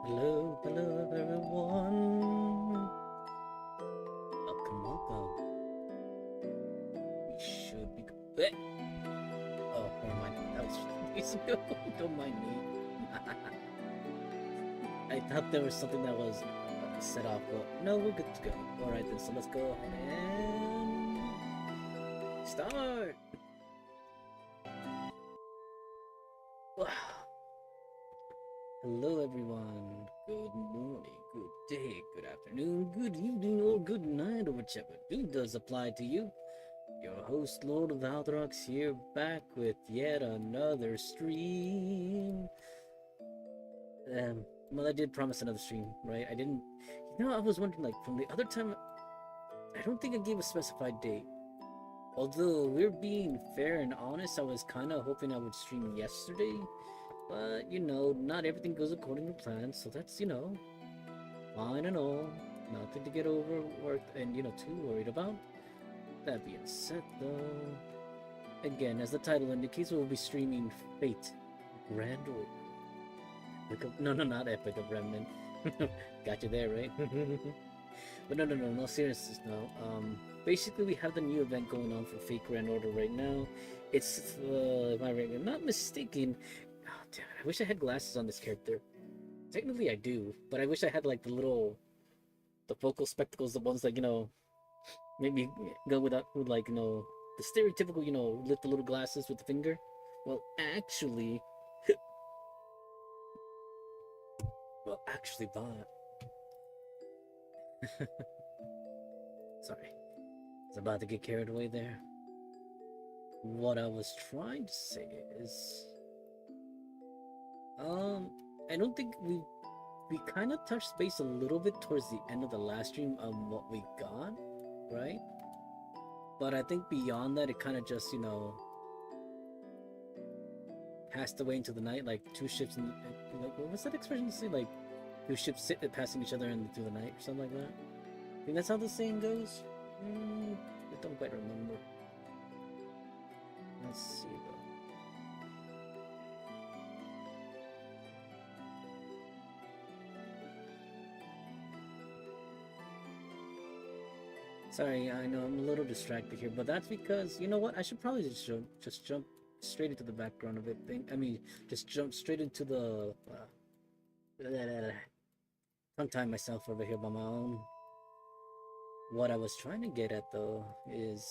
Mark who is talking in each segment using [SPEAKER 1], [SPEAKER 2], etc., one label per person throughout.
[SPEAKER 1] Hello, hello everyone. Welcome, welcome. We should be. Oh, never mind. That was days ago. Don't mind me. I thought there was something that was set off, but no, we're good to go. Alright then, so let's go ahead and start. Hello everyone. Good morning, good day, good afternoon, good evening, or good night, or whichever does apply to you. Your host, Lord of Aldrox, here back with yet another stream. Well, I did promise another stream, right? I didn't. I was wondering, like, from the other time, I don't think I gave a specified date. Although we're being fair and honest, I was kind of hoping I would stream yesterday. But, not everything goes according to plan, so that's, fine and all. Nothing to get overworked and, too worried about. That being said, though, again, as the title indicates, we'll be streaming Fate Grand Order. No, not Epic of Remnant. Got you there, right? But no seriousness now. Basically, we have the new event going on for Fate Grand Order right now. It's, if I'm not mistaken, oh, damn it, I wish I had glasses on this character. Technically, I do, but I wish I had, like, the focal spectacles, the ones that, maybe go with like, the stereotypical, lift the little glasses with the finger. Well, actually, that. Sorry, I was about to get carried away there. What I was trying to say is, I don't think we kind of touched base a little bit towards the end of the last stream on what we got, right? But I think beyond that, it kind of just, passed away into the night, like two ships in, like, what was that expression to say? Like, two ships passing each other through the night, or something like that. I think that's how the saying goes. I don't quite remember. Let's see though. Sorry, I know I'm a little distracted here, but that's because, you know what? I should probably just jump straight into the background of it. Just jump straight into the. Tongue-tie myself over here by my own. What I was trying to get at though is,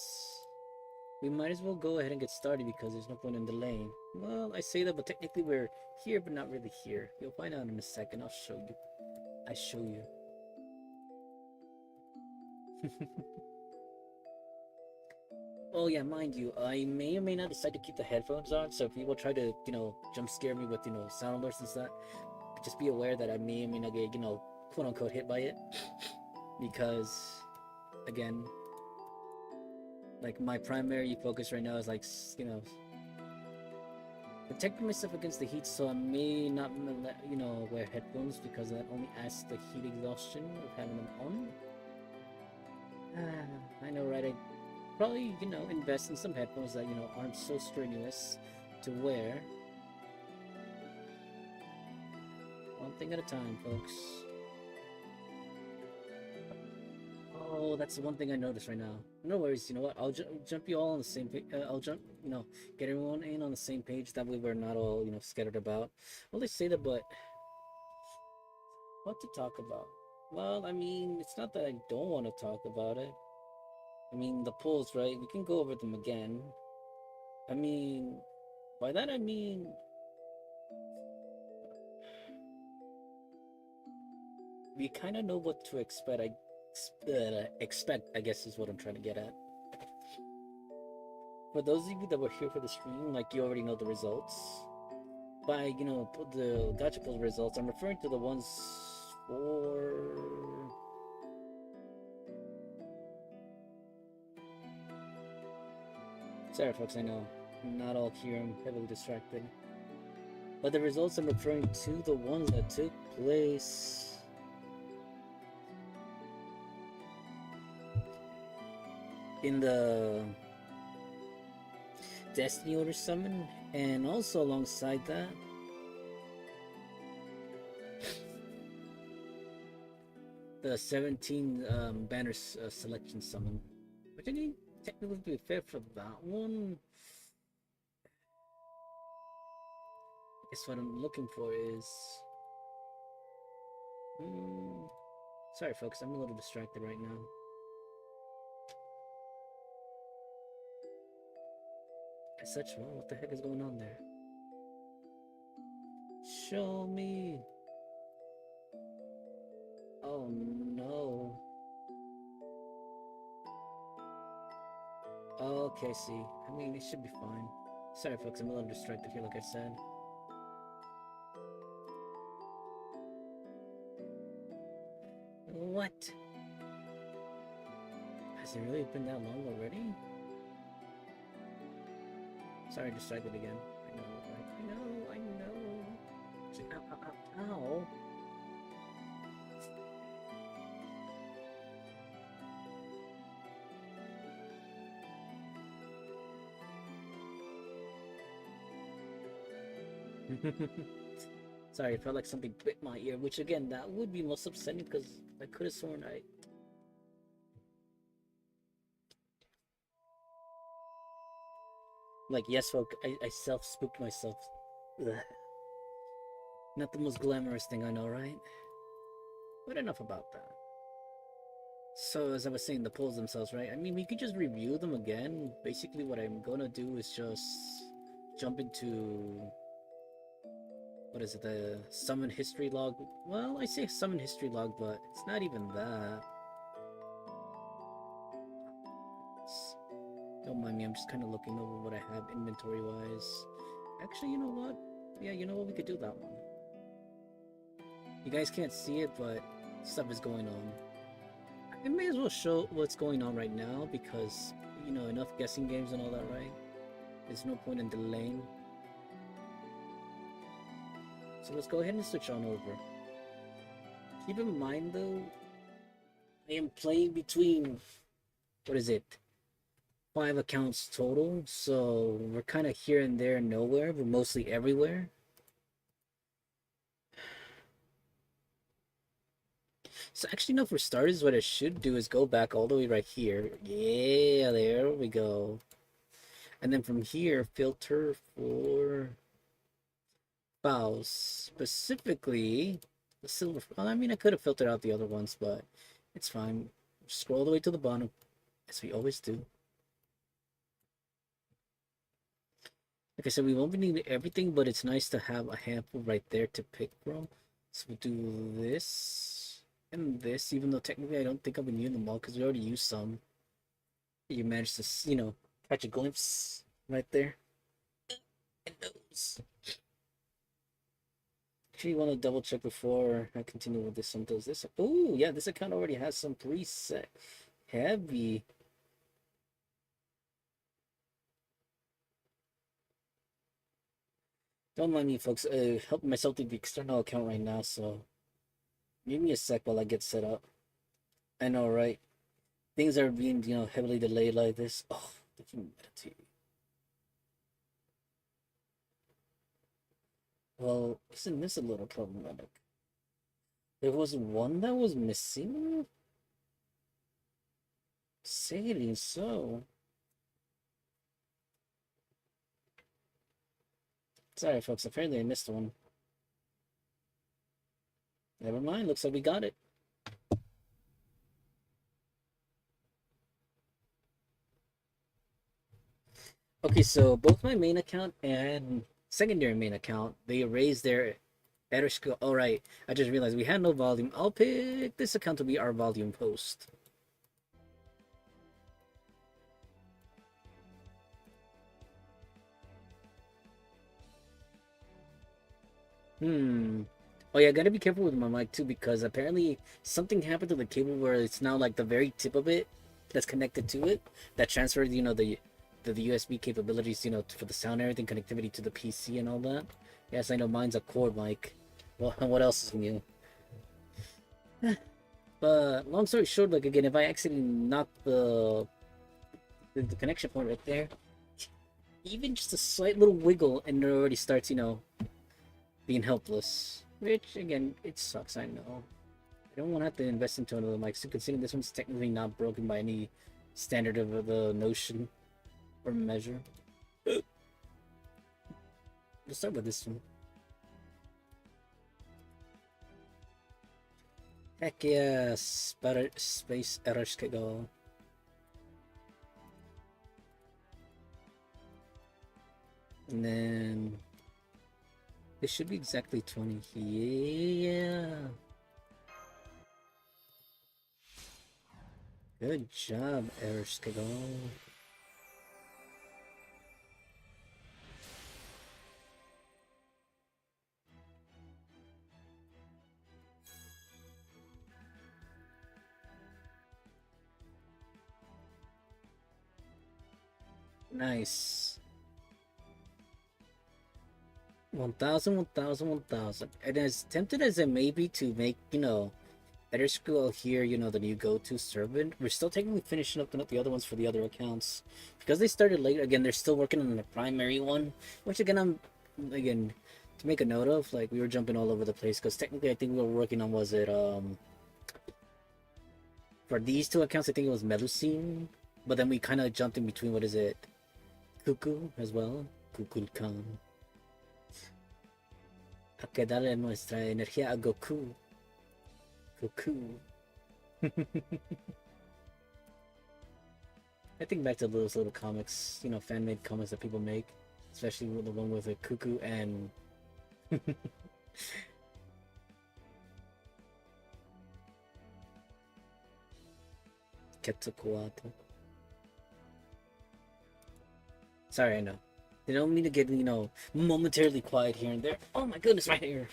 [SPEAKER 1] we might as well go ahead and get started because there's no point in delaying. Well, I say that, but technically we're here, but not really here. You'll find out in a second. I'll show you. I show you. Oh yeah, mind you, I may or may not decide to keep the headphones on, so if people try to, jump scare me with, sound alerts and stuff, just be aware that I may or may not get, quote unquote hit by it. Because, again, like, my primary focus right now is, like, protecting myself against the heat, so I may not, wear headphones because that only adds the heat exhaustion of having them on. I know, right? I probably, invest in some headphones that, aren't so strenuous to wear. One thing at a time, folks. Oh, that's the one thing I noticed right now. No worries, you know what? I'll jump you all on the same page. I'll jump, get everyone in on the same page. That way we're not all, scattered about. Well, they say that, but what to talk about? Well, I mean, it's not that I don't want to talk about it. I mean, the polls, right? We can go over them again. I mean, by that I mean, we kind of know what to expect. I guess is what I'm trying to get at. For those of you that were here for the stream, like, you already know the results. By, the gacha poll results, I'm referring to the ones for... Sorry folks, I know, I'm not all here, I'm heavily distracted. But the results I'm referring to, the ones that took place in the Destiny Order Summon, and also alongside that, the 17 banners selection summon. Which I think technically to be fair for that one. I guess what I'm looking for is. Sorry, folks, I'm a little distracted right now. As such, well, what the heck is going on there? Show me. Oh no. Okay, see. I mean, it should be fine. Sorry, folks, I'm a little distracted here, like I said. What? Has it really been that long already? Sorry, distracted again. I know, I know. Ow, ow, ow, ow. Sorry, it felt like something bit my ear, which again, that would be most upsetting because I could have sworn I. Like, yes, folk, I self spooked myself. Ugh. Not the most glamorous thing I know, right? But enough about that. So, as I was saying, the polls themselves, right? I mean, we could just review them again. Basically, what I'm gonna do is just jump into. What is it? The summon history log? Well, I say summon history log, but it's not even that. Don't mind me, I'm just kind of looking over what I have inventory-wise. Actually, you know what? Yeah, you know what? We could do that one. You guys can't see it, but stuff is going on. I may as well show what's going on right now because, you know, enough guessing games and all that, right? There's no point in delaying. So let's go ahead and switch on over. Keep in mind, though, I am playing between, what is it? 5 accounts total, so we're kind of here and there and nowhere. We're mostly everywhere. So actually, no, for starters, what I should do is go back all the way right here. Yeah, there we go. And then from here, filter for files. Specifically, the silver. Well, I mean, I could have filtered out the other ones, but it's fine. Scroll all the way to the bottom, as we always do. Like I said, we won't be needing everything, but it's nice to have a handful right there to pick from. So we'll do this and this, even though technically I don't think I've been using them all because we already used some. You managed to, you know, catch a glimpse right there. And those. Actually, you want to double check before I continue with this one. Does this? Oh, yeah, this account already has some preset. Heavy. Don't mind me, folks. Helping myself to the external account right now, so give me a sec while I get set up. I know, right? Things are being, you know, heavily delayed like this. Oh, the humidity. Well, isn't this a little problematic? There was one that was missing? Saying so. Sorry, folks. Apparently I missed one. Never mind. Looks like we got it. Okay, so both my main account and secondary main account, they raised their better skill. All right, I just realized we had no volume. I'll pick this account to be our volume host. Oh yeah, gotta be careful with my mic too because apparently something happened to the cable where it's now like the very tip of it that's connected to it that transferred, you know, the USB capabilities, you know, for the sound and everything, connectivity to the PC and all that. Yes, I know mine's a cord mic. Well, what else is new? But long story short, like again, if I accidentally knock the connection point right there, even just a slight little wiggle, and it already starts, you know, being helpless. Which again, it sucks. I know. I don't want to have to invest into another mic, so considering this one's technically not broken by any standard of the notion or measure. Let's start with this one. Heck yeah, space errors could go. And then it should be exactly 20. Yeah. Good job, Erskego. Nice. 1,000, 1,000, 1,000. And as tempted as it may be to make, Better School here, the new go-to servant, we're still technically finishing up the other ones for the other accounts. Because they started late, again, they're still working on the primary one, which again, to make a note of, like, we were jumping all over the place, because technically I think we were working on, for these two accounts, I think it was Melusine, but then we kind of jumped in between, what is it, Cuckoo as well, Cuckoo-kan. A que darle nuestra energía a Goku. Goku. I think back to those little comics, fan-made comics that people make, especially the one with a Cuckoo and Quetzalcoatl. Sorry, I know. They don't mean to get, momentarily quiet here and there. Oh my goodness, my hair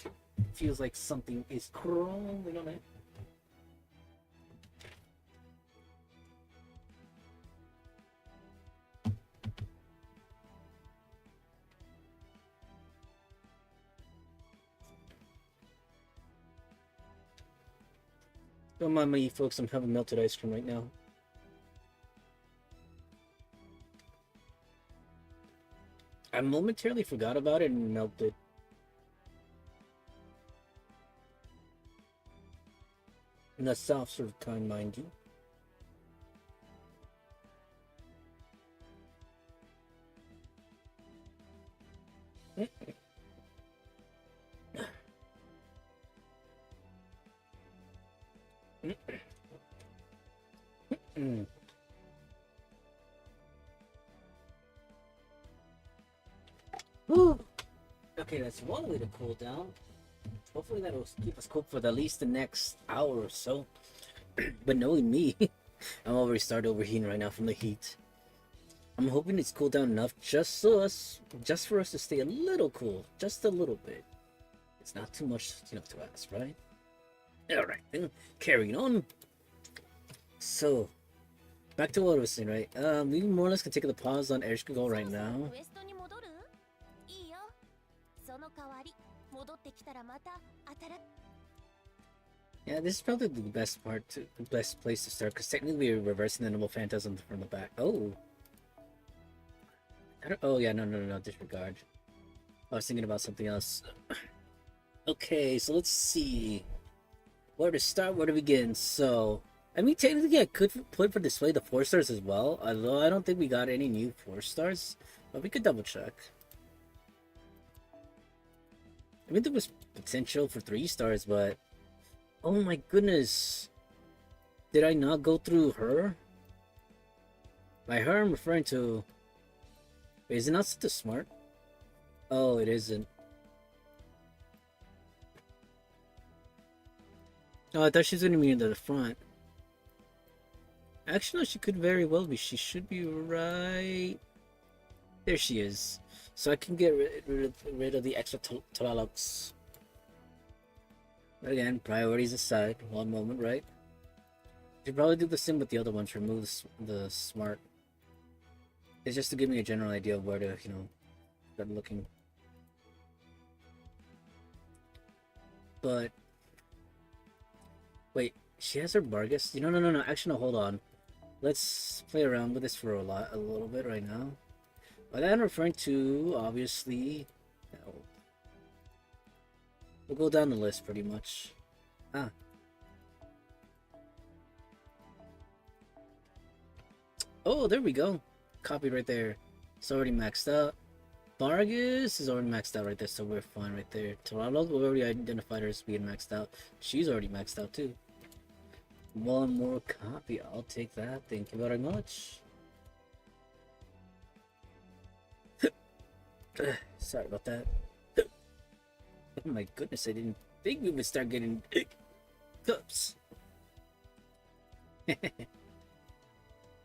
[SPEAKER 1] feels like something is crawling on it. Don't mind me, folks. I'm having melted ice cream right now. I momentarily forgot about it and melted. In a soft sort of time, mind you. Okay, that's one way to cool down. Hopefully that'll keep us cool for at least the next hour or so. But knowing me, I'm already started overheating right now from the heat. I'm hoping it's cooled down enough just for us to stay a little cool, just a little bit. It's not too much, to ask, right? All right, then carrying on. So, back to what I was saying, right? We more or less can take the pause on Ershkigal right now. Yeah, this is probably the best place to start, because technically we're reversing the normal phantasm from the back. Oh. Oh yeah, no, disregard. I was thinking about something else. Okay, so let's see. Where to start, where to begin. So, I mean, technically I could put for display the 4 stars as well, although I don't think we got any new 4 stars, but we could double check. I mean, there was potential for 3 stars, but oh my goodness. Did I not go through her? By her, I'm referring to... Wait, is it not such a smart? Oh, it isn't. Oh, I thought she was going to be into the front. Actually, no, she could very well be. She should be right... There she is. So I can get rid of the extra Tlalocs. Again, priorities aside, one moment, right? Should probably do the same with the other ones. Remove the smart. It's just to give me a general idea of where to, start looking. But wait, she has her Bargus. No. Actually, no. Hold on. Let's play around with this for a little bit right now. By that I'm referring to, obviously, we'll go down the list pretty much. Oh, there we go. Copy right there. It's already maxed out. Vargas is already maxed out right there, so we're fine right there. Toronto, we already identified her as being maxed out. She's already maxed out too. One more copy. I'll take that. Thank you very much. Sorry about that. Oh my goodness, I didn't think we would start getting cups.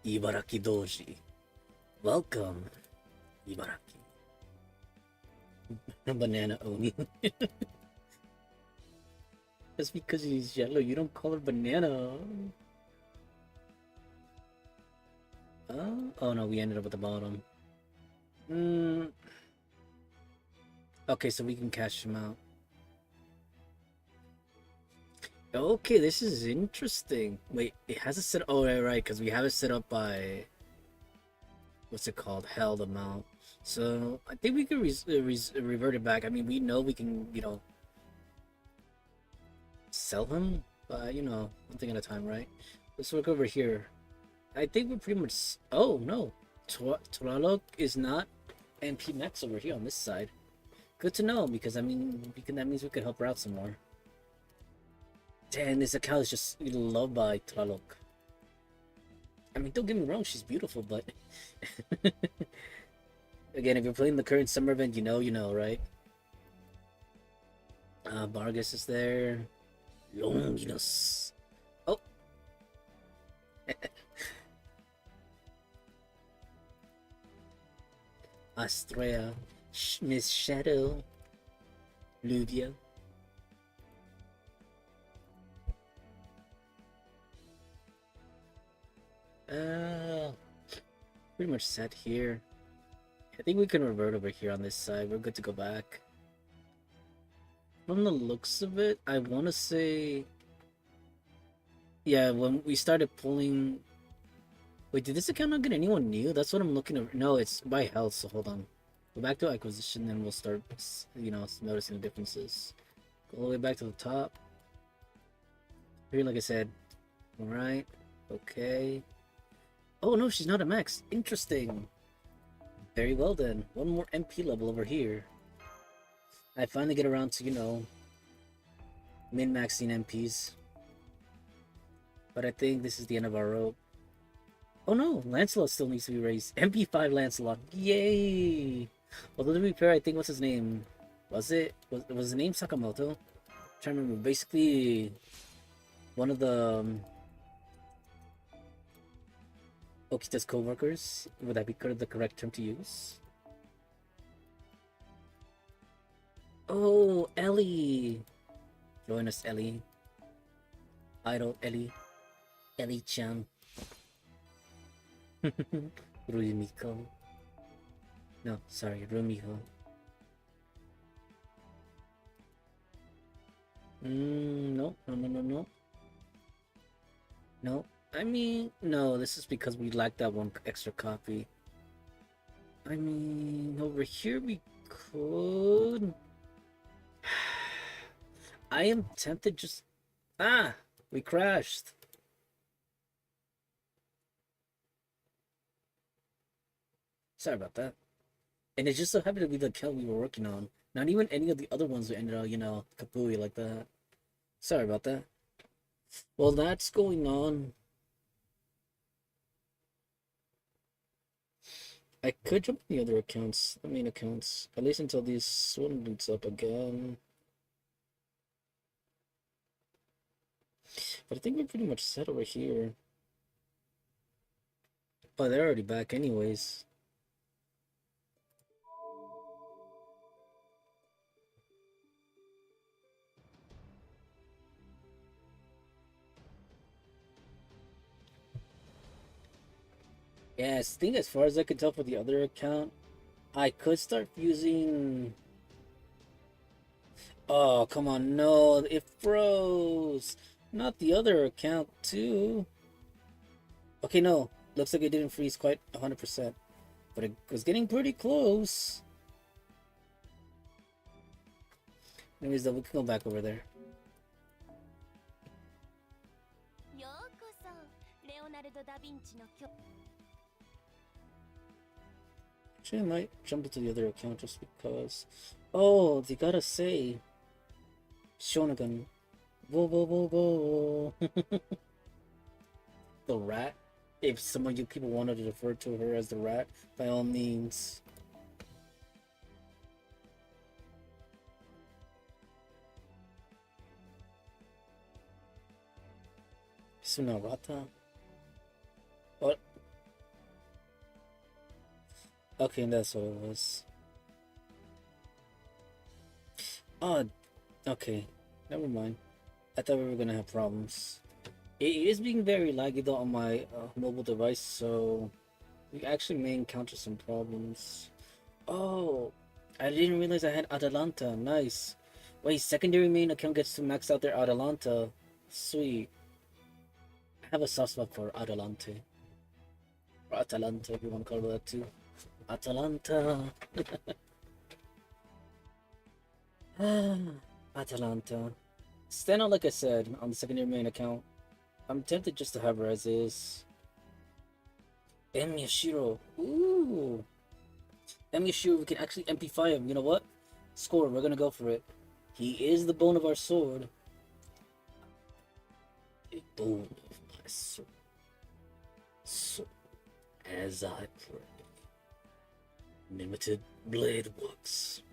[SPEAKER 1] Ibaraki Doji. Welcome, Ibaraki. Banana Oni. Just because he's yellow, you don't call her banana. Oh no, we ended up at the bottom. Okay, so we can cash him out. Okay, this is interesting. Wait, it has it set. Oh, right, because we have it set up by what's it called? Held amount. So I think we can revert it back. I mean, we know we can, sell him, but one thing at a time, right? Let's look over here. I think we're pretty much. Oh no, Turalok is not MP max over here on this side. Good to know, because I mean, that means we could help her out some more. Damn, this account is just loved by Turalok. I mean, don't get me wrong, she's beautiful, but again, if you're playing the current summer event, you know, right? Vargas is there. Longinus. Oh. Astrea. Miss Shadow. Luvia. Pretty much set here. I think we can revert over here on this side. We're good to go back. From the looks of it, I want to say... Yeah, when we started pulling... Wait, did this account not get anyone new? That's what I'm looking at. No, it's by health, so hold on. Go back to acquisition, and we'll start, noticing the differences. Go all the way back to the top. Here, like I said. Alright. Okay. Oh, no, she's not a max. Interesting. Very well, then. One more MP level over here. I finally get around to, min-maxing MPs. But I think this is the end of our rope. Oh no, Lancelot still needs to be raised. MP5 Lancelot. Yay! Although to be fair, I think what's his name? Was his name Sakamoto? I'm trying to remember. Basically, one of the Okita's co-workers. Would that be the correct term to use? Oh, Ellie! Join us, Ellie. Idol Ellie. Ellie-chan. Rumiko. No, sorry, Rumiko. No. No, I mean, no, this is because we lack that one extra copy. I mean, over here we could... I am tempted just... Ah! We crashed. Sorry about that. And it just so happened to be the account we were working on. Not even any of the other ones that ended up, kapooey like that. Sorry about that. Well, that's going on. I could jump in the other accounts, the main accounts, at least until this one boots up again. But I think we're pretty much set over here. Oh, they're already back anyways. Yeah, I think as far as I can tell for the other account, I could start using... Oh, come on, no, it froze! Not the other account, too. Okay, no, looks like it didn't freeze quite 100%, but it was getting pretty close. Anyways, though, we can go back over there. Actually, I might jump into the other account just because. Oh, they gotta say Shonagon. Whoa, whoa, whoa, whoa. The rat. If some of you people wanted to refer to her as the rat, by all means. Sunarata? What? Okay, that's what it was. Oh, okay. Never mind. I thought we were gonna have problems. It is being very laggy though on my mobile device, so we actually may encounter some problems. Oh, I didn't realize I had Atalanta. Nice. Wait, secondary main account gets to max out their Atalanta. Sweet. I have a soft spot for Atalante. Or Atalanta, if you want to call it that too. Atalanta. Atalanta. Stand out like I said on the secondary main account. I'm tempted just to have her as is. M. Yashiro. Ooh. M. Yashiro, we can actually MP5 him. You know what? Score, we're gonna go for it. He is the bone of our sword. A bone of my sword. So, as I pray. Limited blade works.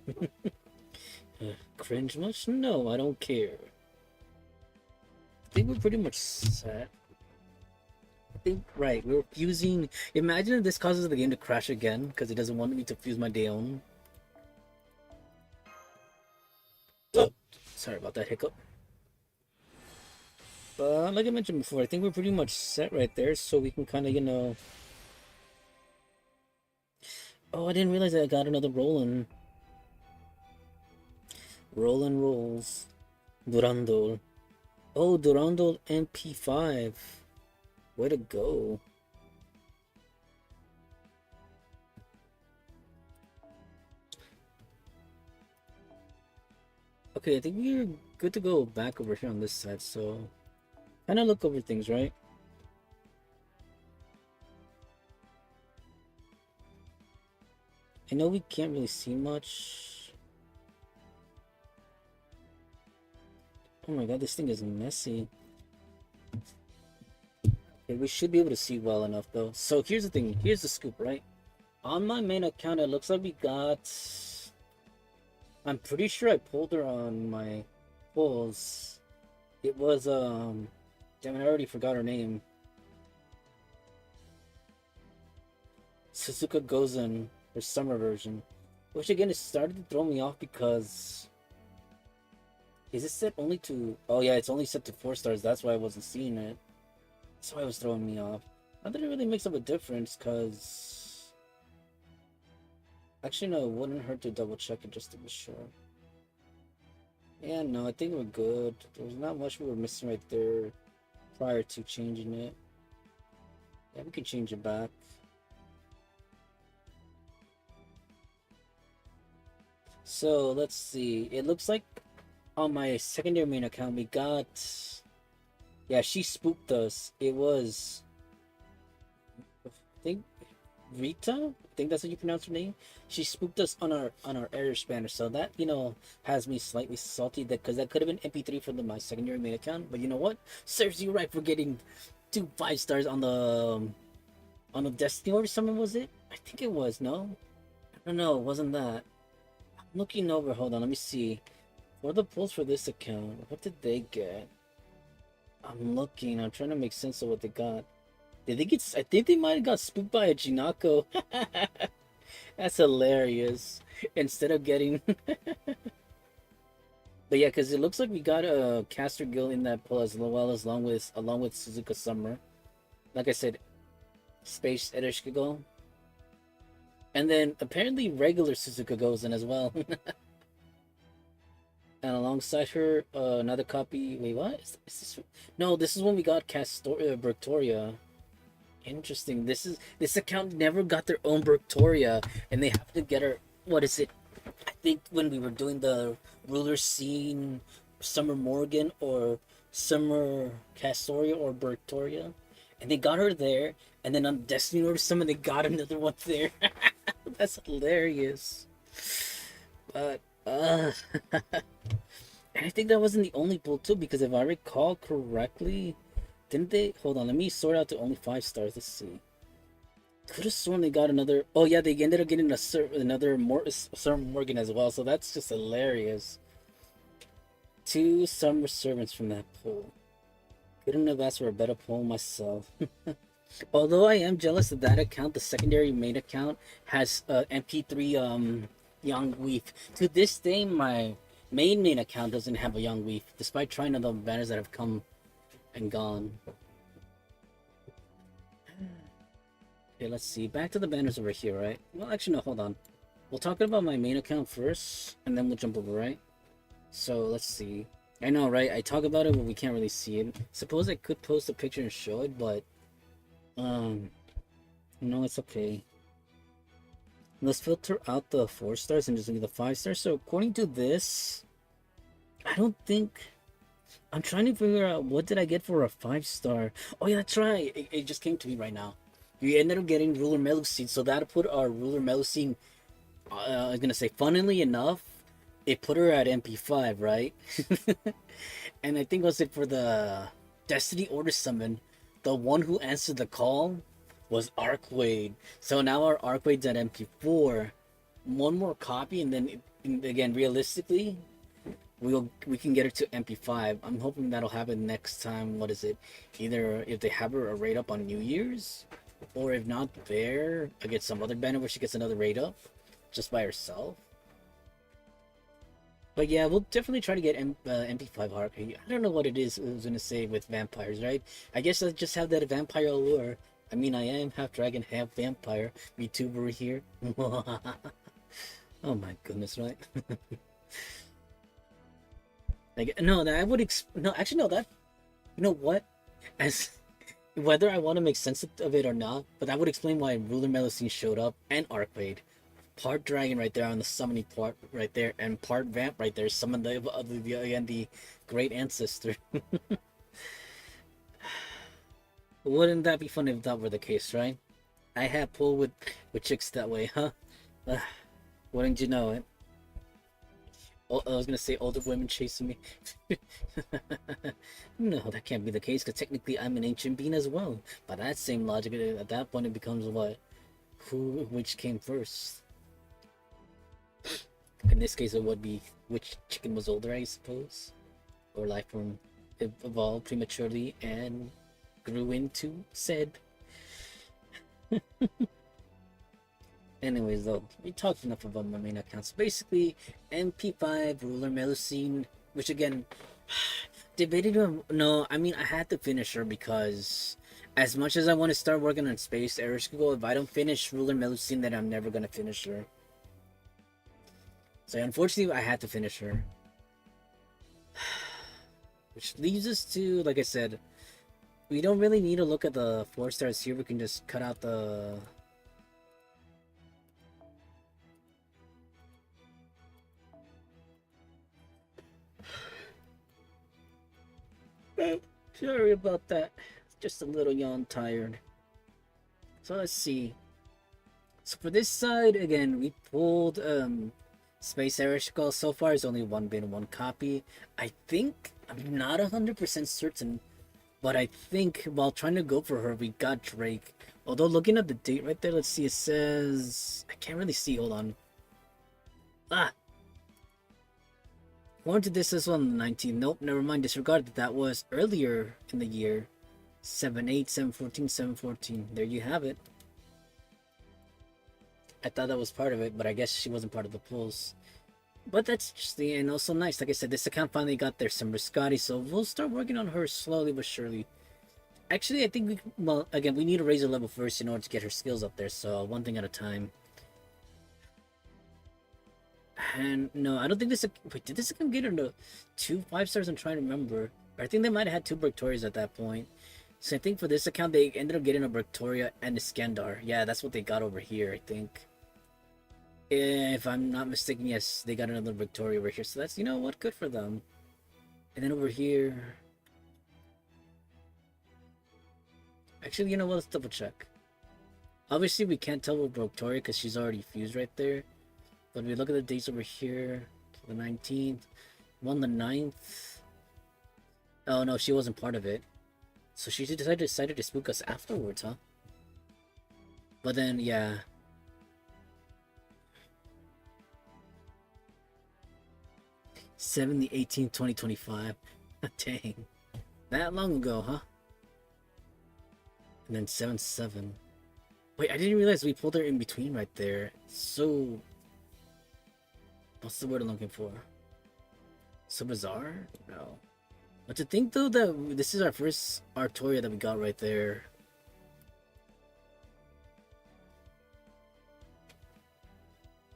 [SPEAKER 1] Cringe much? No, I don't care. I think we're pretty much set. I think, right, we're fusing. Imagine if this causes the game to crash again because it doesn't want me to fuse my Daeon. Oh, sorry about that hiccup. But like I mentioned before, I think we're pretty much set right there, so we can kind of, you know. Oh, I didn't realize I got another Roland. Roland rolls. Durandal. Oh, Durandal MP5. Way to go. Okay, I think we're good to go back over here on this side, so kind of look over things, right? I know we can't really see much. Oh my god, this thing is messy. Okay, we should be able to see well enough though. So here's the thing, here's the scoop, right? On my main account, it looks like we got... I'm pretty sure I pulled her on my pulls. It was, damn it, I already forgot her name. Suzuka Gozen, her summer version. Which again, it started to throw me off because... Is it set only to... Oh yeah, it's only set to 4 stars, that's why I wasn't seeing it. That's why it was throwing me off. Not that it really makes up a difference, because... Actually, no, it wouldn't hurt to double check it just to be sure. Yeah, no, I think we're good. There's not much we were missing right there prior to changing it. Yeah, we can change it back. So, let's see. It looks like on my secondary main account, we got... Yeah, she spooked us. It was... I think... Rita? I think that's how you pronounce her name. She spooked us on our air spanner, so that, you know, has me slightly salty, that because that could have been MP3 for my secondary main account. But you know what? Serves you right for getting 2 5 stars on the Destiny or something, was it? I think it was, no? I don't know, it wasn't that. I'm looking over, hold on, let me see. What are the pulls for this account? What did they get? I'm looking, I'm trying to make sense of what they got. Did they get... I think they might have got spooked by a Jinako. That's hilarious. Instead of getting... But yeah, because it looks like we got a Caster Guild in that pull as well as along with Suzuka Summer. Like I said, Space Ereshkigo. And then apparently regular Suzuka goes in as well. And alongside her, another copy... Wait, what? Is this... No, this is when we got Bertoria. Interesting. This account never got their own Bertoria, and they have to get her. What is it? I think when we were doing the ruler scene, Summer Morgan or Summer Castoria or Bertoria, and they got her there, and then on Destiny Order Summon they got another one there. That's hilarious. But and I think that wasn't the only pull too, because if I recall correctly, didn't they? Hold on, let me sort out to only 5 stars. Let's see. Could have sworn they got another. Oh yeah, they ended up getting another Sir Morgan as well. So that's just hilarious. 2 summer servants from that poll. Couldn't have asked for a better poll myself. Although I am jealous of that account, the secondary main account has MP3 Young Weef. To this day, my main account doesn't have a Young Weef, despite trying other banners that have come and gone. Okay, let's see. Back to the banners over here, right? Well, actually, no, hold on. We'll talk about my main account first, and then we'll jump over, right? So, let's see. I know, right? I talk about it, but we can't really see it. Suppose I could post a picture and show it, but... no, it's okay. Let's filter out the 4 stars and just look at the 5 stars. So, according to this... I don't think... I'm trying to figure out what did I get for a 5-star. Oh, yeah, that's right. It just came to me right now. We ended up getting Ruler Melusine, so that put our Ruler Melusine, I was gonna say, funnily enough, it put her at MP5, right? And I think was it for the Destiny Order Summon, the one who answered the call was Arcwade. So now our Arcwade's at MP4, one more copy, and then, again, realistically, we can get her to MP5. I'm hoping that'll happen next time. What is it? Either if they have her a rate up on New Year's, or if not there, I get some other banner where she gets another rate up just by herself. But yeah, we'll definitely try to get MP5 Harpy. I don't know what it is I was gonna say with vampires, right? I guess I just have that vampire allure. I mean, I am half dragon, half vampire. VTuber here. Oh my goodness, right? Like, no, that I would no, actually, no, that, you know what? As whether I want to make sense of it or not, but that would explain why Ruler Melusine showed up and Arcade. Part dragon right there on the summoning part right there, and part vamp right there. Summon the great ancestor. Wouldn't that be fun if that were the case, right? I have pull with chicks that way, huh? Wouldn't you know it? Oh, I was gonna say older women chasing me. No, that can't be the case, because technically I'm an ancient being as well. By that same logic, at that point it becomes what? Which came first? In this case it would be which chicken was older, I suppose. Or life form evolved prematurely and grew into said. Anyways, though, we talked enough about my main accounts. Basically, MP5, Ruler Melusine, which again, debated on. No, I mean, I had to finish her because as much as I want to start working on Space Ereshkigal, if I don't finish Ruler Melusine, then I'm never going to finish her. So unfortunately, I had to finish her. Which leads us to, like I said, we don't really need to look at the 4 stars here. We can just cut out the... Sorry about that. Just a little yawn tired. So let's see. So for this side, again, we pulled Space Ereshkigal. So far, it's only been one copy. I think, I'm not 100% certain, but I think while trying to go for her, we got Drake. Although looking at the date right there, let's see, it says... I can't really see, hold on. Warranted this as well on the 19th. Nope, never mind, disregard that. That was earlier in the year. 7/8, 7/14, 7/14. There you have it. I thought that was part of it, but I guess she wasn't part of the pulls. But that's interesting and also nice. Like I said, this account finally got their Summer Scotty, so we'll start working on her slowly but surely. Actually, I think well, again, we need to raise her level first in order to get her skills up there, so one thing at a time. And no, I don't think this... Wait, did this account get her to 2 5-stars? I'm trying to remember. I think they might have had 2 Victorias at that point. So I think for this account, they ended up getting a Victoria and a Skandar. Yeah, that's what they got over here, I think. If I'm not mistaken, yes, they got another Victoria over here. So that's, you know what, good for them. And then over here... Actually, you know what? Let's double check. Obviously, we can't tell with Victoria because she's already fused right there. But we look at the dates over here. The 19th. One the 9th. Oh no, she wasn't part of it. So she decided to spook us afterwards, huh? But then, yeah. 7/18, 2025. Dang. That long ago, huh? And then 7/7. Wait, I didn't realize we pulled her in between right there. So... What's the word I'm looking for? So bizarre? No. But to think though that this is our first Artoria that we got right there.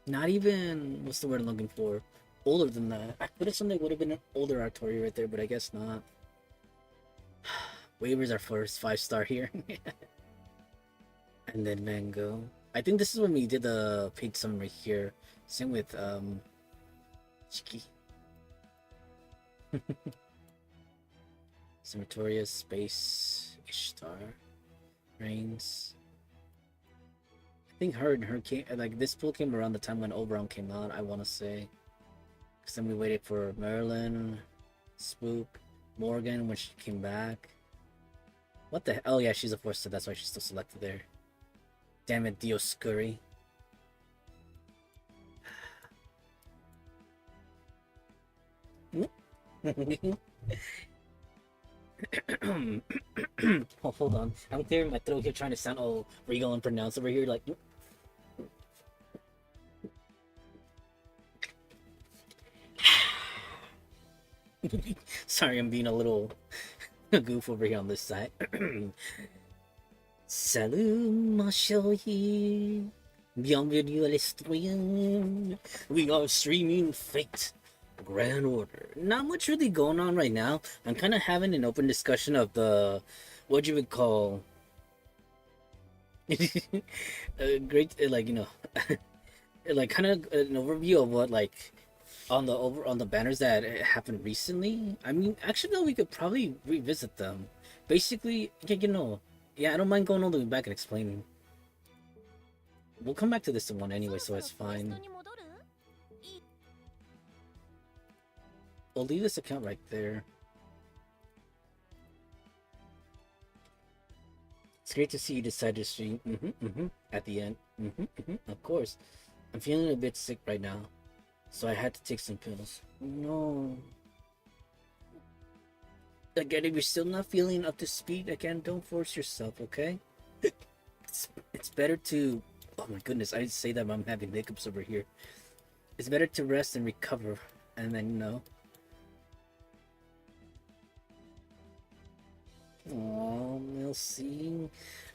[SPEAKER 1] Not even, what's the word I'm looking for? Older than that. I could have something would have been an older Artoria right there, but I guess not. Waver's our first 5-star here. And then Mango. I think this is when we did the paid summon right here. Same with Chiki. Simatoria, Space, Ishtar, Reigns. I think her came, like this pool came around the time when Oberon came out, I wanna say. Cause then we waited for Merlin, Spook, Morgan when she came back. What the hell? Oh yeah, she's a 4-star, that's why she's still selected there. Damn it, Dioscuri. Oh, hold on. I'm clearing my throat here trying to sound all regal and pronounced over here like... Sorry, I'm being a little goof over here on this side. Salut, ma chérie. Bienvenue à l'Estrien. We are streaming Fate. Grand Order. Not much really going on right now. I'm kind of having an open discussion of the... What you would call... great, like, you know... like, kind of an overview of what, like... On the banners that happened recently. I mean, actually, no, we could probably revisit them. Basically, you know, yeah, I don't mind going all the way back and explaining. We'll come back to this one anyway, so it's fine. We'll leave this account right there. It's great to see you decide to stream. At the end. Of course. I'm feeling a bit sick right now, so I had to take some pills. No. Again, if you're still not feeling up to speed, again, don't force yourself, okay? It's better to... Oh my goodness, I say that I'm having hiccups over here. It's better to rest and recover, and then, you know... Oh, we'll see.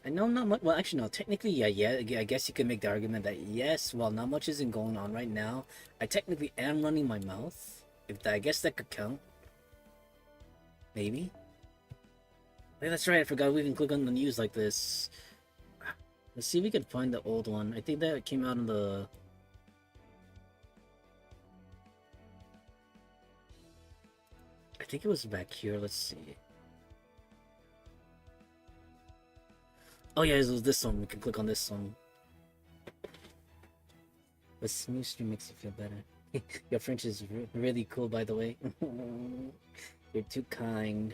[SPEAKER 1] I know not much. Well, actually, no. Technically, yeah. I guess you could make the argument that yes, while not much isn't going on right now, I technically am running my mouth. If that, I guess that could count. Maybe. Hey, that's right. I forgot we can click on the news like this. Let's see if we can find the old one. I think that came out in the... I think it was back here. Let's see. Oh yeah, it was this one. We can click on this one. This new stream makes you feel better. Your French is really cool, by the way. You're too kind.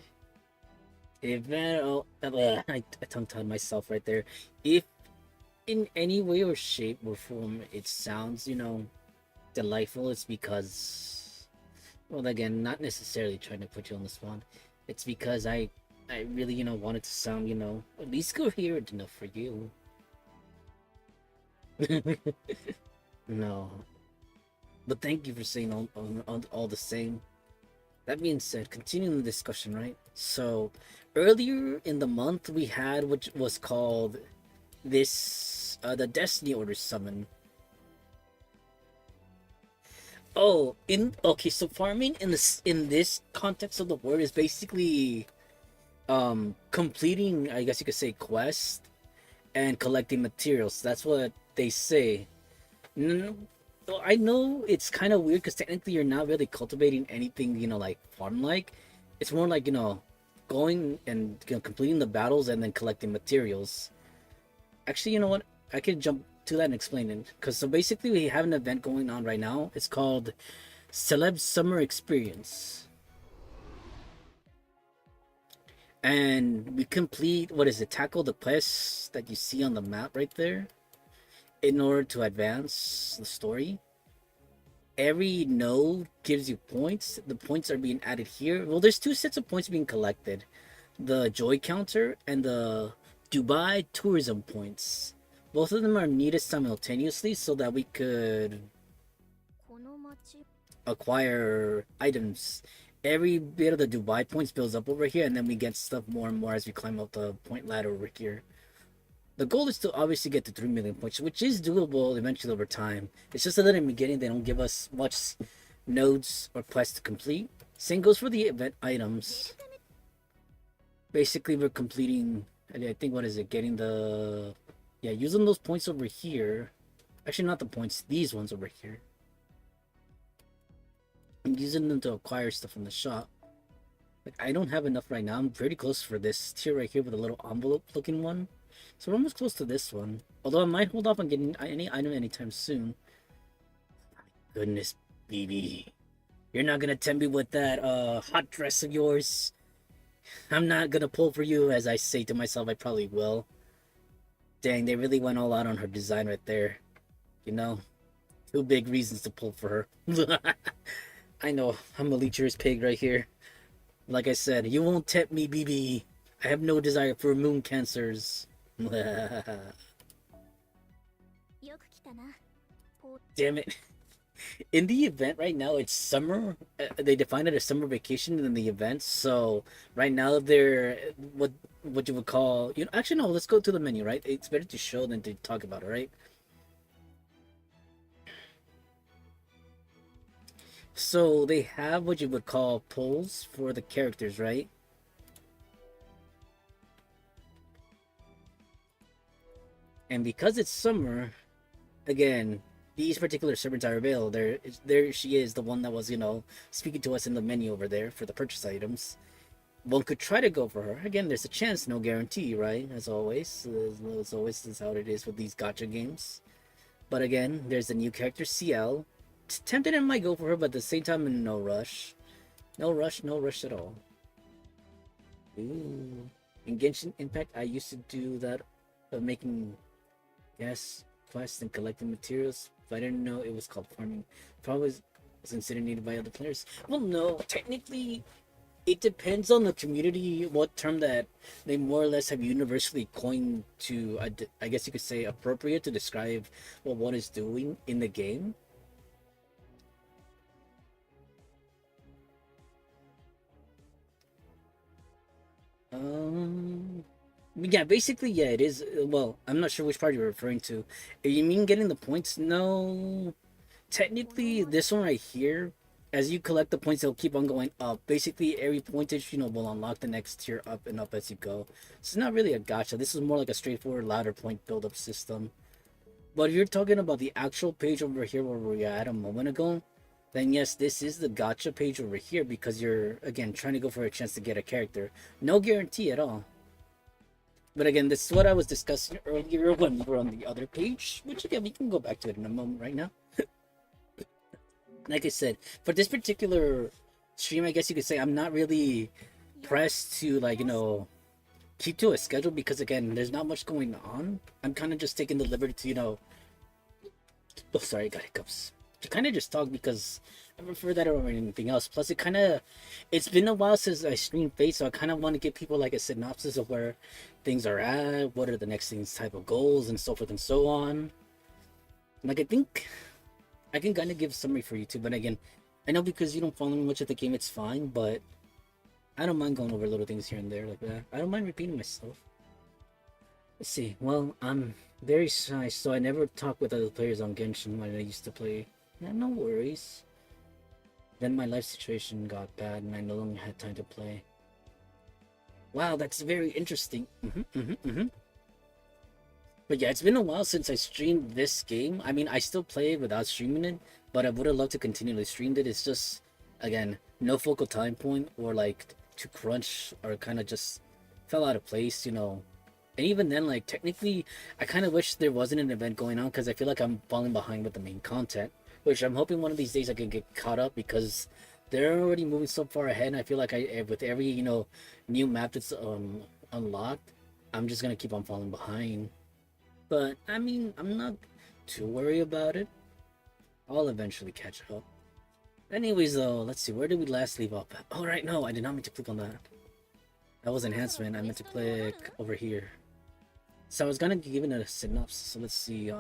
[SPEAKER 1] If I tongue-tied myself right there. If in any way or shape or form it sounds, you know, delightful, it's because, well, again, not necessarily trying to put you on the spot. It's because I really, you know, wanted to sound, you know, at least coherent enough for you. No. But thank you for saying all the same. That being said, continuing the discussion, right? So, earlier in the month, we had which was called this, the Destiny Order Summon. Oh, okay, so farming in this context of the word is basically completing, I guess you could say, quest and collecting materials. That's what they say. I know it's kind of weird because technically you're not really cultivating anything, you know, like farm like. It's more like, you know, going and completing the battles and then collecting materials. Actually, you know what? I could jump to that and explain it. Because so basically, we have an event going on right now. It's called Celeb Summer Experience. And we complete, what is it, tackle the quests that you see on the map right there in order to advance the story. Every node gives you points. The points are being added here. Well, there's two sets of points being collected. The joy counter and the Dubai tourism points. Both of them are needed simultaneously so that we could acquire items. Every bit of the Dubai points builds up over here, and then we get stuff more and more as we climb up the point ladder over here. The goal is to obviously get to 3 million points, which is doable eventually over time. It's just that in the beginning they don't give us much nodes or quests to complete. Same goes for the event items. Basically, we're completing, I think, what is it, getting the, yeah, using those points over here. Actually, not the points, these ones over here. I'm using them to acquire stuff from the shop. Like, I don't have enough right now. I'm pretty close for this tier right here with a little envelope looking one. So we're almost close to this one. Although I might hold off on getting any item anytime soon. My goodness, BB. You're not gonna tempt me with that hot dress of yours. I'm not gonna pull for you, as I say to myself, I probably will. Dang, they really went all out on her design right there. You know? Two big reasons to pull for her. I know, I'm a leecherous pig right here. Like I said, you won't tempt me, BB. I have no desire for moon cancers. Damn it. In the event right now, it's summer. They define it as summer vacation in the event. So right now they're what you would call, you know, actually no, let's go to the menu, right? It's better to show than to talk about it, right? So they have what you would call polls for the characters, right? And because it's summer, again, these particular servants are available. There she is, the one that was, you know, speaking to us in the menu over there for the purchase items. One could try to go for her. Again, there's a chance, no guarantee, right? As always. As always is how it is with these gacha games. But again, there's the new character, CL. Tempted I might go for her, but at the same time, in no rush. No rush at all. Ooh. In Genshin Impact, I used to do that of making quests and collecting materials, but I didn't know it was called farming. Probably was considered needed by other players. Well, no, technically, it depends on the community, what term that they more or less have universally coined to, I guess you could say, appropriate to describe what one is doing in the game. Yeah, basically, yeah, it is. Well, I'm not sure which part you're referring to. If you mean getting the points? No. Technically, this one right here, as you collect the points, they'll keep on going up. Basically, every pointage, you know, will unlock the next tier up and up as you go. So it's not really a gacha. This is more like a straightforward ladder point build-up system. But if you're talking about the actual page over here where we were at a moment ago, then yes, this is the gacha page over here because you're, again, trying to go for a chance to get a character. No guarantee at all. But again, this is what I was discussing earlier when we were on the other page, which again, we can go back to it in a moment right now. Like I said, for this particular stream, I guess you could say I'm not really pressed to, like, you know, keep to a schedule because again, there's not much going on. I'm kind of just taking the liberty to, you know, oh, sorry, I got hiccups. To kind of just talk because I prefer that over anything else. Plus, it's been a while since I streamed Fate, so I kind of want to give people like a synopsis of where things are at, what are the next things, type of goals, and so forth and so on. Like, I think I can kind of give a summary for you too, but again, I know because you don't follow me much of the game, it's fine, but I don't mind going over little things here and there like that. I don't mind repeating myself. Let's see. Well, I'm very shy, so I never talk with other players on Genshin when I used to play. Yeah, no worries. Then my life situation got bad and I no longer had time to play. Wow, that's very interesting. But yeah, it's been a while since I streamed this game. I mean, I still play it without streaming it, but I would have loved to continually stream it. It's just, again, no focal time point or like too crunch or kind of just fell out of place, you know. And even then, like technically, I kind of wish there wasn't an event going on because I feel like I'm falling behind with the main content, which I'm hoping one of these days I can get caught up because they're already moving so far ahead. And I feel like with every new map that's unlocked, I'm just gonna keep on falling behind. But I mean, I'm not too worried about it. I'll eventually catch up. Anyways, though, let's see. Where did we last leave off at? Oh, right. No, I did not mean to click on that. That was enhancement. I meant to click over here. So I was gonna give it a synopsis. So let's see.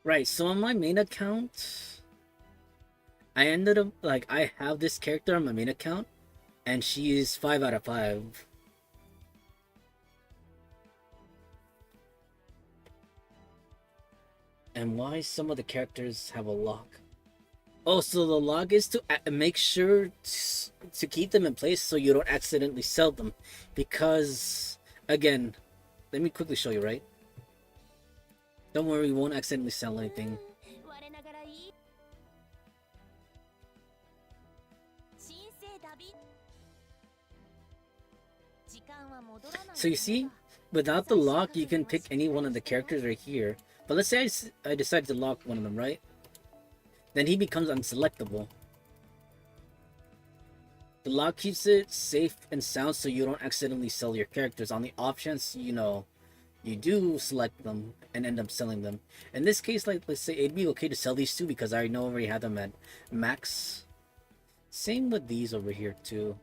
[SPEAKER 1] Right. So on my main account, I ended up like I have this character on my main account, and she is 5 out of 5. And why some of the characters have a lock? Oh, so the log is to make sure to keep them in place so you don't accidentally sell them. Because, again, let me quickly show you, right? Don't worry, we won't accidentally sell anything. So you see, without the lock, you can pick any one of the characters right here. But let's say I decide to lock one of them, right? Then he becomes unselectable. The lock keeps it safe and sound so you don't accidentally sell your characters. On the off chance, you do select them and end up selling them. In this case, like, let's say it'd be okay to sell these two because I know I already have them at max. Same with these over here too.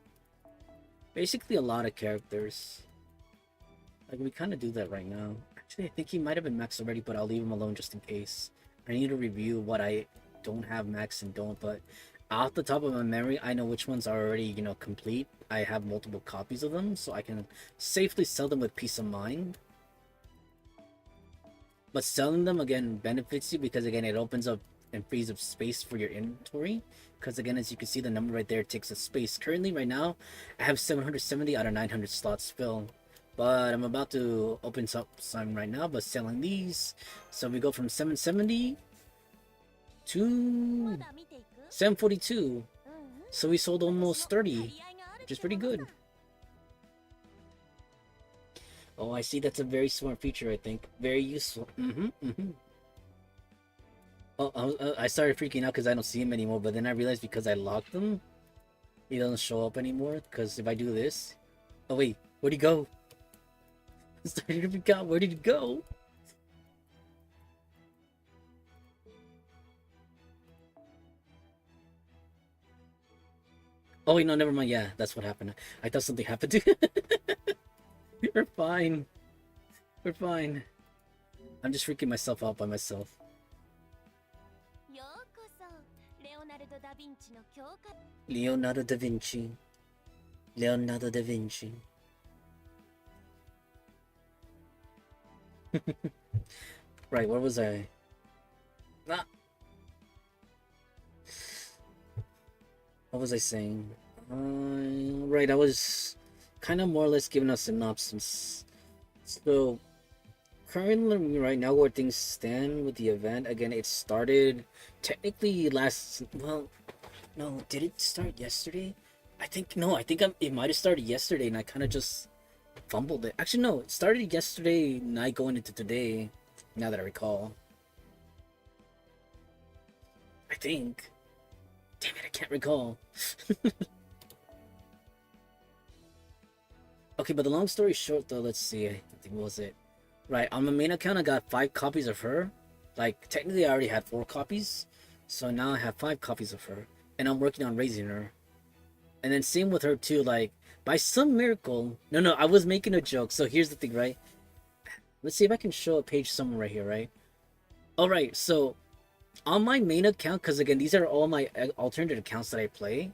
[SPEAKER 1] Basically a lot of characters. Like, we kind of do that right now. Actually, I think he might have been maxed already, but I'll leave him alone just in case. I need to review what I don't have max and don't, but off the top of my memory, I know which ones are already, complete. I have multiple copies of them, so I can safely sell them with peace of mind. But selling them, again, benefits you because, again, it opens up and frees up space for your inventory. Because, again, as you can see, the number right there takes up space. Currently, right now, I have 770 out of 900 slots filled. But I'm about to open up some right now, but selling these. So we go from 770 to 742. So we sold almost 30, which is pretty good. Oh, I see. That's a very smart feature, I think. Very useful. Oh, I started freaking out because I don't see him anymore, but then I realized because I locked him, he doesn't show up anymore. Because if I do this... Oh, wait. Where'd he go? I started to freak out. Where did he go? Oh, wait, no, never mind. Yeah, that's what happened. I thought something happened to We're fine. We're fine. I'm just freaking myself out by myself. Leonardo da Vinci. Leonardo da Vinci. Right, where was I? Ah. What was I saying? Right, I was kind of more or less giving a synopsis. So, currently, right now, where things stand with the event, again, it started technically well, no, did it start yesterday? It might have started yesterday, and I kind of just fumbled it. Actually, no, it started yesterday night going into today, now that I recall. I think. Damn it, I can't recall. Okay, but the long story short, though, let's see. I think what was it? Right, on my main account, I got 5 copies of her. Like, technically, I already had 4 copies. So now I have 5 copies of her. And I'm working on raising her. And then same with her, too. Like, by some miracle... No, I was making a joke. So here's the thing, right? Let's see if I can show a page somewhere right here, right? Alright, so... On my main account, because again, these are all my alternate accounts that I play.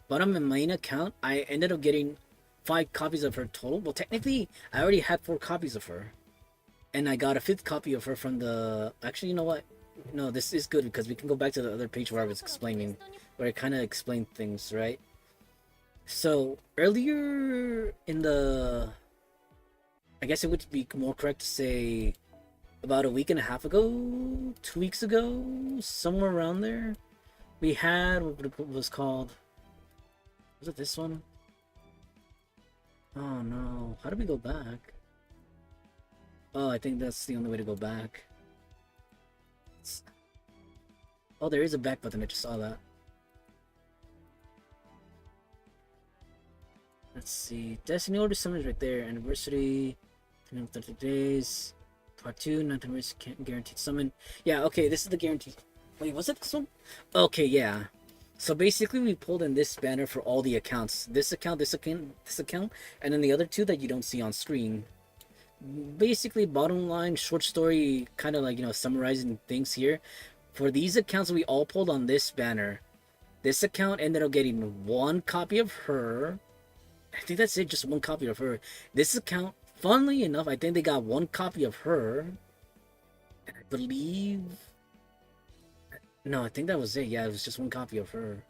[SPEAKER 1] But on my main account, I ended up getting 5 copies of her total. Well, technically, I already had 4 copies of her. And I got a 5th copy of her from the... Actually, you know what? No, this is good because we can go back to the other page where I was explaining. Where I kind of explained things, right? So, earlier in the... I guess it would be more correct to say... About a week and a half ago? 2 weeks ago? Somewhere around there? We had... What was called... Was it this one? Oh no, how do we go back? Oh, I think that's the only way to go back. It's... Oh, there is a back button, I just saw that. Let's see. Destiny Order Summons right there. Anniversary, 30 days. Part 2, 9th anniversary guaranteed summon. Yeah, okay, this is the guarantee. Wait, was it this one? Okay, yeah. So basically, we pulled in this banner for all the accounts. This account, this account, this account, and then the other two that you don't see on screen. Basically, bottom line, short story, kind of like, summarizing things here. For these accounts, we all pulled on this banner. This account ended up getting one copy of her. I think that's it, just one copy of her. This account, funnily enough, I think they got one copy of her. And I believe... No, I think that was it. Yeah, it was just one copy of her.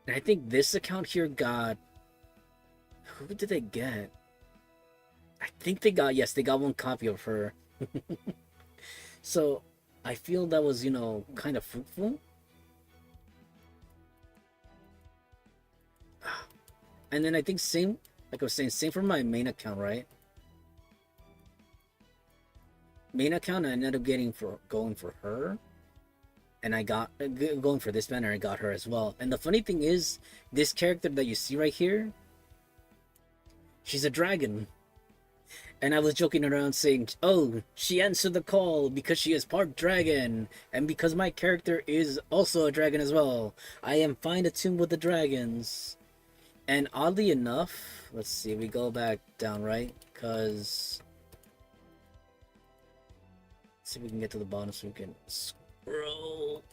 [SPEAKER 1] And I think this account here got... Who did they get? I think they got... Yes, they got one copy of her. So, I feel that was, kind of fruitful. And then I think same... Like I was saying, same for my main account, right? Main account, I ended up going for her. And I got going for this banner. I got her as well. And the funny thing is, this character that you see right here, she's a dragon. And I was joking around saying, "Oh, she answered the call because she is part dragon, and because my character is also a dragon as well. I am fine attuned with the dragons." And oddly enough, let's see, we go back down, right? Because let's see if we can get to the bottom so we can scroll.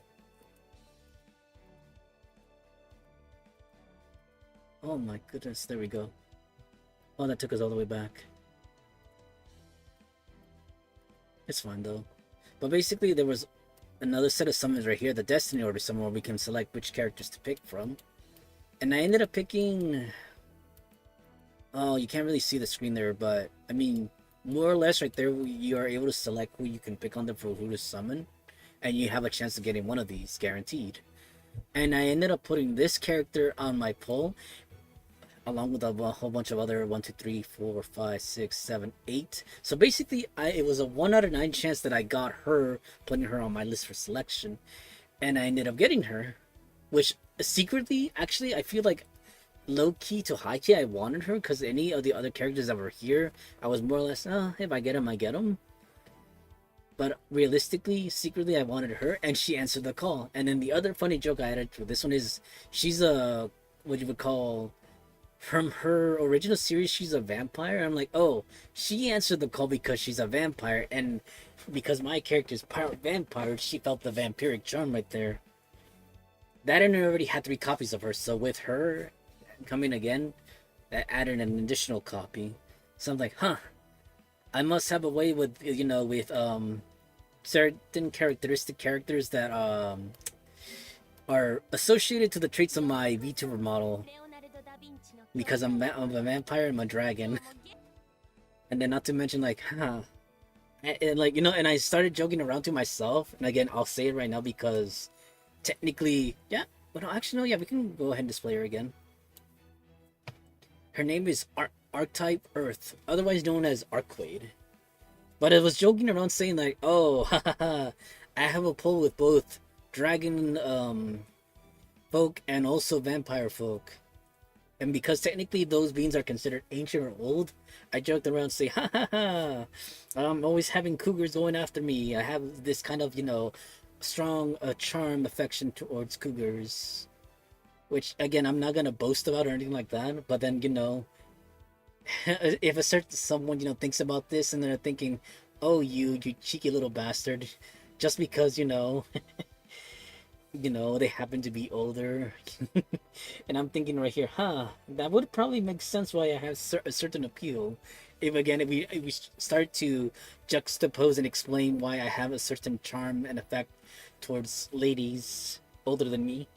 [SPEAKER 1] Oh my goodness, there we go. Oh, that took us all the way back. It's fine though. But basically, there was another set of summons right here, the Destiny Order summon, where we can select which characters to pick from. And I ended up picking... Oh, you can't really see the screen there, but I mean, more or less right there, you are able to select who you can pick on them for who to summon. And you have a chance of getting one of these, guaranteed. And I ended up putting this character on my poll, along with a whole bunch of other 1, 2, 3, 4, 5, 6, 7, 8. So basically, it was a 1 out of 9 chance that I got her, putting her on my list for selection. And I ended up getting her, which secretly, actually, I feel like low-key to high-key, I wanted her, because any of the other characters that were here, I was more or less, if I get them, I get them. But realistically, secretly, I wanted her, and she answered the call. And then the other funny joke I added to this one is, she's a, what you would call, from her original series, she's a vampire. I'm like, oh, she answered the call because she's a vampire, and because my character's part vampire, she felt the vampiric charm right there. That and I already had 3 copies of her, so with her coming again, that added an additional copy. So I'm like, huh, I must have a way with, with certain characteristic characters that are associated to the traits of my VTuber model, because I'm a vampire and I'm a dragon. And then not to mention, like, huh, and like, and I started joking around to myself, and again, I'll say it right now because technically, yeah, well, no, actually, no, yeah, we can go ahead and display her again. Her name is Archetype Earth, otherwise known as Arcquaid. But I was joking around saying like, oh, haha, I have a pull with both dragon folk and also vampire folk. And because technically those beings are considered ancient or old, I joked around say, ha ha ha, I'm always having cougars going after me. I have this kind of, strong charm affection towards cougars. Which, again, I'm not gonna boast about or anything like that, but then, if a certain someone, thinks about this and they're thinking, oh, you cheeky little bastard, just because, they happen to be older. And I'm thinking right here, huh, that would probably make sense why I have a certain appeal. If we start to juxtapose and explain why I have a certain charm and effect towards ladies older than me.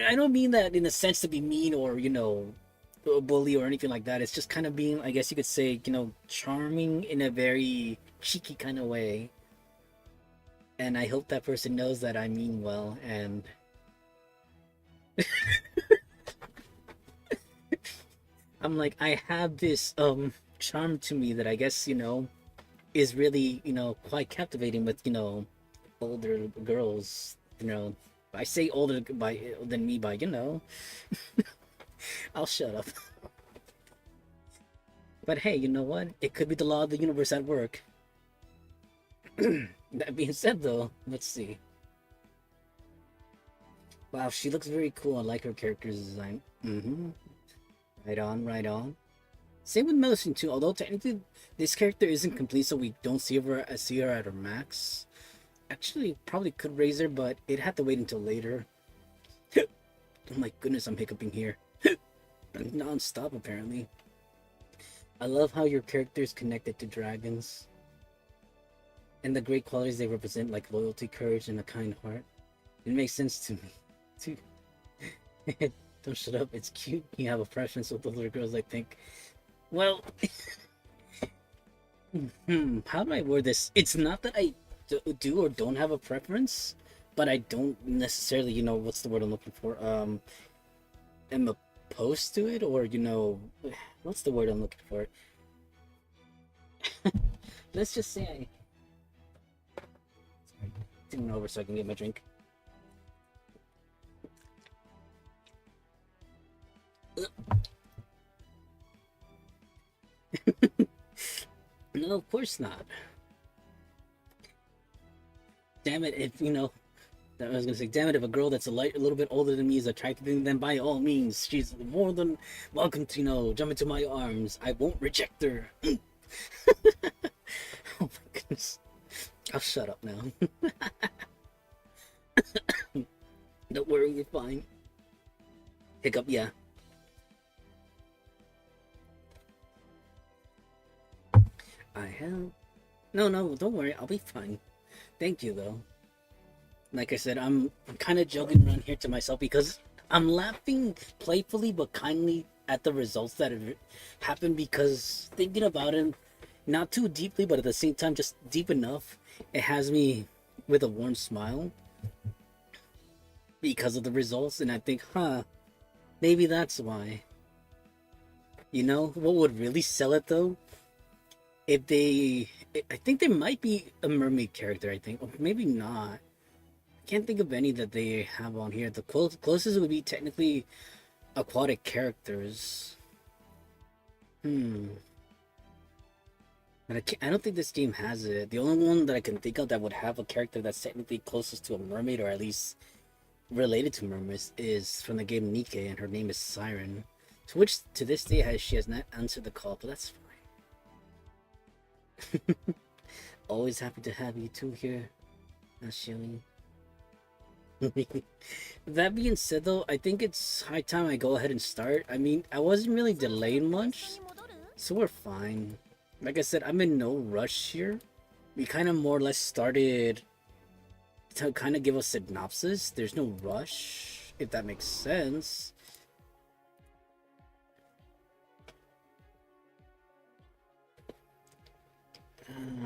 [SPEAKER 1] I don't mean that in a sense to be mean or, a bully or anything like that. It's just kind of being, I guess you could say, charming in a very cheeky kind of way. And I hope that person knows that I mean well, and I'm like, I have this charm to me that I guess, is really, quite captivating with, older girls, I say older by than me by, I'll shut up. But hey, you know what? It could be the law of the universe at work. That being said, though, let's see. Wow, she looks very cool. I like her character's design. Mm-hmm. Right on, right on. Same with Millicent too. Although technically this character isn't complete, so we don't see her at her max. Actually, probably could raise her, but it had to wait until later. Oh my goodness, I'm hiccuping here. Non-stop apparently. I love how your character is connected to dragons and the great qualities they represent, like loyalty, courage, and a kind heart. It makes sense to me too. Don't shut up. It's cute. You have a preference with older girls, I think. Well, how do I word this? It's not that I do or don't have a preference, but I don't necessarily, what's the word I'm looking for? Am opposed to it, or what's the word I'm looking for? Let's just say I. Sorry, turn over so I can get my drink. No, of course not. Damn it! If I was gonna say, damn it! If a girl that's a little bit older than me is attractive, then by all means, she's more than welcome to jump into my arms. I won't reject her. Oh my goodness! I'll shut up now. Don't worry, you're fine. Hiccup, yeah. I have. No, no, don't worry. I'll be fine. Thank you, though. Like I said, I'm kind of joking around here to myself because I'm laughing playfully but kindly at the results that have happened because thinking about it, not too deeply, but at the same time, just deep enough, it has me with a warm smile because of the results. And I think, maybe that's why. What would really sell it though? If they, I think there might be a mermaid character, I think, or maybe not. Can't think of any that they have on here. The closest would be technically aquatic characters. But I don't think this game has it. The only one that I can think of that would have a character that's technically closest to a mermaid, or at least related to mermaids, is from the game Nike, and her name is Siren. To which, to this day, she has not answered the call, but that's fine. Always happy to have you two here, Ashili. That being said, though, I think it's high time I go ahead and start. I mean, I wasn't really delaying much, so we're fine. Like I said, I'm in no rush here. We kind of more or less started to kind of give a synopsis. There's no rush, if that makes sense.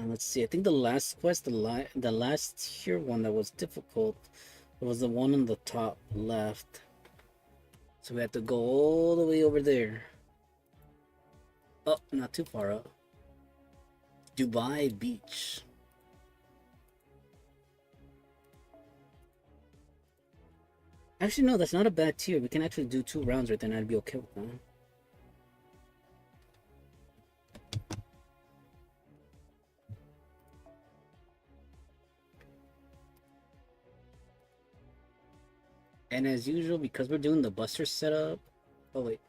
[SPEAKER 1] Let's see. I think the last quest, the last tier one that was difficult, was the one on the top left. So we have to go all the way over there. Oh, not too far up. Dubai Beach. Actually, no, that's not a bad tier. We can actually do 2 rounds right then. I'd be okay with that. And as usual, because we're doing the Buster setup... Oh, wait.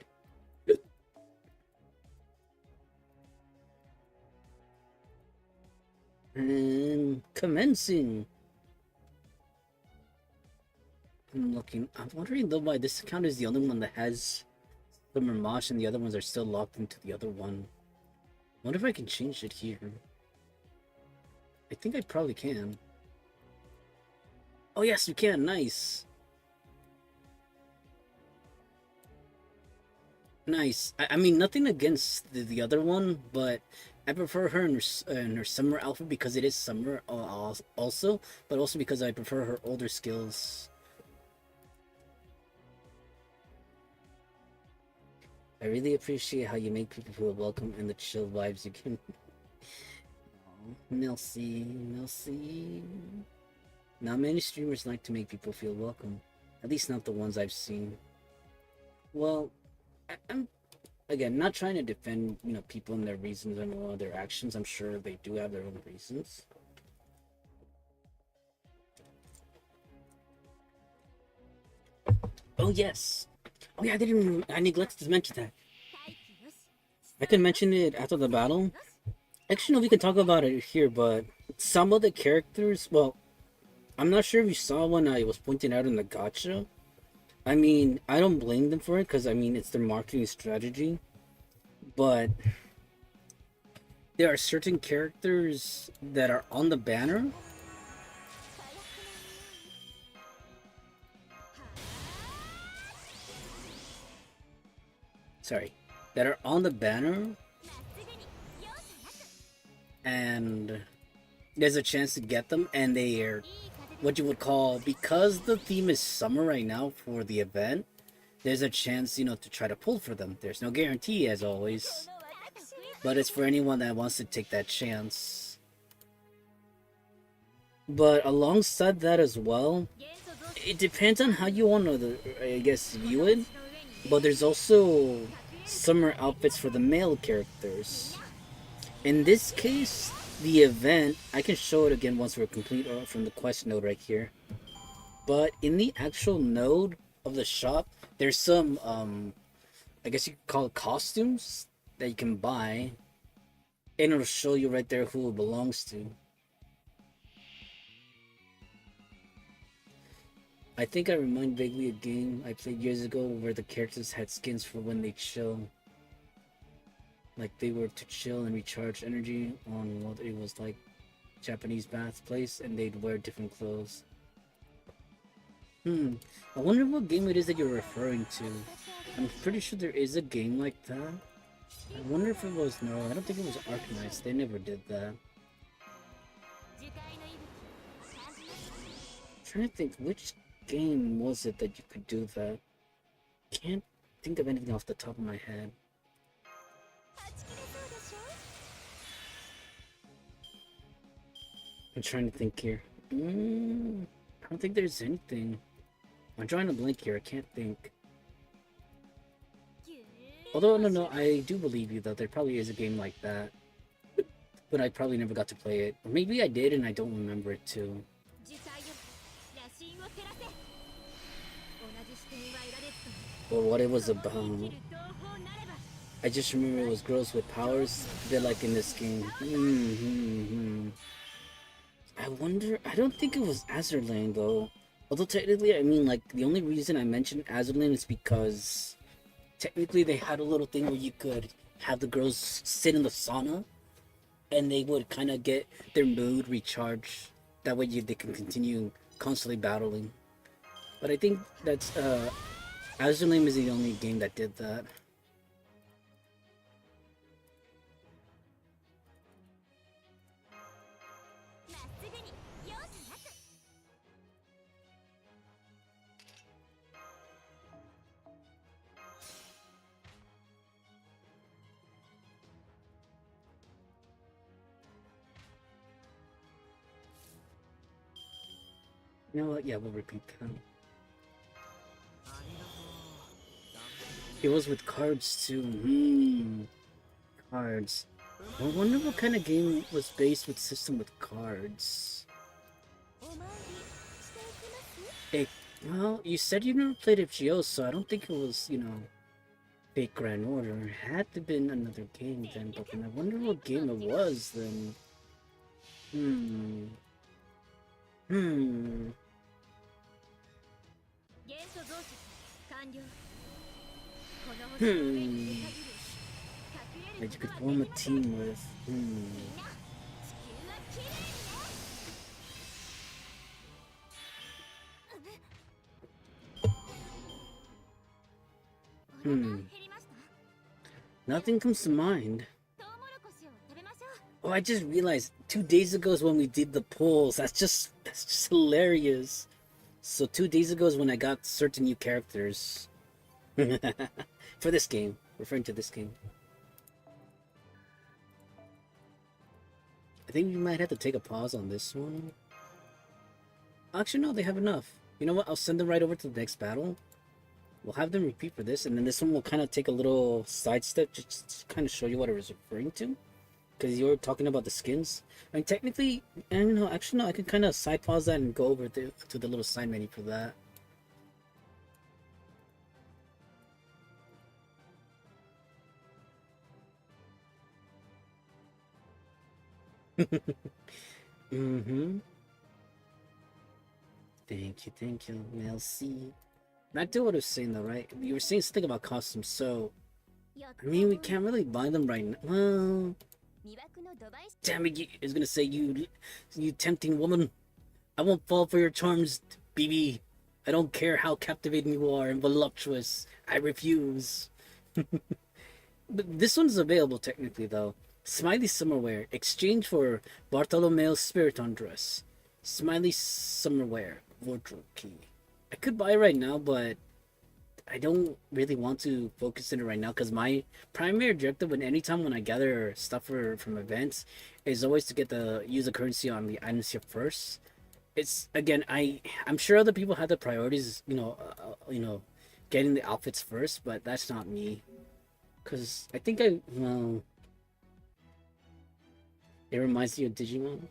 [SPEAKER 1] And commencing. I'm looking. I'm wondering though why this account is the only one that has Summer Mosh and the other ones are still locked into the other one. I wonder if I can change it here. I think I probably can. Oh yes, you can. Nice. Nice. I mean, nothing against the other one, but I prefer her in her summer outfit because it is summer also, but also because I prefer her older skills. I really appreciate how you make people feel welcome and the chill vibes you can. Melcy. Not many streamers like to make people feel welcome. At least not the ones I've seen. Well, I'm again not trying to defend people and their reasons and all their actions. I'm sure they do have their own reasons. Oh yes. Oh yeah, I neglected to mention that. I can mention it after the battle. Actually, no, we can talk about it here, but some of the characters, well, I'm not sure if you saw when I was pointing out in the gacha. I mean, I don't blame them for it, because, I mean, it's their marketing strategy. But there are certain characters that are on the banner. Sorry. That are on the banner. And there's a chance to get them, and they are what you would call, because the theme is summer right now for the event, there's a chance, to try to pull for them. There's no guarantee, as always, but it's for anyone that wants to take that chance. But alongside that as well, it depends on how you want to, I guess, view it, but there's also summer outfits for the male characters. In this case, the event, I can show it again once we're complete from the quest node right here. But in the actual node of the shop, there's some, I guess you could call it costumes that you can buy. And it'll show you right there who it belongs to. I think I remind vaguely a game I played years ago where the characters had skins for when they chill. Like they were to chill and recharge energy on what it was like Japanese bath place, and they'd wear different clothes. I wonder what game it is that you're referring to. I'm pretty sure there is a game like that. I wonder if it was, no, I don't think it was Arknights. They never did that. I'm trying to think, which game was it that you could do that? Can't think of anything off the top of my head. I'm trying to think here. I don't think there's anything. I'm drawing a blank here. I can't think. Although, no, I do believe you though. There probably is a game like that. But I probably never got to play it. Or maybe I did and I don't remember it too. Or what it was about. I just remember it was girls with powers. They're like in this game. I wonder, I don't think it was Azurlane though. Although technically, I mean, like, the only reason I mentioned Azurlane is because technically they had a little thing where you could have the girls sit in the sauna and they would kind of get their mood recharged. That way they can continue constantly battling. But I think that's, Azurlane is the only game that did that. You know what? Yeah, we'll repeat that. It was with cards too. Cards. I wonder what kind of game was based with system with cards. Well, you said you never played FGO, so I don't think it was, Fate Grand Order. It had to have been another game then, but then I wonder what game it was then. That you could form a team with. Nothing comes to mind. Oh, I just realized 2 days ago is when we did the polls. That's just hilarious. So 2 days ago is when I got certain new characters. For this game. referring to this game. I think we might have to take a pause on this one. Actually, no, they have enough. You know what? I'll send them right over to the next battle. We'll have them repeat for this, and then this one will kind of take a little sidestep just to kind of show you what it was referring to. Because you were talking about the skins. I mean, technically, I don't know. Actually, no, I can kind of side pause that and go over to the little side menu for that. Mm-hmm. Thank you, Merci. Back to what I was saying though, right? You were saying something about costumes, so I mean we can't really buy them right now. Well, damn it, I was gonna say you tempting woman. I won't fall for your charms, BB. I don't care how captivating you are and voluptuous. I refuse. But this one's available technically though. Smiley Summerwear. Exchange for Bartolomeo's Spiriton dress. Smiley Summerwear. Wardrobe key. I could buy it right now, but I don't really want to focus on it right now because my primary objective when anytime when I gather stuff from events is always to get the use the currency on the items here first. It's again I'm sure other people have the priorities, getting the outfits first, but that's not me. Cause I think it reminds you of Digimon.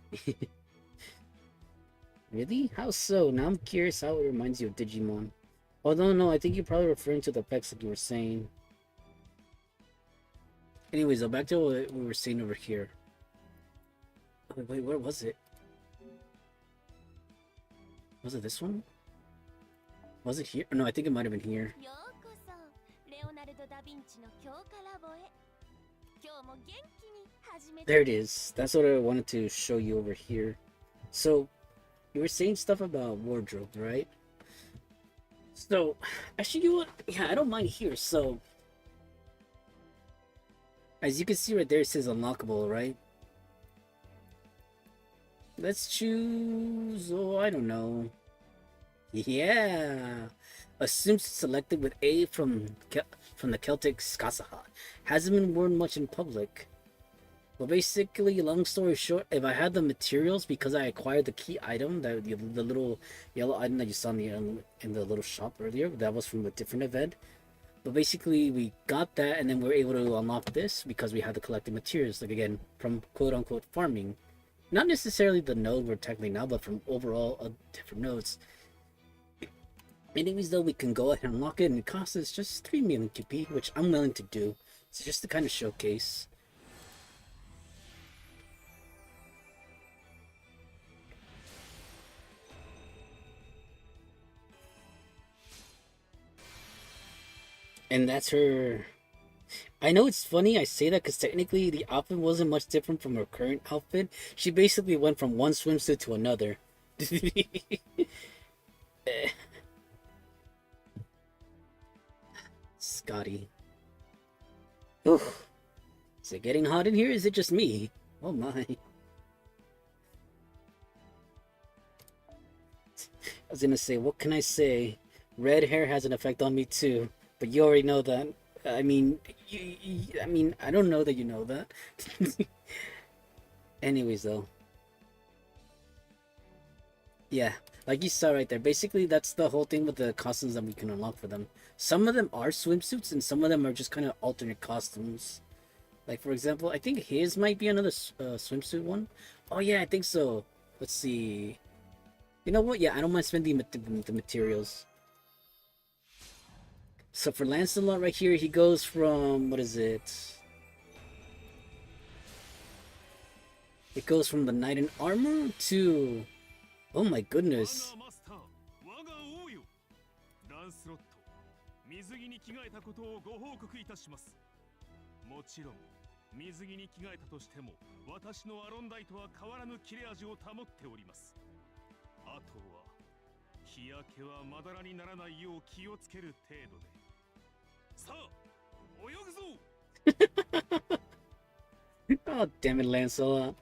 [SPEAKER 1] Really? How so? Now I'm curious how it reminds you of Digimon. Although no, I think you're probably referring to the effects like you were saying. Anyways, though, back to what we were saying over here. Wait, where was it? Was it this one? Was it here? No, I think it might have been here. There it is. That's what I wanted to show you over here. So, you were saying stuff about wardrobe, right? So, actually, you know what? Yeah, I don't mind here. So, as you can see right there, it says unlockable, right? Let's choose, oh, I don't know. Yeah. A swimsuit selected with A from the Celtic Skasaha. Hasn't been worn much in public. Well, basically, long story short, if I had the materials because I acquired the key item, the little yellow item that you saw in the little shop earlier, that was from a different event. But basically, we got that, and then we were able to unlock this because we had the collected materials, like again, from quote-unquote farming. Not necessarily the node we're technically now, but from overall different nodes. Anyways, though, we can go ahead and unlock it, and it costs us just 3 million QP, which I'm willing to do. So just to kind of showcase. And that's her. I know it's funny I say that because technically the outfit wasn't much different from her current outfit. She basically went from one swimsuit to another. Scotty. Oof. Is it getting hot in here? Is it just me? Oh my. I was gonna say, what can I say? Red hair has an effect on me too. But you already know that. I mean, I don't know that you know that. Anyways, though. Yeah, like you saw right there. Basically, that's the whole thing with the costumes that we can unlock for them. Some of them are swimsuits, and some of them are just kind of alternate costumes. Like, for example, I think his might be another swimsuit one. Oh, yeah, I think so. Let's see. You know what? Yeah, I don't mind spending the materials. So for Lancelot right here, he goes from, what is it? It goes from the knight in armor to, oh my goodness. Oh, damn it, Lancelot.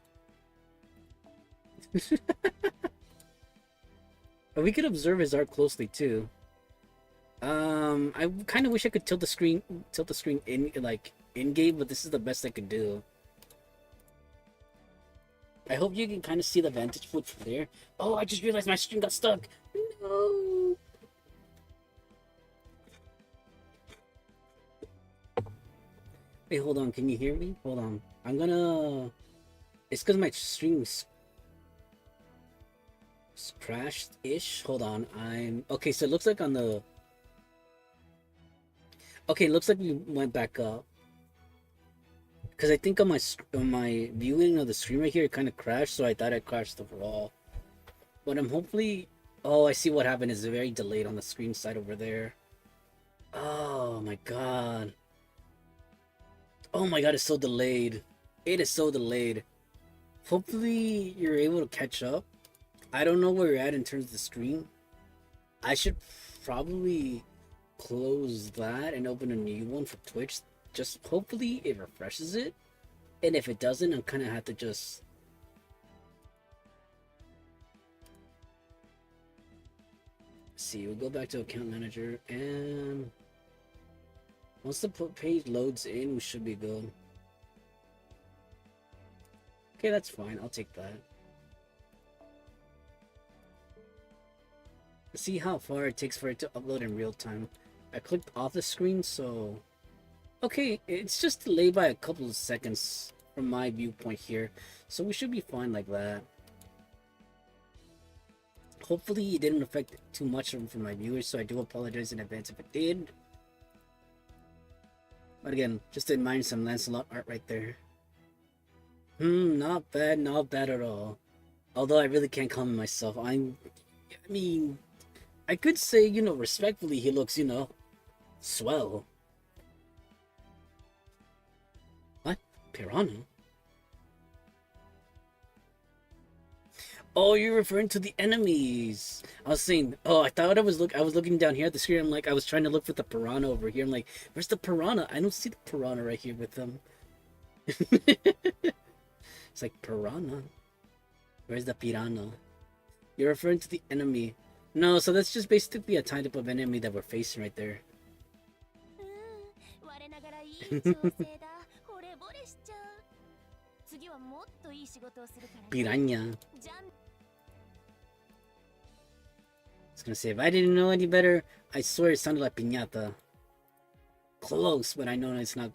[SPEAKER 1] We could observe his art closely too. I kind of wish I could tilt the screen in like in game, but this is the best I could do. I hope you can kind of see the vantage point from there. Oh, I just realized my screen got stuck. No. Wait, hold on. Can you hear me? Hold on. I'm gonna. It's because my stream's crashed-ish. Hold on. I'm okay. So it looks like on the. Okay, it looks like we went back up. Because I think on my viewing of the stream right here, it kind of crashed, so I thought it crashed overall. But I'm hopefully. Oh, I see what happened. It's very delayed on the screen side over there. Oh my god. Oh my god, it's so delayed. It is so delayed. Hopefully you're able to catch up. I don't know where you're at in terms of the stream. I should probably close that and open a new one for Twitch. Just hopefully it refreshes it. And if it doesn't, I'm kind of have to just... see, we'll go back to account manager and... once the page loads in, we should be good. Okay, that's fine. I'll take that. Let's see how far it takes for it to upload in real time. I clicked off the screen, so... okay, it's just delayed by a couple of seconds from my viewpoint here. So we should be fine like that. Hopefully it didn't affect too much for my viewers, so I do apologize in advance if it did. But again, just admiring some Lancelot art right there. Not bad at all. Although I really can't comment myself. I mean, I could say, you know, respectfully, he looks, you know, swell. What? Piranha? Oh, you're referring to the enemies. I was saying, oh, I thought I was looking down here at the screen. I'm like, I was trying to look for the piranha over here. I'm like, where's the piranha? I don't see the piranha right here with them. It's like piranha. Where's the piranha? You're referring to the enemy. No, so that's just basically a type of enemy that we're facing right there. Piranha. I was gonna say, if I didn't know any better, I swear it sounded like piñata. Close, but I know it's not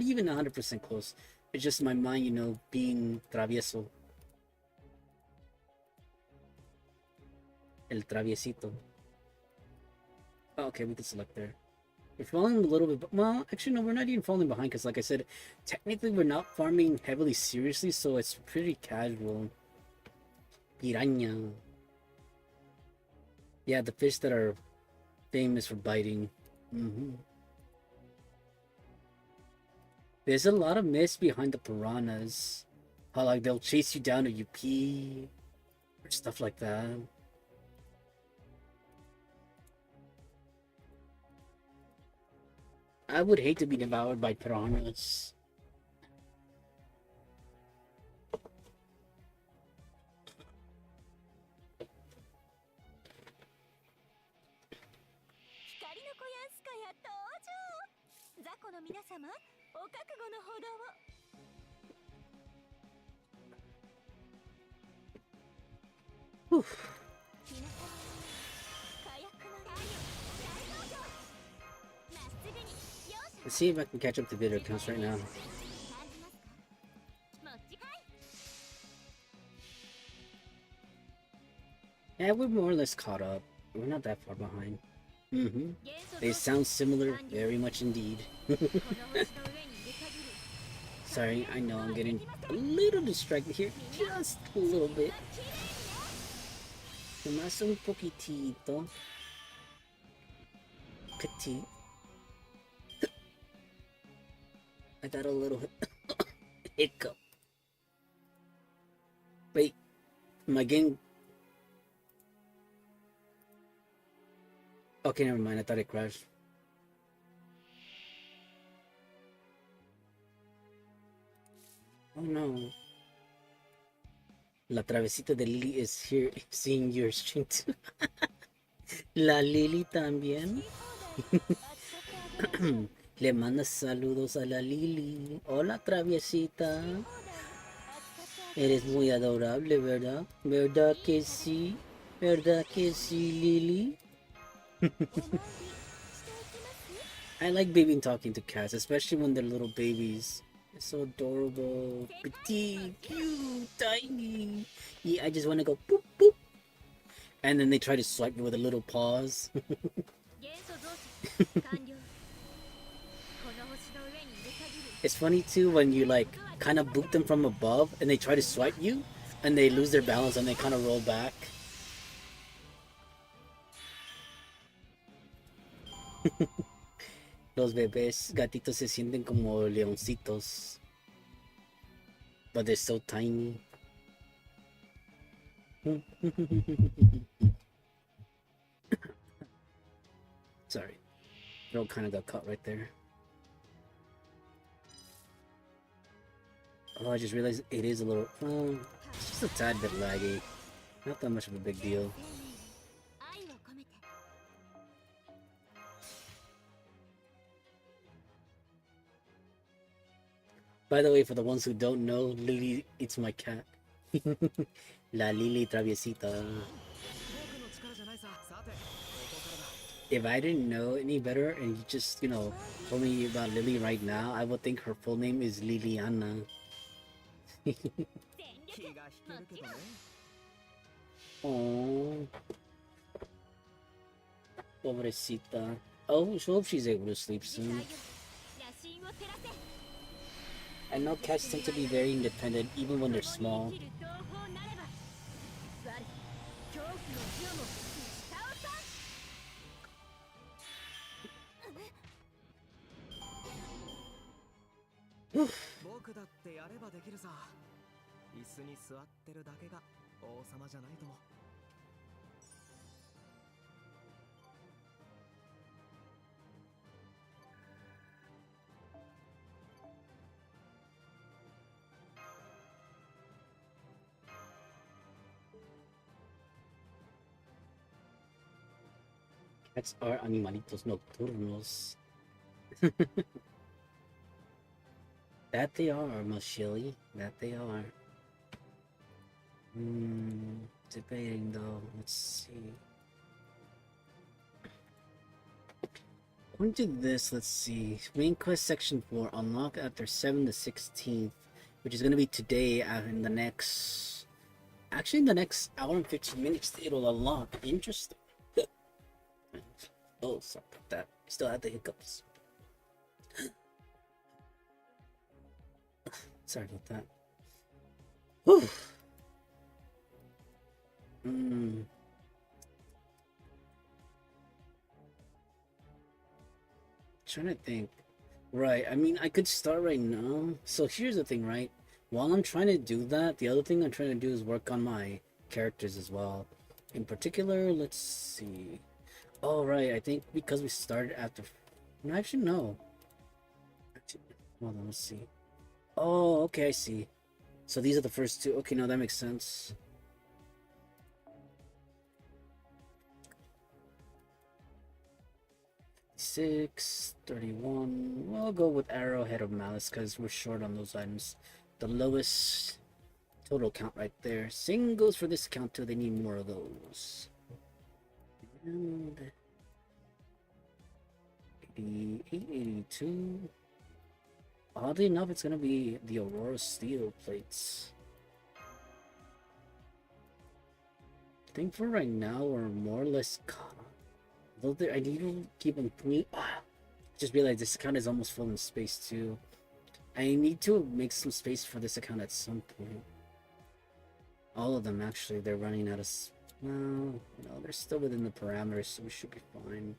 [SPEAKER 1] even 100% close. It's just my mind, you know, being travieso. El traviesito. Oh, okay, we can select there. We're falling a little bit, well, actually no, we're not even falling behind, because like I said, technically we're not farming heavily seriously, so it's pretty casual. Piranha. Yeah, the fish that are famous for biting. There's a lot of myths behind the piranhas. How like they'll chase you down if you pee, or stuff like that. I would hate to be devoured by piranhas. Whew. Let's see if I can catch up to bidder accounts right now. Yeah, we're more or less caught up. We're not that far behind. They sound similar, very much indeed. Sorry, I know I'm getting a little distracted here, just a little bit. Nomás un poquitito. Petit. I got a little hiccup. Wait, my game... okay, never mind, I thought it crashed. Oh no. La travesita de Lily is here seeing your stream too. La Lily también. Le manda saludos a la Lili. Hola, traviesita. Eres muy adorable, ¿verdad? ¿Verdad que sí? ¿Verdad que sí, Lily? I like baby talking to cats, especially when they're little babies. It's so adorable. Petite, cute, tiny. Yeah, I just want to go boop boop. And then they try to swipe me with a little paws. It's funny too when you like kind of boop them from above and they try to swipe you and they lose their balance and they kind of roll back. Los bebés gatitos se sienten como leoncitos, but they're so tiny. Sorry, throat kind of got cut right there. Oh, I just realized it is a little, it's just a tad bit laggy. Not that much of a big deal. By the way, for the ones who don't know, Lily, it's my cat. La Lily Traviesita. If I didn't know any better and you just, told me about Lily right now, I would think her full name is Liliana. Oh, pobrecita. Oh, I hope she's able to sleep soon. I know cats tend to be very independent even when they're small. Cats are animalitos nocturnos. That they are, Moshili. That they are. Debating though. Let's see. According to this, let's see. Main quest section 4 unlock after 7 to 16th, which is gonna be today in the next. Actually, in the next hour and 15 minutes, it'll unlock. Interesting. Oh, sorry about that. Still had the hiccups. Sorry about that. Whew. Trying to think. Right, I mean, I could start right now. So here's the thing, right? While I'm trying to do that, the other thing I'm trying to do is work on my characters as well. In particular, let's see. Oh, right, I think because we started after... No, actually, no. Hold on, let's see. Oh, okay, I see. So these are the first two. Okay, no, that makes sense. Six, 31. We'll go with Arrowhead of Malice because we're short on those items. The lowest total count right there. Same goes for this account too. They need more of those. And 88, 82. Oddly enough, it's gonna be the Aurora Steel plates. I think for right now, we're more or less caught. Though I need to keep them clean. Just realized this account is almost full in space too. I need to make some space for this account at some point. All of them actually, they're running out of... Well, no, they're still within the parameters, so we should be fine.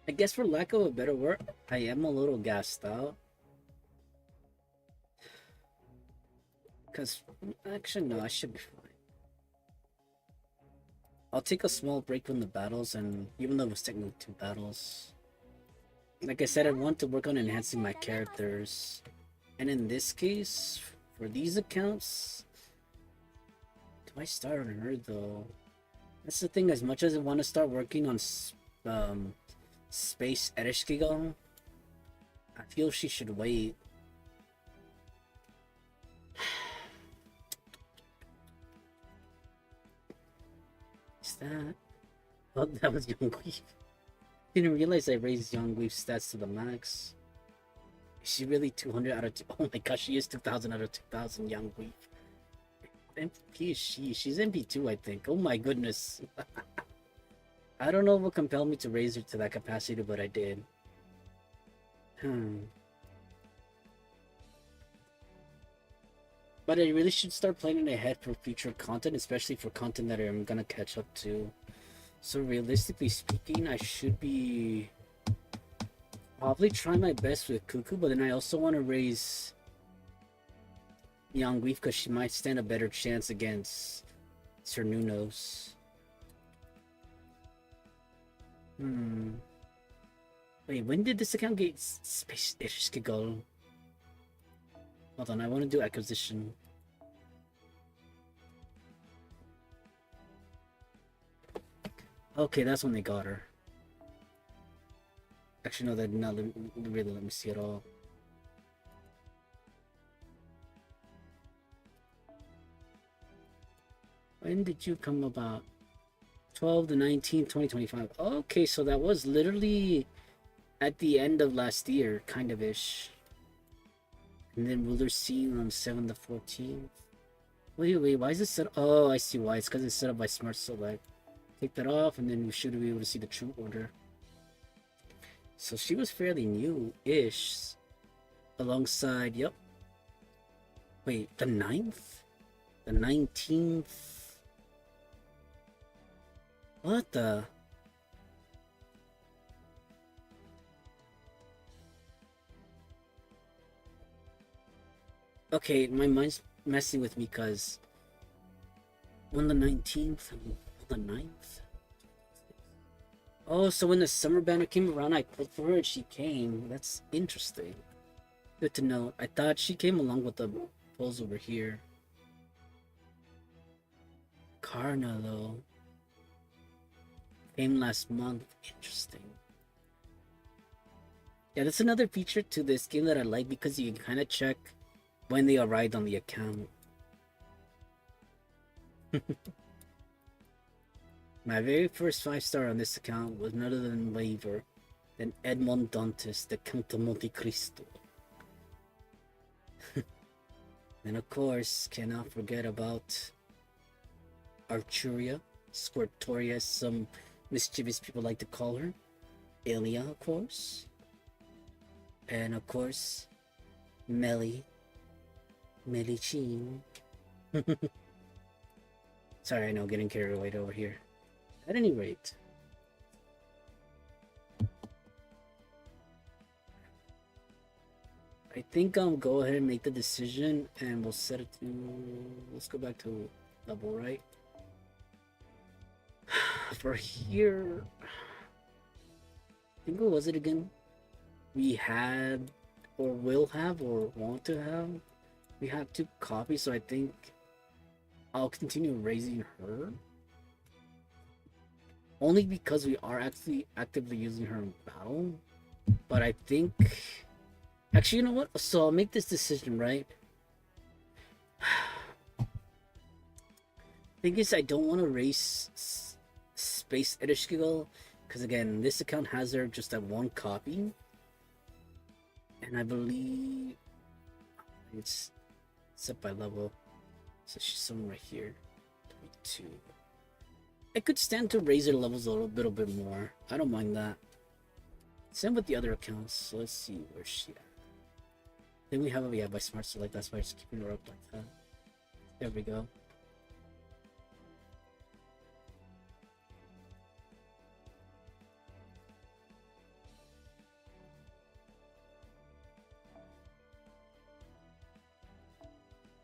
[SPEAKER 1] I guess for lack of a better word, I am a little gassed out. Because, actually no, I should be fine. I'll take a small break from the battles, and even though it was technically 2 battles. Like I said, I want to work on enhancing my characters. And in this case, for these accounts, do I start on her though? That's the thing. As much as I want to start working on Space Ereshkigal, I feel she should wait. Is that? Oh, that was Young Weave. Didn't realize I raised Young Weave stats to the max. Is she really 200 out of 2? Oh my gosh, she is 2000 out of 2000, Young Weave. MP is she? She's MP2, I think. Oh my goodness. I don't know what compelled me to raise her to that capacity, but I did. But I really should start planning ahead for future content, especially for content that I'm gonna catch up to. So realistically speaking, I should be probably trying my best with Cuckoo, but then I also want to raise Young Weave because she might stand a better chance against Sir Nunos. Wait, when did this account get Space Ereshkigal? Hold on, I want to do acquisition. Okay, that's when they got her. Actually, no, they did not really let me see at all. When did you come about? 12 to 19, 2025. Okay, so that was literally at the end of last year, kind of ish. And then Ruler Scene on 7 to 14th. Wait, why is it set? Oh, I see why. It's because it's set up by Smart Select. Take that off, and then we should be able to see the true order. So she was fairly new-ish. Alongside, yep. Wait, the 9th? The 19th? What the? Okay, my mind's messing with me because on the 19th, on the 9th? Oh, so when the summer banner came around, I pulled for her and she came. That's interesting. Good to know. I thought she came along with the polls over here. Karna, though. Came last month. Interesting. Yeah, that's another feature to this game that I like because you can kind of check when they arrived on the account. My very first 5-star on this account was none other than Waver than Edmond Dantes, the Count of Monte Cristo. And of course, cannot forget about Archuria, Squirtoria, as some mischievous people like to call her. Ilia, of course. And of course, Melichin. Sorry, I know, getting carried away over here. At any rate, I think I'll go ahead and make the decision and we'll set it to, let's go back to level, right? For here, I think what was it again? We had, or will have, or want to have, we have 2 copies, so I think I'll continue raising her. Only because we are actually actively using her in battle. But I think... Actually, you know what? So I'll make this decision, right? Thing is, I don't want to race Space Ereshkigal. Because again, this account has her just at 1 copy. And I believe... It's set by level. So she's somewhere right here. 22. I could stand to raise her levels a little bit more. I don't mind that. Same with the other accounts. So let's see where she at. Then we have it, yeah, by Smart Select. That's why I'm just keeping her up like that. There we go.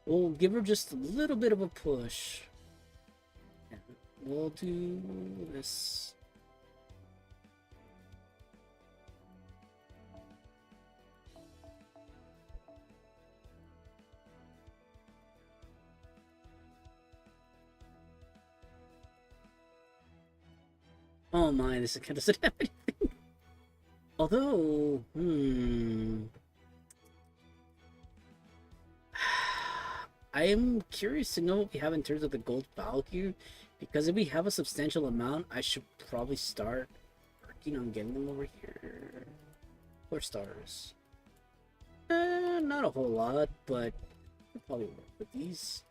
[SPEAKER 1] We'll give her just a little bit of a push. Yeah, we'll do this. Oh my, this account doesn't have anything. Although, I am curious to know what we have in terms of the gold value, because if we have a substantial amount, I should probably start working on getting them over here. 4 stars. Not a whole lot, but I'll probably work with these.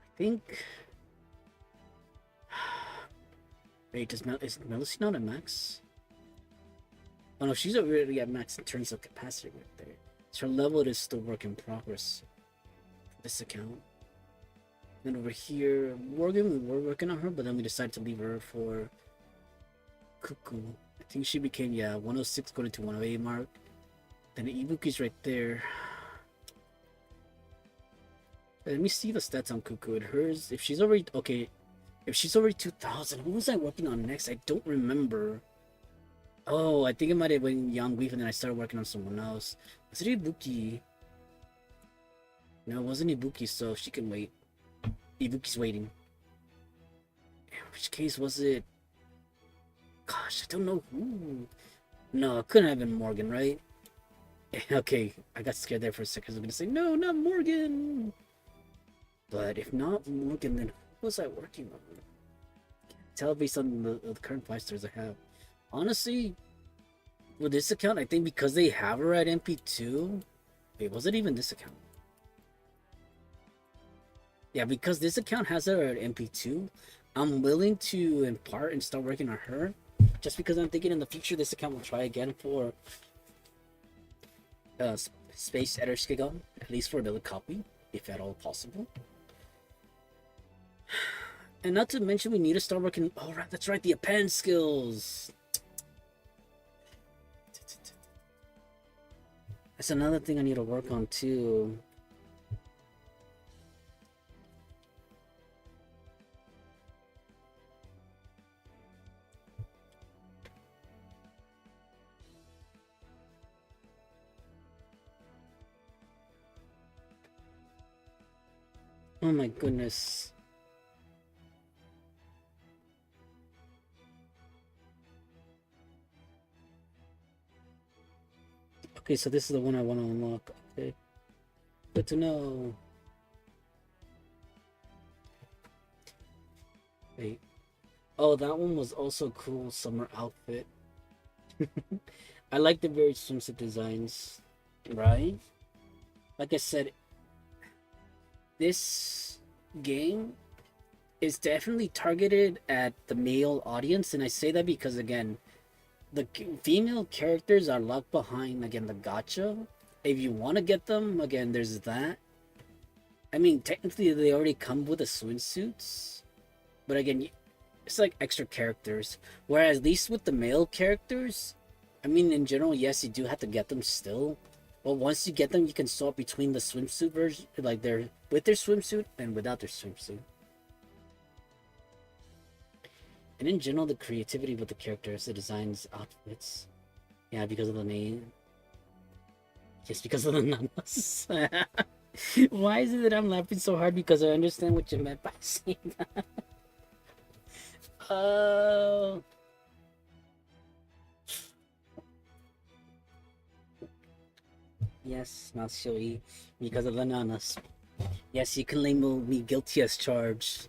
[SPEAKER 1] I think. Wait, is Melisy not at max? Oh no, she's already at max in terms of capacity right there. So her level is still work in progress for this account. Then over here, Morgan, we were working on her, but then we decided to leave her for Cuckoo. I think she became, yeah, 106 going to 108 mark. Then Ibuki's right there. Let me see the stats on Cuckoo. Hers, if she's already, okay, if she's already 2,000, who was I working on next? I don't remember. Oh, I think it might have been Young Weave, and then I started working on someone else. Was it Ibuki? No, it wasn't Ibuki, so she can wait. Ibuki's waiting. In which case was it? Gosh, I don't know who. No, it couldn't have been Morgan, right? Okay, I got scared there for a second. I was gonna say, no, not Morgan. But if not Morgan, then who was I working on? Tell based on the current 5 stars I have. Honestly, with this account, I think because they have her at MP2. Wait, was it even this account? Yeah, because this account has her at MP2, I'm willing to impart and start working on her. Just because I'm thinking in the future this account will try again for Space Ederskigon, at least for another copy, if at all possible. And not to mention we need to start working. Oh, right, that's right, the append skills. That's another thing I need to work on too. Oh my goodness. Okay, so this is the one I want to unlock. Okay. Good to know. Wait. Oh, that one was also cool. Summer outfit. I like the various swimsuit designs. Right? Like I said, this game is definitely targeted at the male audience, and I say that because again, the female characters are locked behind again the gacha. If you want to get them, again, there's that. I mean, technically they already come with the swimsuits, but again, it's like extra characters. Whereas at least with the male characters, I mean, in general, yes, you do have to get them still. But once you get them, you can swap between the swimsuit version, like they're with their swimsuit and without their swimsuit. And in general, the creativity with the characters, the designs, outfits. Yeah, because of the name. Just because of the numbers. Why is it that I'm laughing so hard? Because I understand what you meant by saying that. Oh. Yes, Matsui, because of the nanas. Yes, you can label me guilty as charged.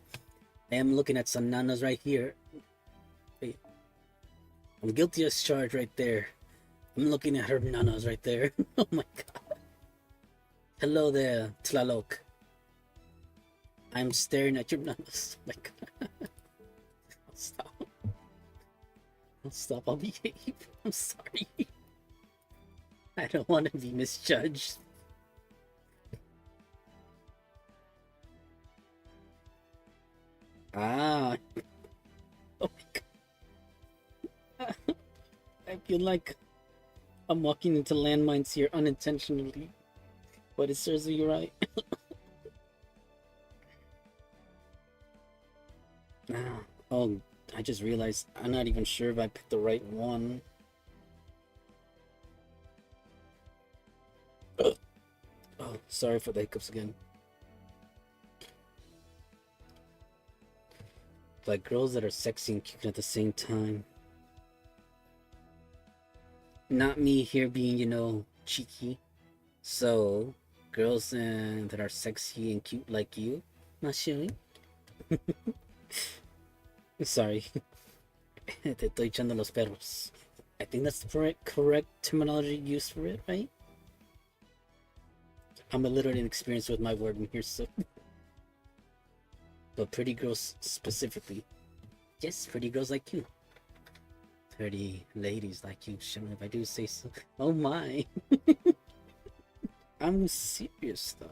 [SPEAKER 1] I am looking at some nanas right here. Wait. I'm guilty as charged right there. I'm looking at her nanas right there. Oh my god. Hello there, Tlalok. I'm staring at your nanas. Oh my god. I'll stop. I'll stop. I'll behave. I'm sorry. I don't want to be misjudged. Ah. Oh my god. I feel like I'm walking into landmines here unintentionally. But it serves you right. Ah. Oh, I just realized I'm not even sure if I picked the right one. Oh, sorry for the hiccups again. Like girls that are sexy and cute at the same time. Not me here being, cheeky. So, girls that are sexy and cute like you, Mashiri. Sorry. Te estoy echando los perros. I think that's the correct terminology used for it, right? I'm a little inexperienced with my wording here, so. But pretty girls specifically. Yes, pretty girls like you. Pretty ladies like you, if I do say so. Oh my. I'm serious though.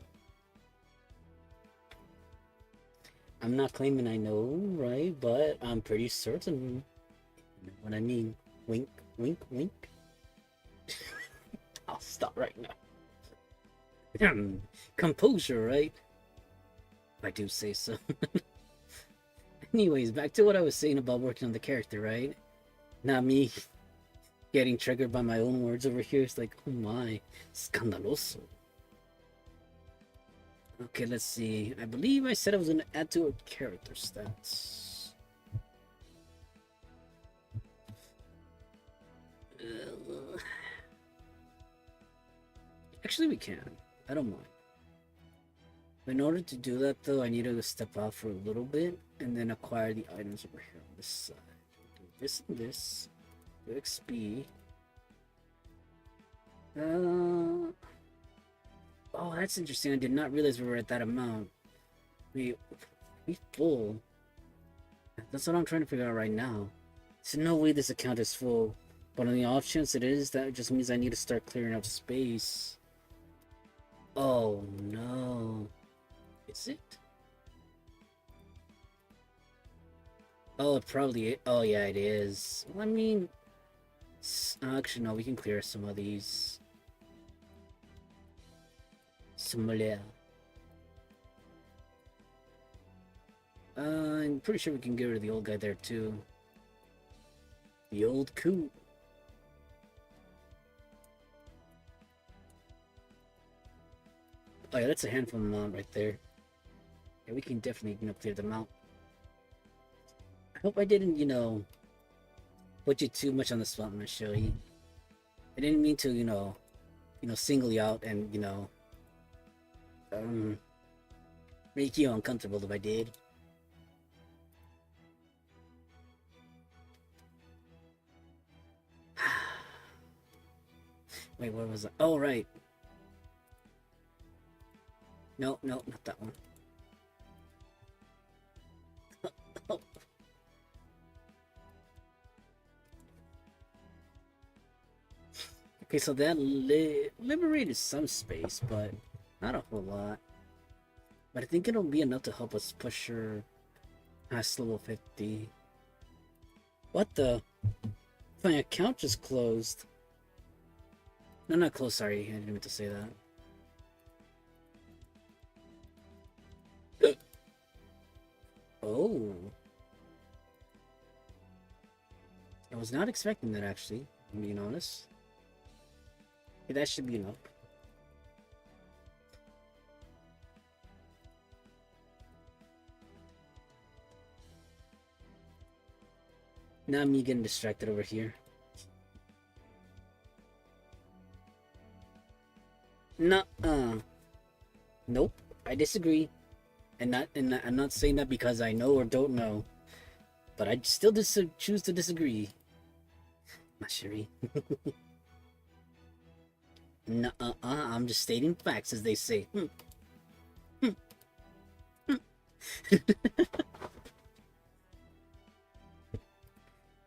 [SPEAKER 1] I'm not claiming I know, right? But I'm pretty certain. You know what I mean? Wink, wink, wink. I'll stop right now. Composure, right? If I do say so. Anyways, back to what I was saying about working on the character, right? Not me getting triggered by my own words over here. It's like, oh my, scandaloso. Okay, let's see. I believe I said I was going to add to a character stats. Actually, we can. I don't mind. In order to do that, though, I need to step out for a little bit and then acquire the items over here on this side. Do this and this. Do XP. Oh, that's interesting. I did not realize we were at that amount. We full. That's what I'm trying to figure out right now. There's no way this account is full. But on the off chance it is, that just means I need to start clearing out space. Oh no. Is it? Oh, it probably. Oh yeah, it is. Well, I mean, actually no. We can clear some of these. Somalia. I'm pretty sure we can get rid of the old guy there too. The old coot. Oh yeah, that's a handful amount right there. Yeah, we can definitely, clear them out. I hope I didn't, put you too much on the spot, I'm gonna show you. I didn't mean to, single you out and, make you uncomfortable if I did. Wait, what was that? Oh, right. No, not that one. Okay, so that liberated some space, but not a whole lot. But I think it'll be enough to help us push her past level 50. What the? My account just closed. No, not closed, sorry. I didn't mean to say that. Oh. I was not expecting that, actually, I'm being honest. Okay, that should be enough. Not me getting distracted over here. Nope. I disagree. And I'm not saying that because I know or don't know. But I still choose to disagree. Mashiri. I'm just stating facts as they say.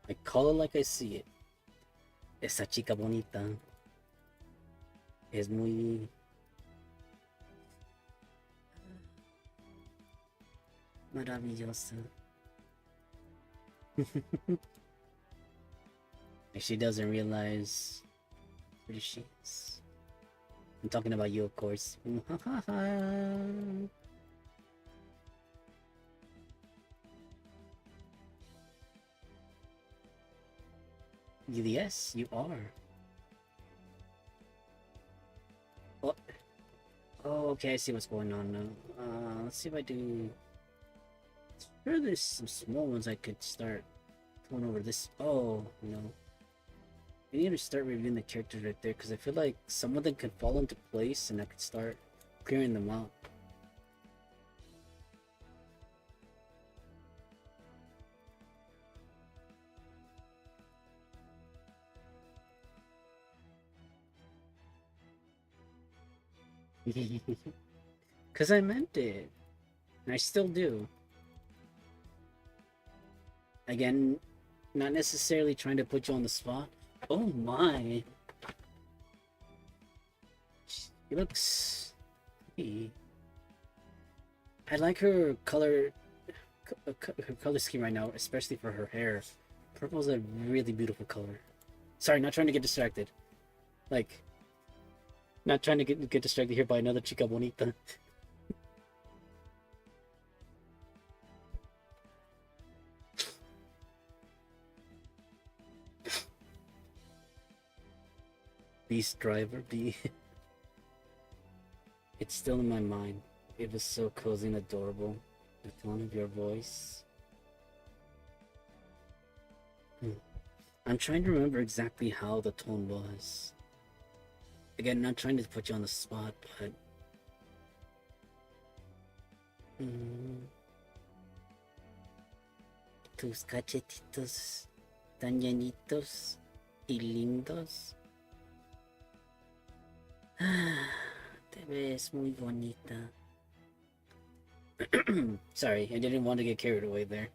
[SPEAKER 1] I call it like I see it. Esa chica bonita es muy maravillosa. She doesn't realize who she is. I'm talking about you, of course. Yes, you are. Oh, okay, I see what's going on now. Let's see if I do. Sure, there's some small ones I could start going over this. Oh, no. I need to start reviewing the characters right there because I feel like some of them could fall into place and I could start clearing them out. Because I meant it. And I still do. Again, not necessarily trying to put you on the spot. Oh my. She looks pretty. I like her color, her color scheme right now, especially for her hair. Purple is a really beautiful color. Sorry, not trying to get distracted. Like, not trying to get distracted here by another chica bonita. Beast Driver B. It's still in my mind. It was so cozy and adorable. The tone of your voice. I'm trying to remember exactly how the tone was. Again, not trying to put you on the spot, but... Tus cachetitos tan llenitos y lindos. Te ves muy bonita. Sorry, I didn't want to get carried away there.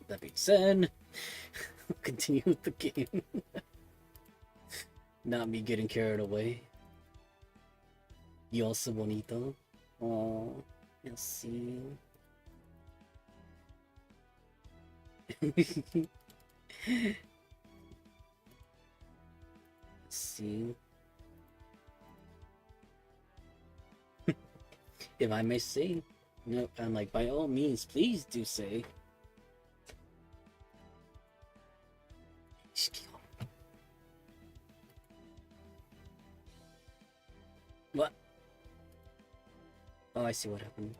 [SPEAKER 1] That being said, continue with the game. Not me getting carried away. You also bonito. Oh, merci. See. If I may say, no, I'm like, by all means, please do say. What? Oh, I see what happened.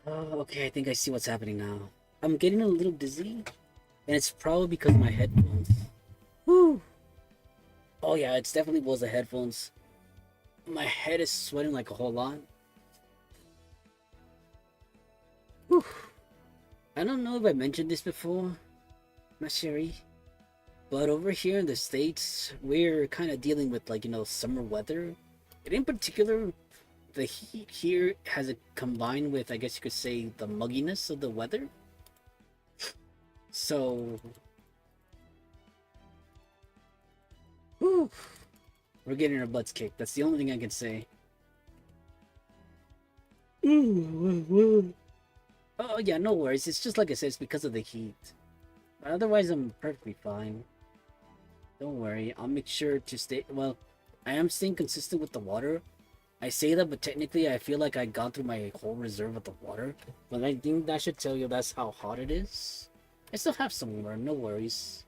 [SPEAKER 1] Oh, okay, I think I see what's happening now. I'm getting a little dizzy, and it's probably because of my headphones. Whew. Oh yeah, it's definitely was the headphones. My head is sweating like a whole lot. Whew. I don't know if I mentioned this before, Mashiri, but over here in the States, we're kind of dealing with, like, summer weather. And in particular, the heat here has it combined with, I guess you could say, the mugginess of the weather. So, whew, we're getting our butts kicked. That's the only thing I can say. Oh yeah, no worries. It's just like I said, it's because of the heat. But otherwise, I'm perfectly fine. Don't worry. I'll make sure to stay. Well, I am staying consistent with the water. I say that, but technically, I feel like I got through my whole reserve of the water. But I think that should tell you that's how hot it is. I still have some more. No worries.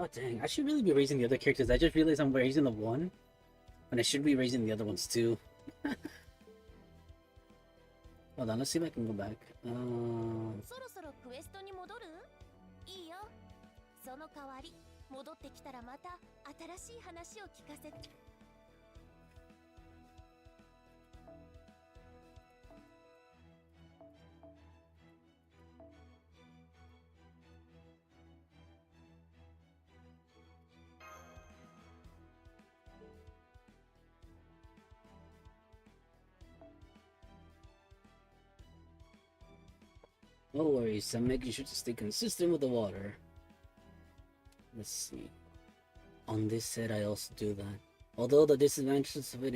[SPEAKER 1] Oh dang, I should really be raising the other characters. I just realized I'm raising the one, and I should be raising the other ones too. Hold on, let's see if I can go back.
[SPEAKER 2] そろそろクエストに戻る？いいよ。その代わり、戻ってきたらまた新しい話を聞かせて。
[SPEAKER 1] No worries, I'm making sure to stay consistent with the water. Let's see. On this set, I also do that. Although the disadvantages of it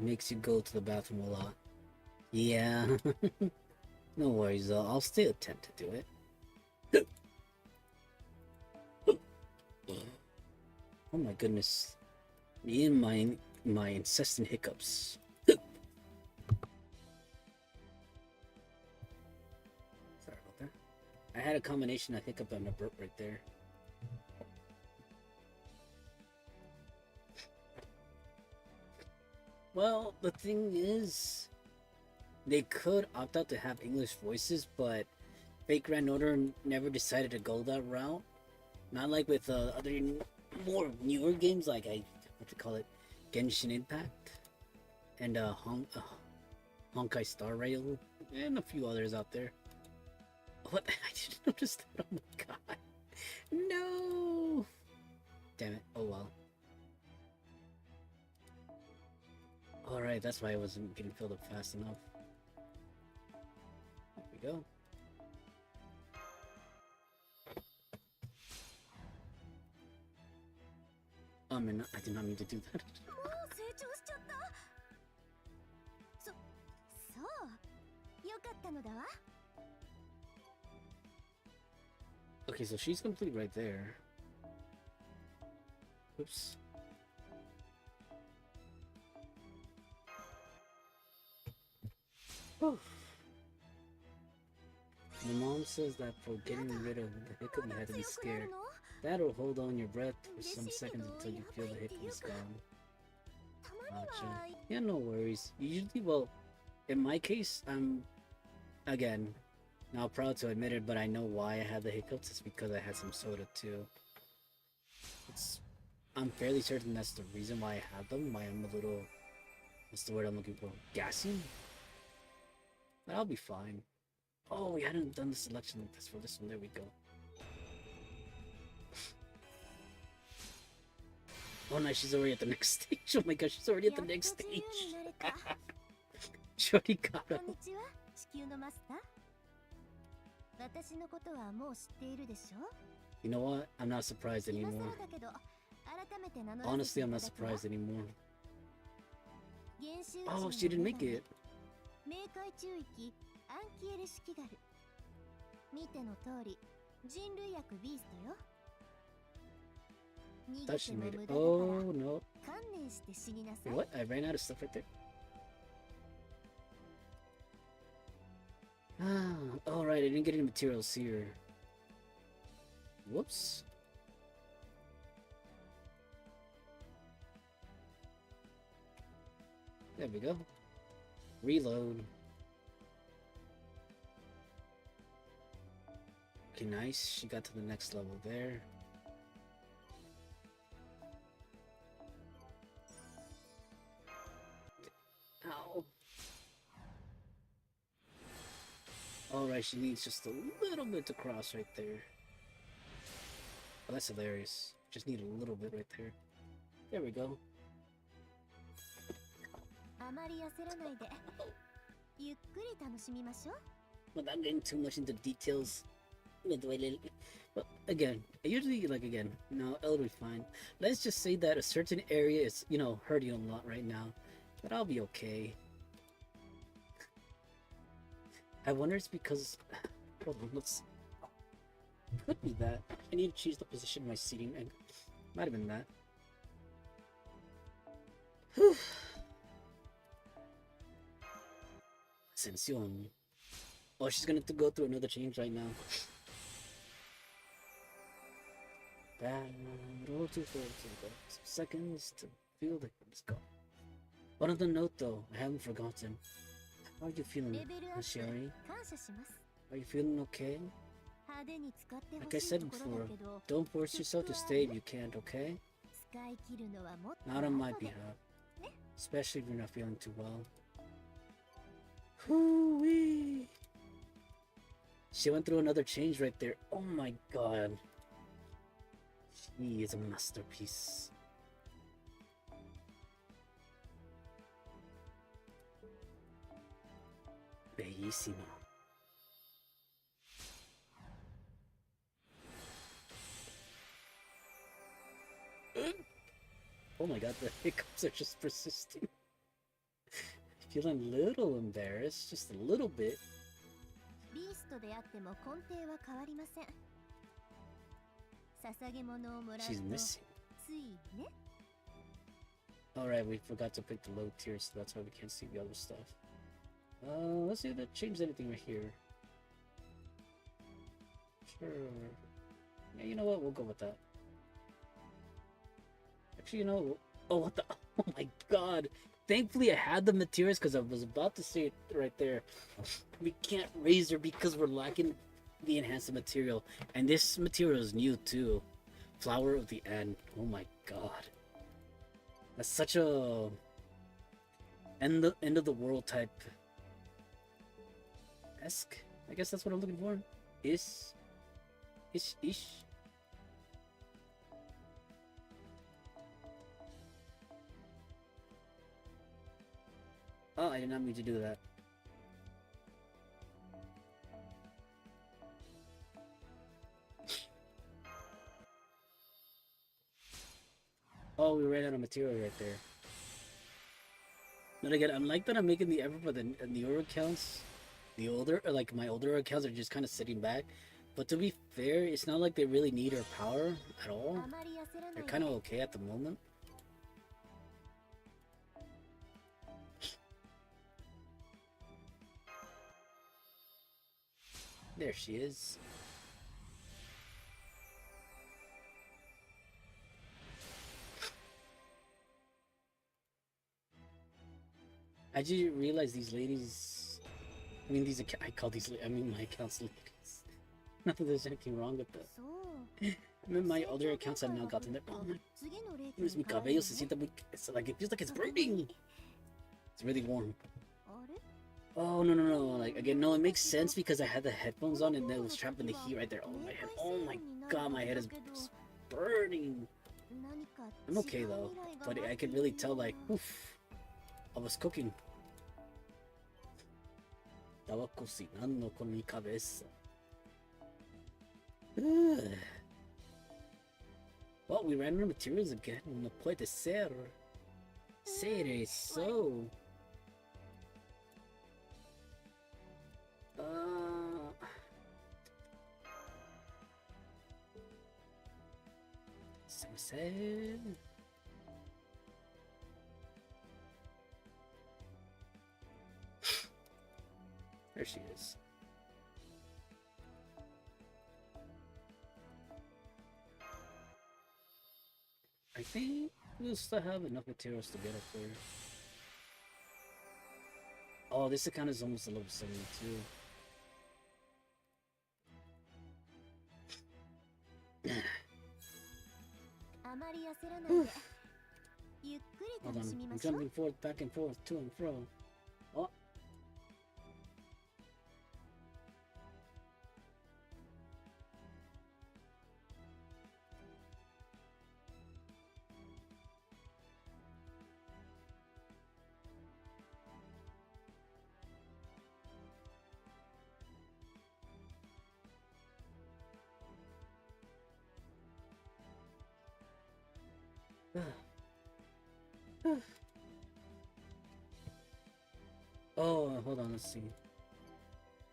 [SPEAKER 1] makes you go to the bathroom a lot. Yeah. No worries though, I'll still attempt to do it. Oh my goodness. Me and my incessant hiccups. Sorry about that. I had a combination of hiccup and a burp right there. Well, the thing is, they could opt out to have English voices, but Fake Grand Order never decided to go that route. Not like with other more newer games like what to call it, Genshin Impact, and Honkai Star Rail, and a few others out there. What? I didn't notice that. Oh my god! No! Damn it! Oh well. Alright, that's why I wasn't getting filled up fast enough. There we go. I did not mean to do that.
[SPEAKER 2] もう成長しちゃった。そう。よかったのだわ。
[SPEAKER 1] Okay, so she's complete right there. Oops. Whew. My mom says that for getting rid of the hiccup, you had to be scared. That'll hold on your breath for some seconds until you feel the hiccup is gone. Gotcha. Yeah, no worries. Usually, well, in my case, I'm, again, not proud to admit it, but I know why I had the hiccups. It's because I had some soda too. I'm fairly certain that's the reason why I had them. Why I'm a little, what's the word I'm looking for? Gassy? But I'll be fine. Oh, we hadn't done the selection test for this one. There we go. Oh no, she's already at the next stage. Oh my gosh, she's already at the next stage. Shorty got her.
[SPEAKER 2] こんにちは、地球のマスター。私のことはもう知っているでしょ
[SPEAKER 1] You know what? I'm not surprised
[SPEAKER 2] 今
[SPEAKER 1] anymore.
[SPEAKER 2] 更だけど、改めて名乗らせ
[SPEAKER 1] Honestly,
[SPEAKER 2] てい
[SPEAKER 1] I'm
[SPEAKER 2] た
[SPEAKER 1] not
[SPEAKER 2] だくわ
[SPEAKER 1] surprised anymore.
[SPEAKER 2] 原始
[SPEAKER 1] Oh,
[SPEAKER 2] 人
[SPEAKER 1] she
[SPEAKER 2] の
[SPEAKER 1] didn't
[SPEAKER 2] 女
[SPEAKER 1] make
[SPEAKER 2] 神
[SPEAKER 1] it.
[SPEAKER 2] 冥界中域アンキエレ式ガル。見ての通り、人類薬ビーストよ。逃
[SPEAKER 1] Thought
[SPEAKER 2] げ
[SPEAKER 1] she
[SPEAKER 2] ても
[SPEAKER 1] made
[SPEAKER 2] 無
[SPEAKER 1] it.
[SPEAKER 2] 駄だから
[SPEAKER 1] Oh no.
[SPEAKER 2] 観念して死になさい。
[SPEAKER 1] What? I ran out of stuff right there. Ah, alright, I didn't get any materials here. Whoops. There we go. Reload. Okay, nice. She got to the next level there. Ow. Alright, she needs just a little bit to cross right there. Oh, that's hilarious. Just need a little bit right there. There we go.
[SPEAKER 2] あまり焦らないで。ゆっくり楽しみましょう。
[SPEAKER 1] Without getting too much into details. But again, no, it'll be fine. Let's just say that a certain area is, hurting a lot right now. But I'll be okay. I wonder it's because... Hold on, let's... Could be that. I need to change the position of my seating. And might have been that. Whew. Ascension. Oh, she's gonna have to go through another change right now. Battle to some seconds to feel the let's go. On another note though, I haven't forgotten. How are you feeling,
[SPEAKER 2] レベルアップ
[SPEAKER 1] Sherry?
[SPEAKER 2] 感謝します。
[SPEAKER 1] Are you feeling okay?
[SPEAKER 2] 派手に使ってほ
[SPEAKER 1] Like I
[SPEAKER 2] しい
[SPEAKER 1] said
[SPEAKER 2] ところだ
[SPEAKER 1] before,
[SPEAKER 2] けど、
[SPEAKER 1] don't force yourself to stay if you can't, okay?
[SPEAKER 2] 使い切るのはもっと
[SPEAKER 1] Not on my
[SPEAKER 2] 後で
[SPEAKER 1] behalf.
[SPEAKER 2] ね。
[SPEAKER 1] Especially if you're not feeling too well. Hoo-wee! She went through another change right there. Oh my god. She is a masterpiece. Bellissimo. Oh my god, the hiccups are just persisting. Feeling a little embarrassed, just a little bit.
[SPEAKER 2] ビーストであっても根底は変わりません。捧げ物をもらうと
[SPEAKER 1] She's missing.
[SPEAKER 2] いね。
[SPEAKER 1] Alright, we forgot to pick the low tier, so that's why we can't see the other stuff. Let's see if that changed anything right here. Sure. Yeah, you know what? We'll go with that. Actually, you know... Oh, what the... Oh my god! Thankfully, I had the materials because I was about to say it right there. We can't raise her because we're lacking the enhanced material. And this material is new, too. Flower of the End. Oh my god. That's such a... end of the world type... esque? I guess that's what I'm looking for. Ish. Oh, I did not mean to do that. Oh, we ran out of material right there. But again, I'm like that I'm making the effort for the newer accounts. The older, like my older accounts are just kind of sitting back. But to be fair, it's not like they really need our power at all. They're kind of okay at the moment. There she is. I just realized these ladies... I mean, I call these... I mean, my accounts ladies. Not that there's anything wrong with that. I mean, my older accounts have now gotten their... Oh my... Mi cabello se siente muy... It's like, it feels like it's burning. It's really warm. Oh, no. Like, again, no, it makes sense because I had the headphones on and it was trapping the heat right there. Oh, my head. Oh my god, my head is burning. I'm okay, though. But I could really tell, like, oof. I was cooking. Estaba cocinando con mi cabeza. Well, we ran out of materials again. No puede ser. Ser so. So sad. There she is. I think we'll still have enough materials to get up there. Oh, this account is almost a level 72. Hold on, I'm jumping forth, back and forth, to and fro. Oh. Oh, hold on, let's see.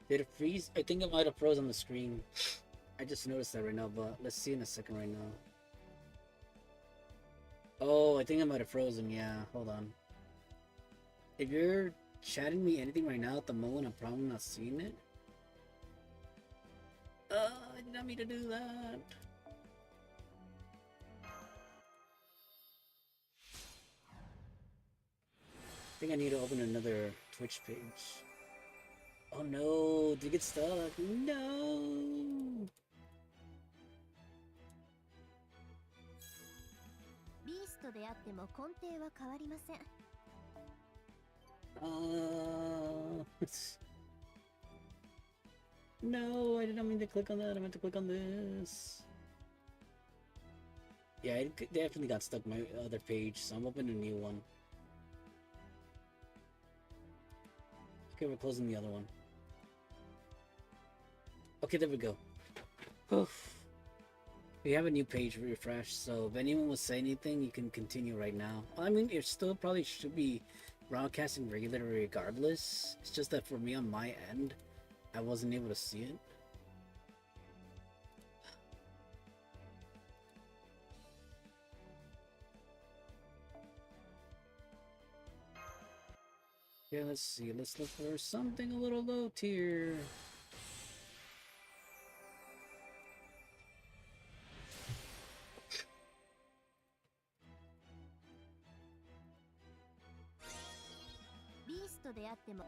[SPEAKER 1] Did it freeze? I think it might have froze on the screen. I just noticed that right now, but let's see in a second right now. Oh, I think it might have frozen, yeah, hold on. If you're chatting me anything right now at the moment, I'm probably not seeing it. I did not mean to do that. I think I need to open another Twitch page. Oh no, did it get stuck? No! No, I did not mean to click on that. I meant to click on this. Yeah, it definitely got stuck my other page, so I'm opening a new one. Okay, we're closing the other one. Okay, there we go. Oof. We have a new page refresh, so if anyone will say anything, you can continue right now. I mean, it still probably should be broadcasting regularly regardless. It's just that for me on my end, I wasn't able to see it. Okay, let's see. Let's look for something a little low tier.
[SPEAKER 2] Beast であっても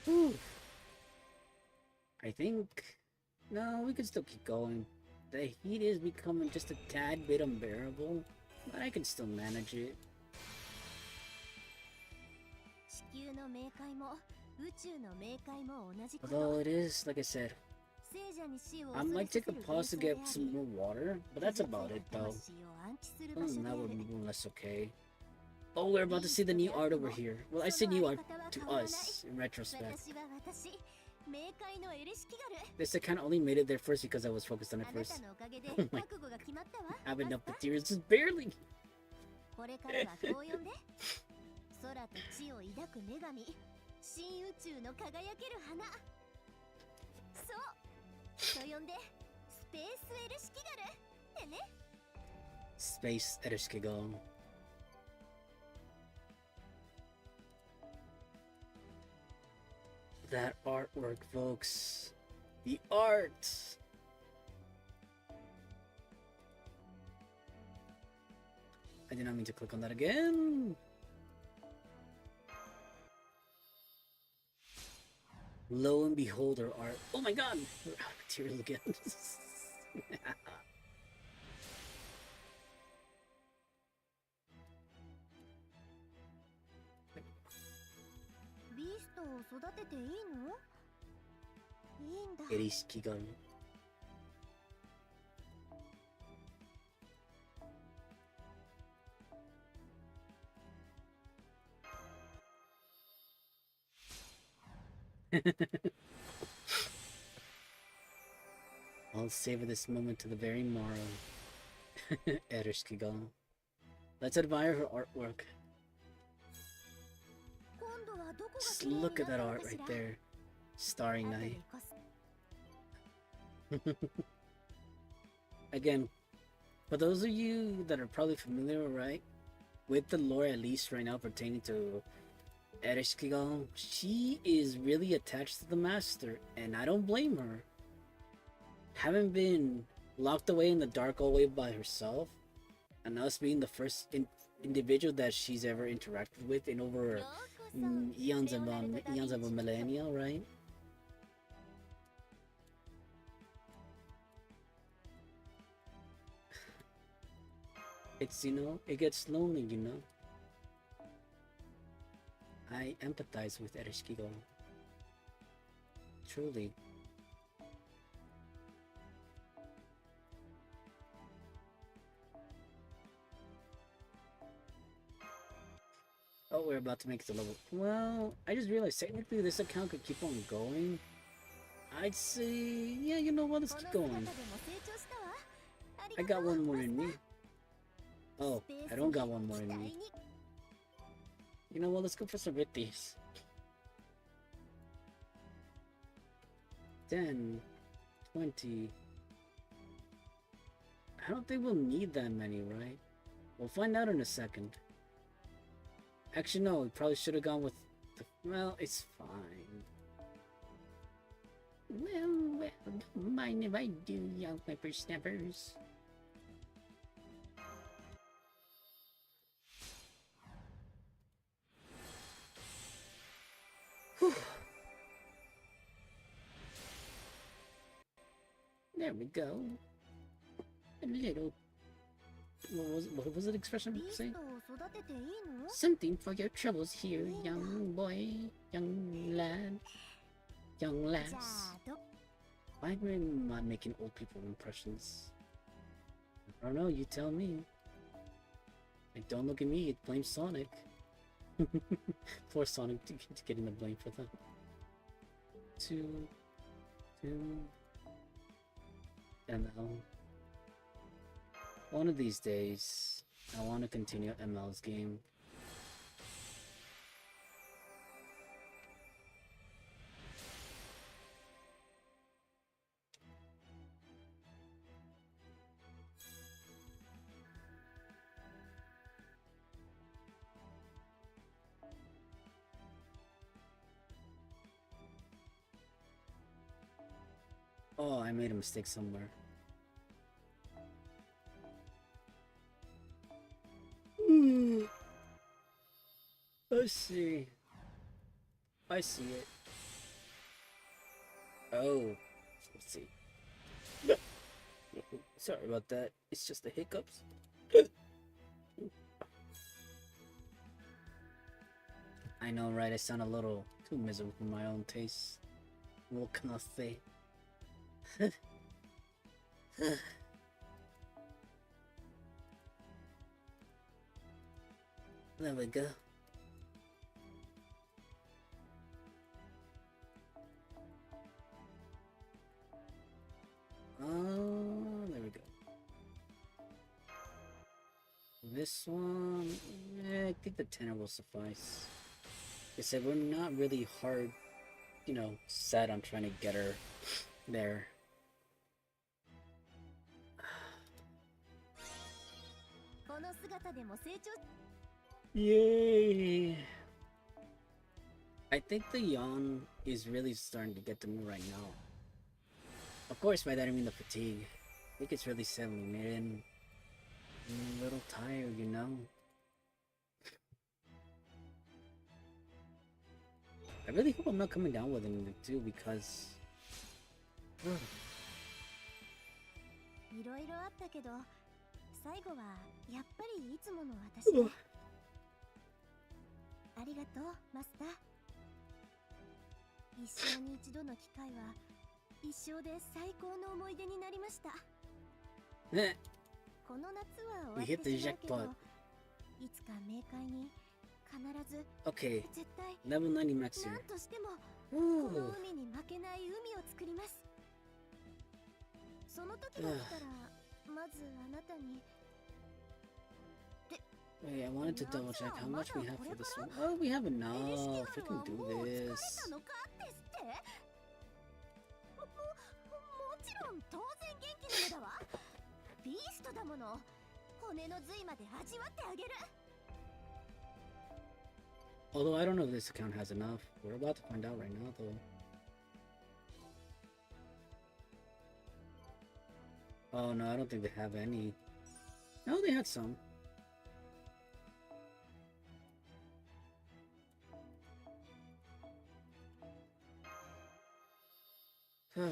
[SPEAKER 1] Whew. I think... No, we can still keep going. The heat is becoming just a tad bit unbearable, but I can still manage it.
[SPEAKER 2] 地球の冥界も宇宙の冥界も同じこと
[SPEAKER 1] Although it is, like I said,
[SPEAKER 2] 聖者に死を
[SPEAKER 1] I
[SPEAKER 2] 恐れ
[SPEAKER 1] might
[SPEAKER 2] させ
[SPEAKER 1] take a
[SPEAKER 2] る
[SPEAKER 1] pause to
[SPEAKER 2] 幻想で
[SPEAKER 1] get
[SPEAKER 2] あ
[SPEAKER 1] some
[SPEAKER 2] り
[SPEAKER 1] more water, but that's
[SPEAKER 2] 傷つい
[SPEAKER 1] about
[SPEAKER 2] た
[SPEAKER 1] it though.
[SPEAKER 2] 魂を安置する場
[SPEAKER 1] Other
[SPEAKER 2] 所
[SPEAKER 1] than
[SPEAKER 2] で
[SPEAKER 1] that,
[SPEAKER 2] あ
[SPEAKER 1] we're
[SPEAKER 2] る
[SPEAKER 1] more or less okay. Oh, we're about to see the new art over here. Well, I say new art to us, in retrospect.
[SPEAKER 2] 私は私冥界のエレシキガル
[SPEAKER 1] This account only made it there first because I was focused on it
[SPEAKER 2] あなた
[SPEAKER 1] first.
[SPEAKER 2] のおかげで
[SPEAKER 1] Oh my-
[SPEAKER 2] 覚悟が決まったわ
[SPEAKER 1] I have enough
[SPEAKER 2] マスター
[SPEAKER 1] materials, just barely.
[SPEAKER 2] これからはこう呼んで空と地を抱く女神新宇宙の輝ける花そうと呼んでスペースエルシキガルってね
[SPEAKER 1] Space Ereshkigal. That artwork, folks. The art! I did not mean to click on that again. Lo and behold, our art. Oh my god! We're out of material again.
[SPEAKER 2] ビーストを育てていいのいいんだ
[SPEAKER 1] Ereshkigal. I'll savor this moment to the very morrow. Ereshkigal. Let's admire her artwork.
[SPEAKER 2] 今度はどこが
[SPEAKER 1] Just
[SPEAKER 2] 綺麗に
[SPEAKER 1] look
[SPEAKER 2] な
[SPEAKER 1] at
[SPEAKER 2] った
[SPEAKER 1] that
[SPEAKER 2] の
[SPEAKER 1] art
[SPEAKER 2] かし
[SPEAKER 1] right
[SPEAKER 2] ら
[SPEAKER 1] there. Starry
[SPEAKER 2] 後で
[SPEAKER 1] Night.
[SPEAKER 2] こそ
[SPEAKER 1] Again, for those of you that are probably familiar, right, with the lore at least right now pertaining to Ereshkigal, she is really attached to the master, and I don't blame her. Having been locked away in the dark all the way by herself, and us being the first individual that she's ever interacted with in over
[SPEAKER 2] ようこそ
[SPEAKER 1] eons
[SPEAKER 2] レ
[SPEAKER 1] of
[SPEAKER 2] オナルド・ダ・ヴィンチ
[SPEAKER 1] a millennia, right? It's, you know, it gets lonely, you know. I empathize with Ereshkigal. Truly. Oh, we're about to make it to level. Well, I just realized technically this account could keep on going. I'd say, yeah, you know what? Let's
[SPEAKER 2] この
[SPEAKER 1] keep
[SPEAKER 2] 姿
[SPEAKER 1] going.
[SPEAKER 2] でも成長したわあり
[SPEAKER 1] I
[SPEAKER 2] がと
[SPEAKER 1] got
[SPEAKER 2] う
[SPEAKER 1] one more
[SPEAKER 2] マス
[SPEAKER 1] in
[SPEAKER 2] ター
[SPEAKER 1] me. Oh,
[SPEAKER 2] スペース
[SPEAKER 1] I don't
[SPEAKER 2] に
[SPEAKER 1] got one more in
[SPEAKER 2] 期待
[SPEAKER 1] me.
[SPEAKER 2] に
[SPEAKER 1] You know what? Let's go for some Ritties. 10, 20. I don't think we'll need that many, right? We'll find out in a second. Actually, no, we probably should have gone with the... Well, it's fine. Well, don't mind if I do, young whippersnappers. Whew. There we go. A little... What was the expression
[SPEAKER 2] ビース
[SPEAKER 1] saying?
[SPEAKER 2] トを育てていいの
[SPEAKER 1] Something for your troubles here, young boy, young lad, young
[SPEAKER 2] じゃ
[SPEAKER 1] lass.
[SPEAKER 2] あど
[SPEAKER 1] Why am I not making old people impressions? I don't know, you tell me. Like, don't look at me, blame Sonic. Poor Sonic to getting the blame for that. Two, ML. One of these days, I want to continue ML's game. Oh, I made a mistake somewhere. Let's see. I see it. Oh, let's see. Sorry about that. It's just the hiccups. I know, right? I sound a little too miserable for my own taste. What can I say? There we go. Oh, there we go. This one, I think the tenor will suffice. Like I said, we're not really hard, set on trying to get her there. Yay! I think the yawn is really starting to get to me right now. Of course, by that I mean the fatigue. I think it's really settling in. I'm a little tired, I really hope I'm not coming down with anything too, because...
[SPEAKER 2] いろいろあったけど、最後はやっぱりいつもの私ね。ありがとう、マスター。一生に一度の機会は一生で最高の思い出になりました。この夏は終わってしまうけど、いつか冥界に必ず、絶対何としてもこの海に負けない海を作ります。その時が来たらまずあなたに。
[SPEAKER 1] Wait, I wanted to double check how much we have for this one. Oh, we have enough. We can do this.
[SPEAKER 2] もちろん当然元気なのだわ。ビーストだもの。骨の髄まで味わってあげる。
[SPEAKER 1] Although I don't know if this account has enough. We're about to find out right now, though. Oh no, I don't think they have any. No, they had some. I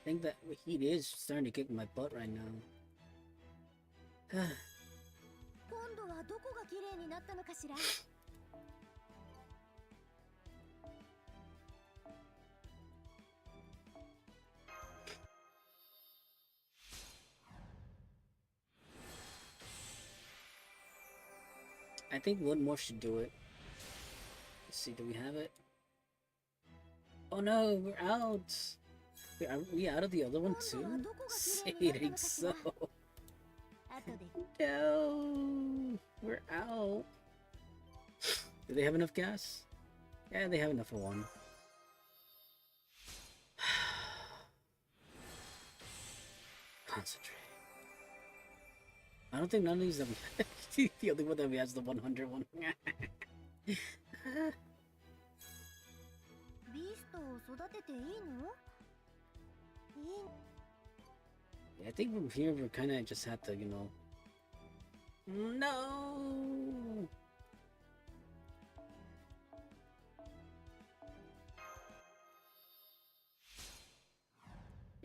[SPEAKER 1] think that heat is starting to kick my butt right now.
[SPEAKER 2] 今度はどこが綺麗になったのかしら。
[SPEAKER 1] I think one more should do it. Let's see, do we have it? Oh no, we're out! Wait, are we out of the other one too? Saying so. No! We're out! Do they have enough gas? Yeah, they have enough for one. Concentrate. I don't think none of these that we the only one that we have is the 100 one. Yeah, I think from here we kind of just have to, No!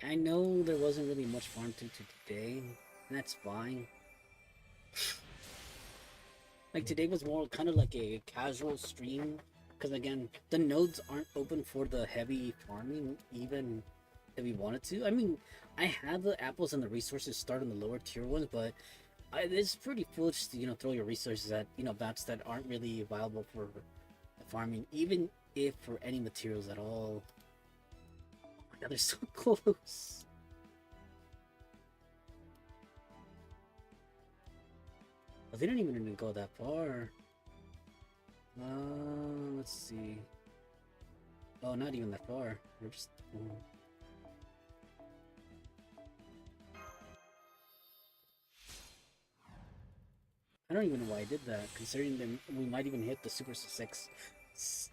[SPEAKER 1] I know there wasn't really much farm to today, and that's fine. Like today was more kind of like a casual stream, because again, the nodes aren't open for the heavy farming, even if we wanted to. I mean, I have the apples and the resources start on the lower tier ones, but it's pretty foolish to, throw your resources at, maps that aren't really viable for farming, even if for any materials at all. Oh my god, they're so close. Oh, they didn't even go that far. Let's see. Oh, not even that far. We're just... I don't even know why I did that, considering that we might even hit the super success.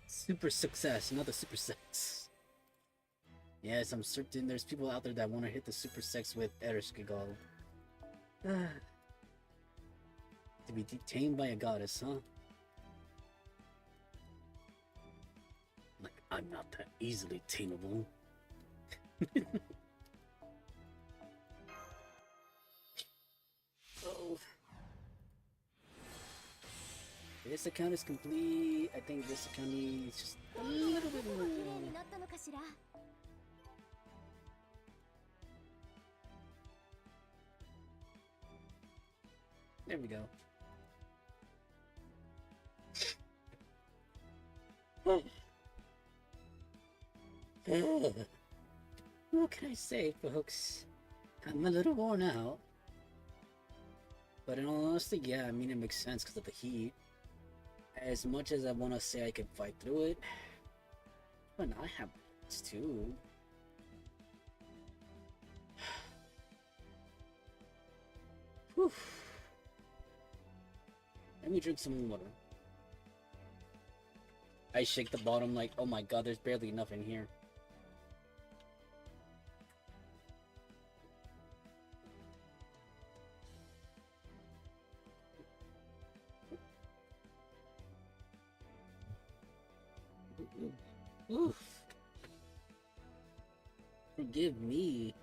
[SPEAKER 1] Super success, not the super sex. Yes, I'm certain there's people out there that want to hit the super sex with Ereshkigal. To be detained by a goddess, huh? Like, I'm not that easily tameable. Oh. This account is complete. I think this account is just a little bit more. There we go. What can I say, folks? I'm a little worn out. But in all honesty, yeah, I mean, it makes sense because of the heat. As much as I want to say I can fight through it, but I have this too. Whew. Let me drink some water. I shake the bottom like, oh my god, there's barely enough in here. Oof. Forgive me.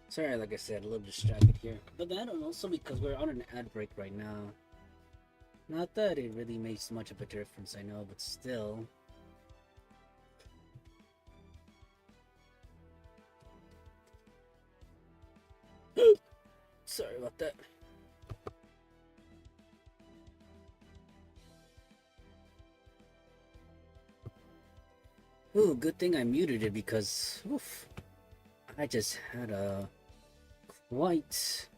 [SPEAKER 1] Sorry, like I said, a little distracted here. But that and also because we're on an ad break right now. Not that it really makes much of a difference, I know, but still. Sorry about that. Ooh, good thing I muted it because oof, I just had a quite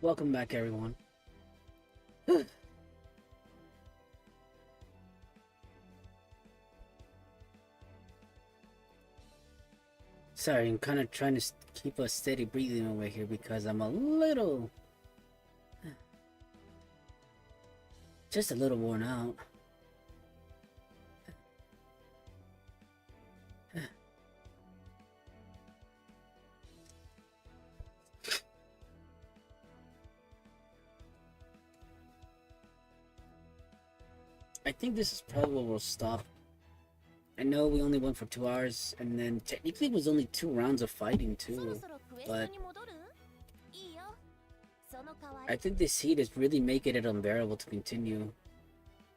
[SPEAKER 1] welcome back, everyone. Sorry, I'm kind of trying to keep a steady breathing over here because I'm a little... just a little worn out. I think this is probably where we'll stop. I know we only went for 2 hours, and then technically it was only 2 rounds of fighting too, but I think this heat is really making it unbearable to continue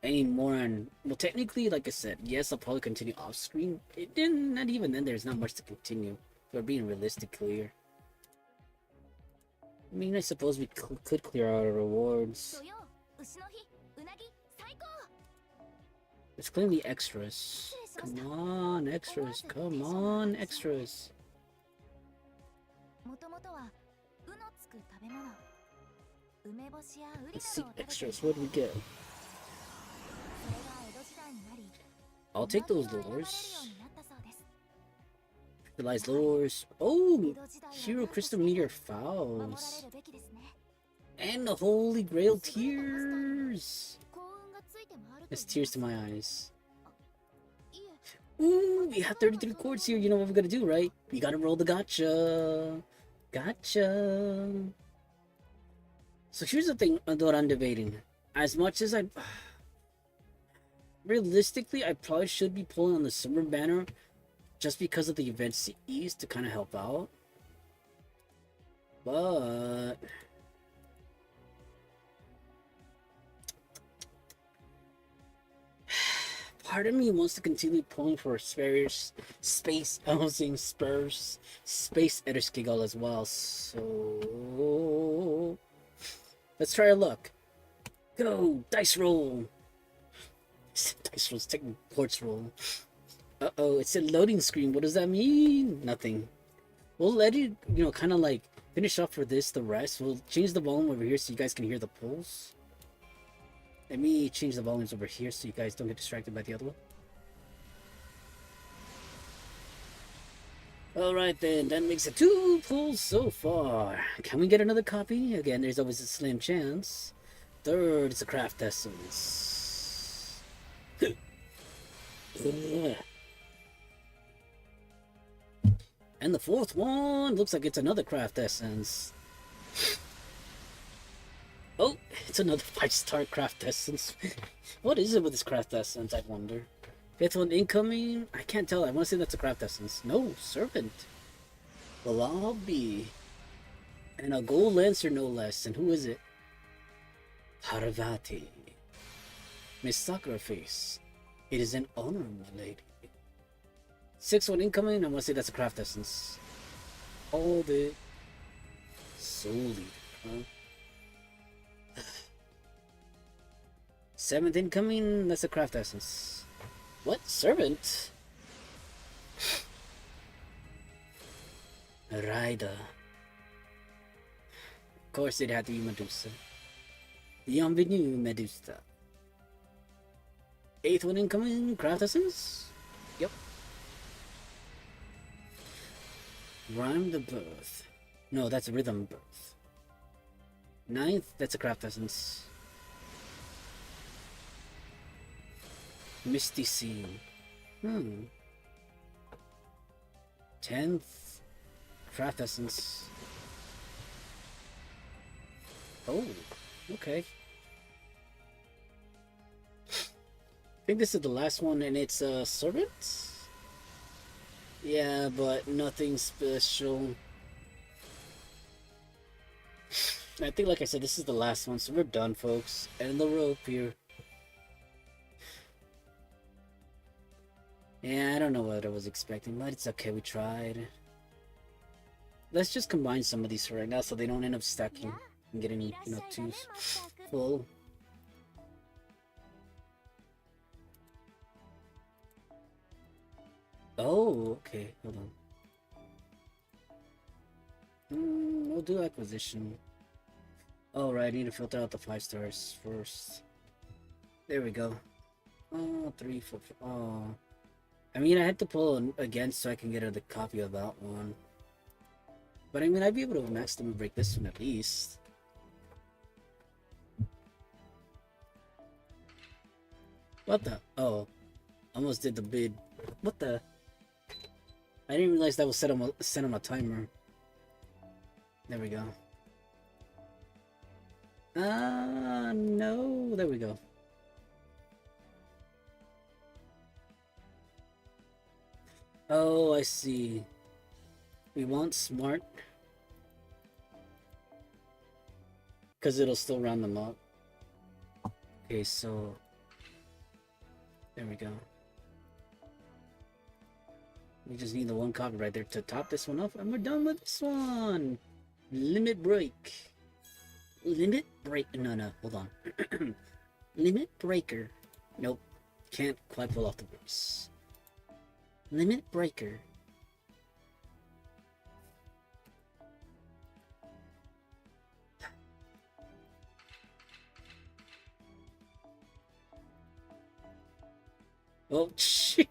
[SPEAKER 1] any more. And well, technically, like I said, yes, I'll probably continue off screen. It didn't, not even then. There's not much to continue. We're being realistic here. I mean, I suppose we could clear out our rewards. Let's claim the extras. Come on, extras. Come on, extras. Let's see extras. What do we get? I'll take those lures. Realize lures. Oh, Hero Crystal Meteor Fowls. And the Holy Grail Tears. It's tears to my eyes. Ooh, we have 33 chords here. You know what we're gonna do, right? We gotta roll the gotcha. Gotcha. So here's the thing that I'm debating. As much as realistically, I probably should be pulling on the Summer Banner just because of the event CEs to kind of help out. But part of me wants to continue pulling for Space Ederskigal as well. So let's try our luck. Go! Dice roll! Dice roll's taking quartz roll. Uh-oh, it's a loading screen. What does that mean? Nothing. We'll let it, kind of like finish off for the rest. We'll change the volume over here so you guys can hear the pulls. Let me change the volumes over here so you guys don't get distracted by the other one. Alright then, that makes it 2 pulls so far. Can we get another copy? Again, there's always a slim chance. Third is a craft essence. And the fourth one looks like it's another craft essence. Oh, it's another 5-star craft essence. What is it with this craft essence, I wonder? Fifth one incoming? I can't tell. I want to say that's a craft essence. No, servant. Well, I'll be. And a gold lancer, no less. And who is it? Parvati. Miss Sakura Face. It is an honor, my lady. Sixth one incoming. I want to say that's a craft essence. All the soul leader, huh? Seventh incoming. That's a craft essence. What? Servant? Rider. Of course it had to be Medusa. Bienvenue, Medusa. Eighth one incoming. Craft essence? Yep. Rhyme the birth. No, that's a rhythm birth. Ninth, that's a craft essence. Misty Scene. 10th, craft essence. Oh, okay. I think this is the last one, and it's a servant? Yeah, but nothing special. I think, like I said, this is the last one, so we're done, folks. End the rope here. Yeah, I don't know what I was expecting, but it's okay, we tried. Let's just combine some of these for right now so they don't end up stacking and getting, too full. Oh, okay, hold on. We'll do acquisition. Alright, I need to filter out the 5 stars first. There we go. Oh, 3, 4, 4. Oh. I mean, I had to pull again so I can get a copy of that one. But I mean, I'd be able to max them and break this one at least. What the? Oh. Almost did the bid. What the? I didn't realize that was set on a timer. There we go. No. There we go. Oh, I see. We want smart. Because it'll still round them up. Okay, so... There we go. We just need the one copy right there to top this one off, and we're done with this one! Limit break. Limit break. No, hold on. Limit breaker. Nope. Can't quite pull off the brace. Limit breaker. Oh, shit.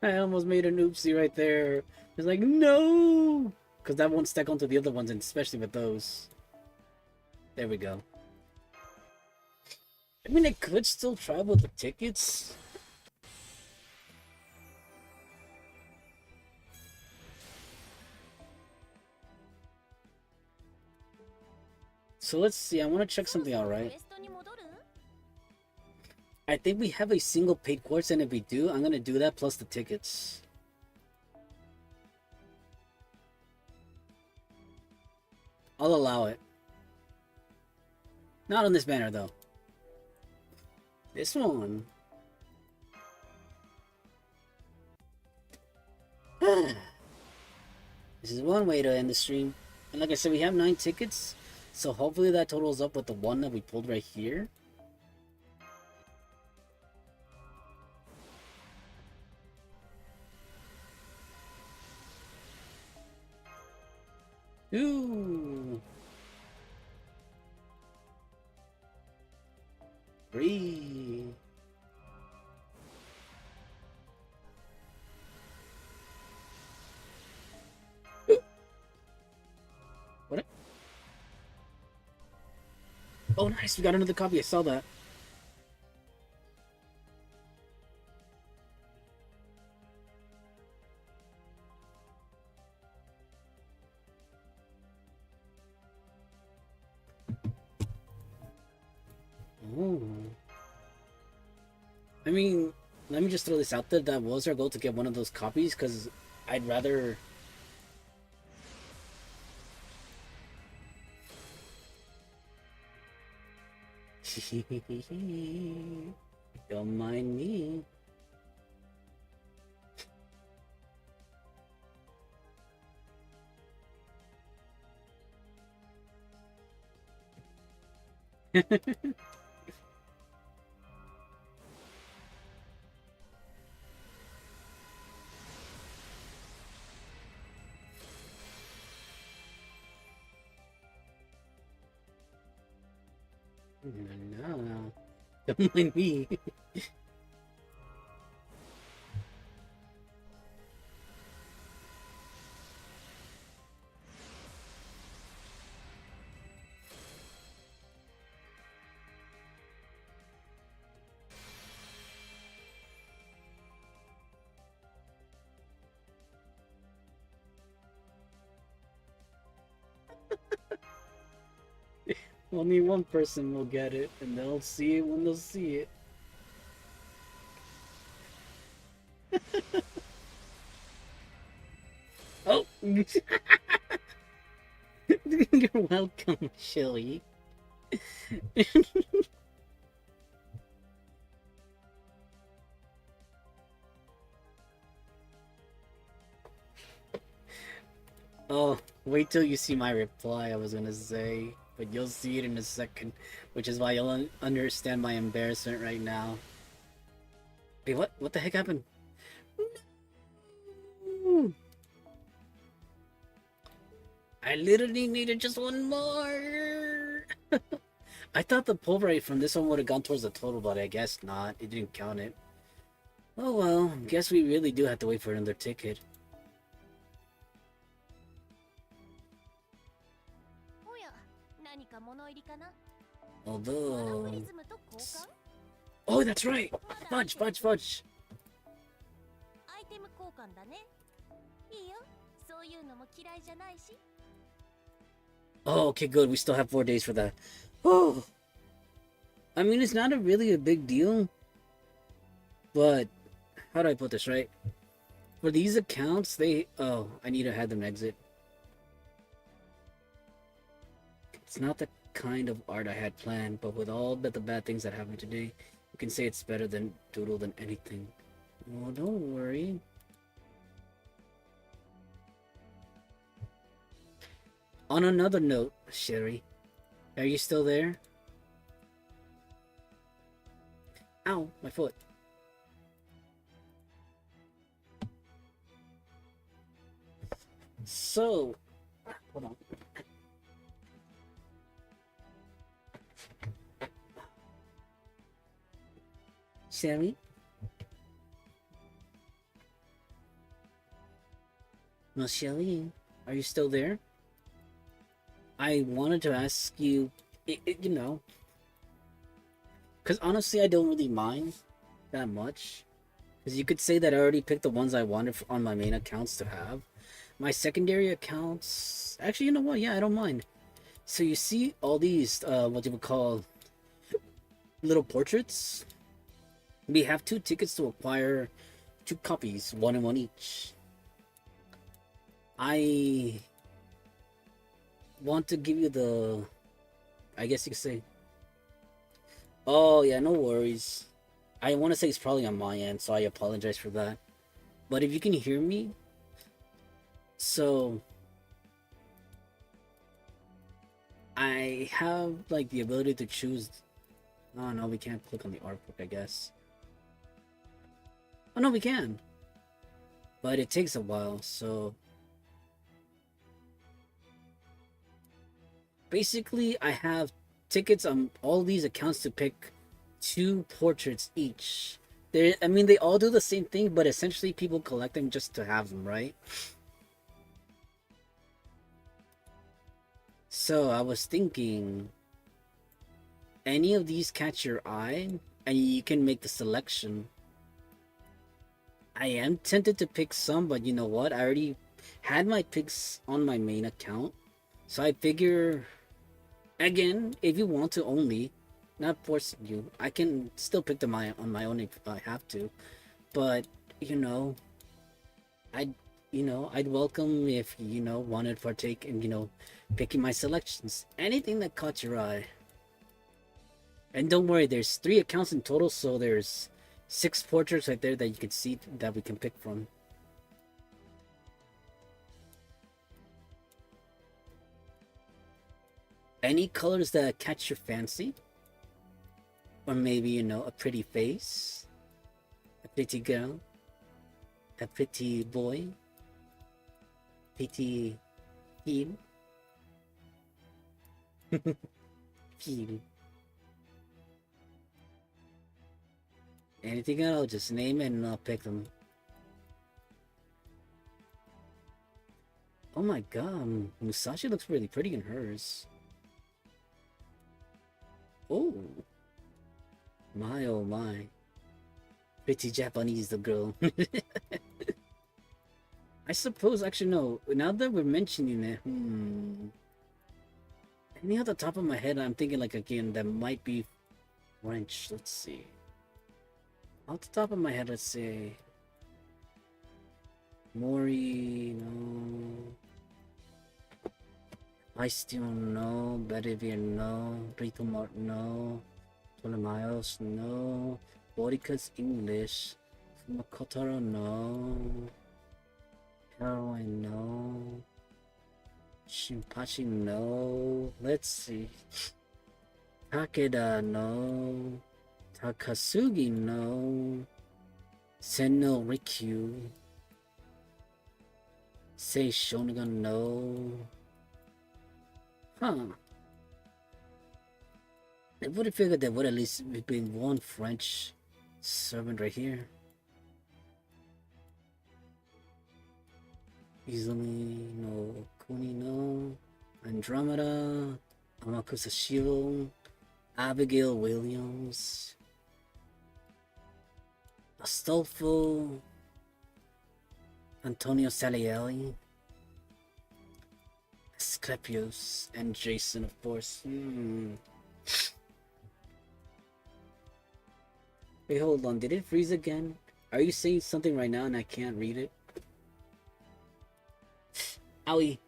[SPEAKER 1] I almost made an oopsie right there. It's like, no! Because that won't stack onto the other ones, and especially with those. There we go. I mean, I could still try with the tickets. So let's see, I want to check something out, right? I think we have a single paid course, and if we do, I'm gonna do that plus the tickets. I'll allow it. Not on this banner, though. This one. This is one way to end the stream. And like I said, we have 9 tickets. So hopefully that totals up with the one that we pulled right here. Ooh. 3. What? Oh, nice. We got another copy. I saw that. Oh. I mean, let me just throw this out there. That was our goal, to get one of those copies, because I'd rather... Don't mind me. No, don't mind me. Only one person will get it, and they'll see it when they'll see it. Oh! You're welcome, Shelly. Oh, wait till you see my reply, I was gonna say. But you'll see it in a second, which is why you'll understand my embarrassment right now. Wait, what? What the heck happened? No! I literally needed just one more! I thought the pull rate from this one would have gone towards the total, but I guess not. It didn't count it. Oh well, guess we really do have to wait for another ticket. Although... Oh, that's right! Fudge, fudge, fudge! Oh, okay, good. We still have 4 days for that. Oh! I mean, it's not really a big deal. But, how do I put this, right? For these accounts, they... Oh, I need to have them exit. It's not the kind of art I had planned, but with all the bad things that happened today, you can say it's better than doodle than anything. Well, don't worry. On another note, Sherry, are you still there? Ow, my foot. So, hold on. Sherry? No, Shelly, are you still there? I wanted to ask you, you know, because honestly, I don't really mind that much. Because you could say that I already picked the ones I wanted on my main accounts to have. My secondary accounts, actually, you know what? Yeah, I don't mind. So you see all these, what you would call little portraits? We have 2 tickets to acquire 2 copies, 1 and 1 each. I want to give you the, I guess you could say. Oh yeah, no worries. I want to say it's probably on my end, so I apologize for that. But if you can hear me, so I have like the ability to choose. Oh no, we can't click on the artwork, I guess. Oh no, we can. But it takes a while, so basically I have tickets on all these accounts to pick 2 portraits each. I mean, they all do the same thing, but essentially people collect them just to have them, right? So I was thinking, any of these catch your eye, and you can make the selection. I am tempted to pick some, but you know what? I already had my picks on my main account, so I figure, again, if you want to only, not forcing you, I can still pick them on my own if I have to. But you know, I'd I'd welcome if wanted to partake in picking my selections. Anything that caught your eye. And don't worry, there's 3 accounts in total, so there's 6 portraits right there that you can see that we can pick from. Any colors that catch your fancy? Or maybe, a pretty face? A pretty girl? A pretty boy? Pretty feel? Feel. Anything else, just name it and I'll pick them. Oh my god, Musashi looks really pretty in hers. Oh. My oh my. Pretty Japanese, the girl. I suppose, actually, no. Now that we're mentioning it, any off the top of my head, I'm thinking, like, again, that might be French. Let's see. Off the top of my head, let's say Mori, no. I still no. Bedivere, no. Brito Mart, no. Ptolemaios, no. Borica's English. Makotaro, no. Heroine, no. Shinpachi, no. Let's see. Takeda, no. Takasugi, no. Senno Rikyu. Sei Shonagon, no. Huh. I would have figured there would at least be one French servant right here. Izumi, no. Kuni, no. Andromeda. Amakusa Shiro. Abigail Williams. Astolfo. Antonio Salieri. Asclepios. And Jason, of course. Wait, hold on. Did it freeze again? Are you saying something right now and I can't read it? Owie.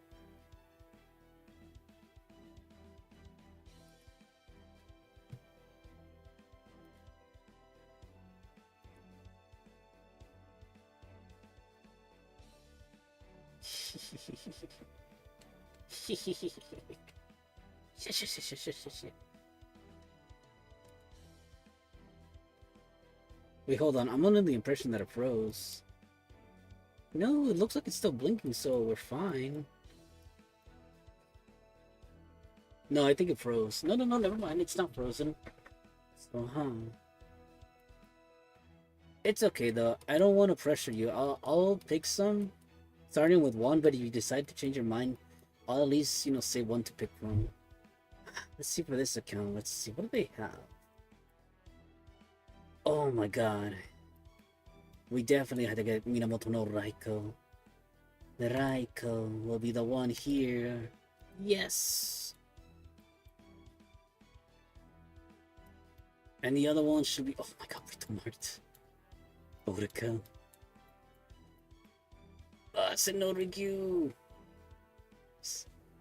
[SPEAKER 1] Wait, hold on. I'm under the impression that it froze. No, it looks like it's still blinking, so we're fine. No, I think it froze. No, never mind. It's not frozen. So, It's okay though. I don't want to pressure you. I'll pick some, starting with one. But if you decide to change your mind, I'll at least say one to pick from. Let's see for this account. Let's see what do they have. Oh my god. We definitely had to get Minamoto no Raiko. The Raiko will be the one here. Yes. And the other one should be. Oh my god, Rito Mart. Orika. Senorikyu.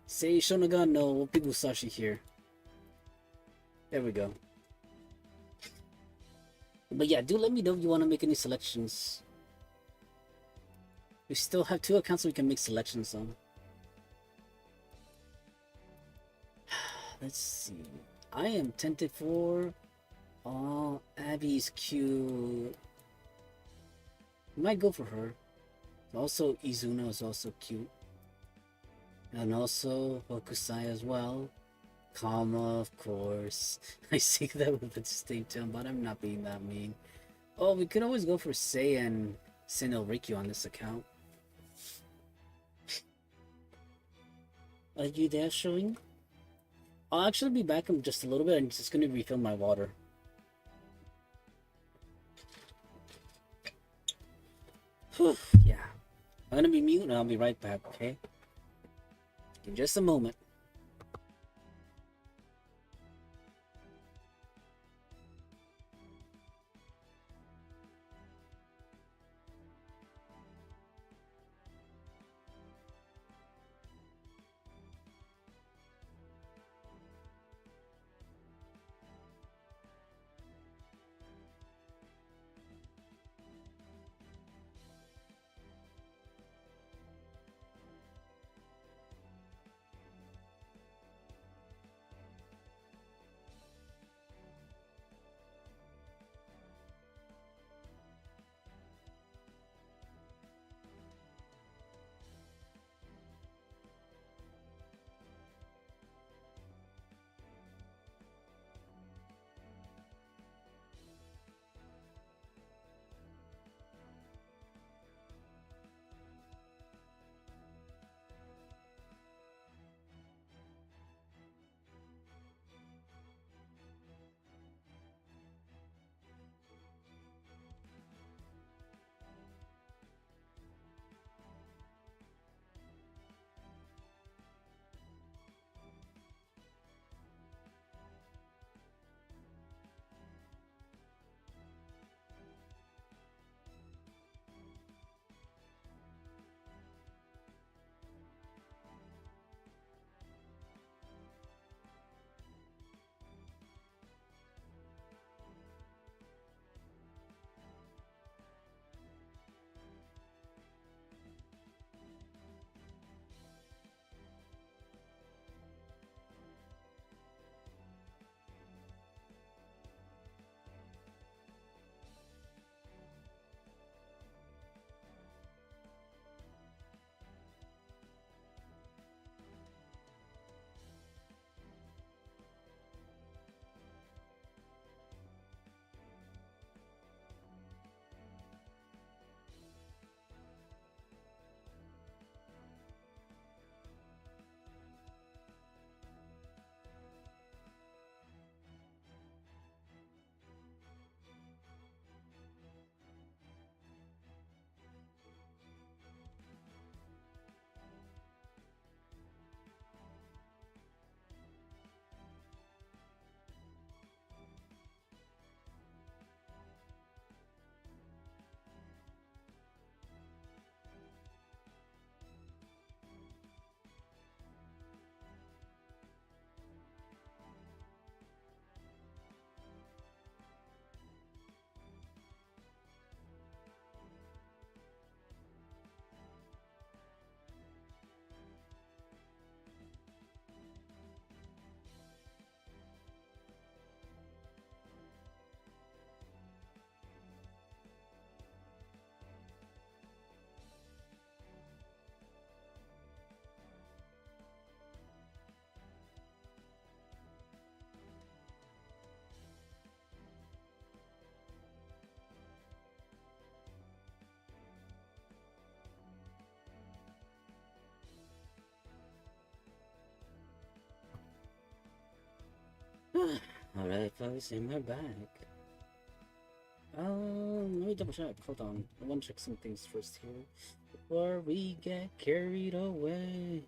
[SPEAKER 1] Say Shonagan no, we'll pick Musashi here. There we go. But yeah, do let me know if you want to make any selections. We still have 2 accounts we can make selections on. Let's see. I am tempted for... Oh, Abby's cute. Might go for her. Also, Izuna is also cute. And also, Hokusai as well. Kama, of course. I see that with the same tone, but I'm not being that mean. Oh, we could always go for Sei and Senel Rikyu on this account. Are you there, showing? I'll actually be back in just a little bit. I'm just going to refill my water. Whew, yeah. I'm going to be mute and I'll be right back, okay? In just a moment. Alright, folks, and we're back. Let me double check. Hold on. I want to check some things first here before we get carried away.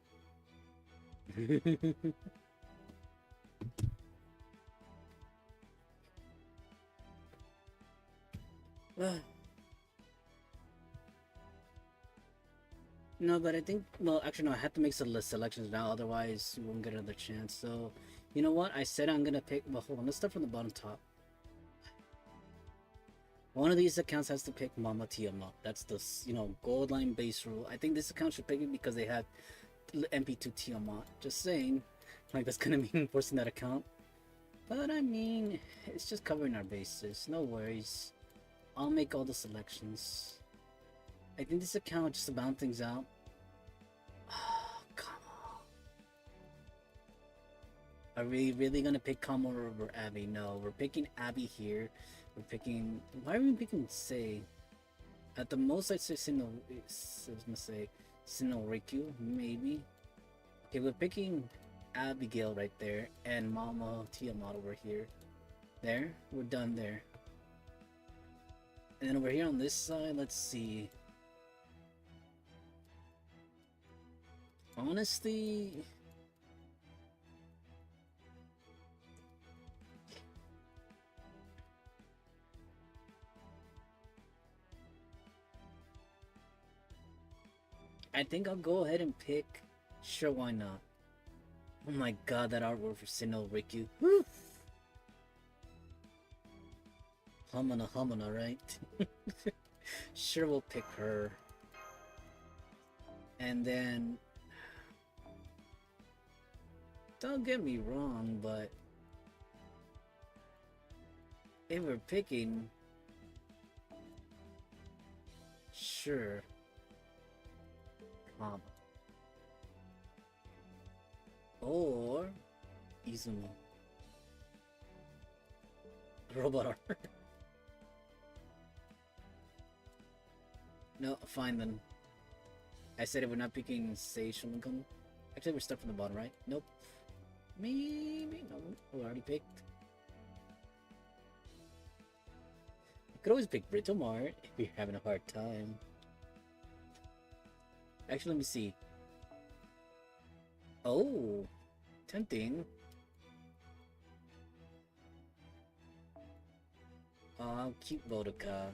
[SPEAKER 1] No, but I think, well, actually, no, I have to make some selections now, otherwise, we won't get another chance. So, you know what? I said I'm gonna pick, well, hold on, let's start from the bottom top. One of these accounts has to pick Mama Tiamat. That's the, gold line base rule. I think this account should pick it because they have MP2 Tiamat. Just saying. Like, that's gonna mean forcing that account. But, I mean, it's just covering our bases. No worries. I'll make all the selections. I think this account just to balance things out. Oh, come on. Are we really gonna pick Kamo over Abby? No, we're picking Abby here. We're picking. Why are we picking Sei? At the most, I'd say I was gonna say Riku, maybe. Okay, we're picking Abigail right there and Mama Tiamat over here. There, we're done there. And then over here on this side, let's see. Honestly, I think I'll go ahead and pick. Sure, why not? Oh my god, that artwork for Sinnoh Riku. Woo! Hamana, right? Sure, we'll pick her. And then, don't get me wrong, but if we're picking, sure, Kama or Izumo. Robot art. No, fine then. I said if we're not picking Sei Shogun. Actually, we're stuck from the bottom, right? Nope. Maybe no. We already picked. You could always pick Britomart if you're having a hard time. Actually, let me see. Oh, tempting. Oh, cute Bodoka.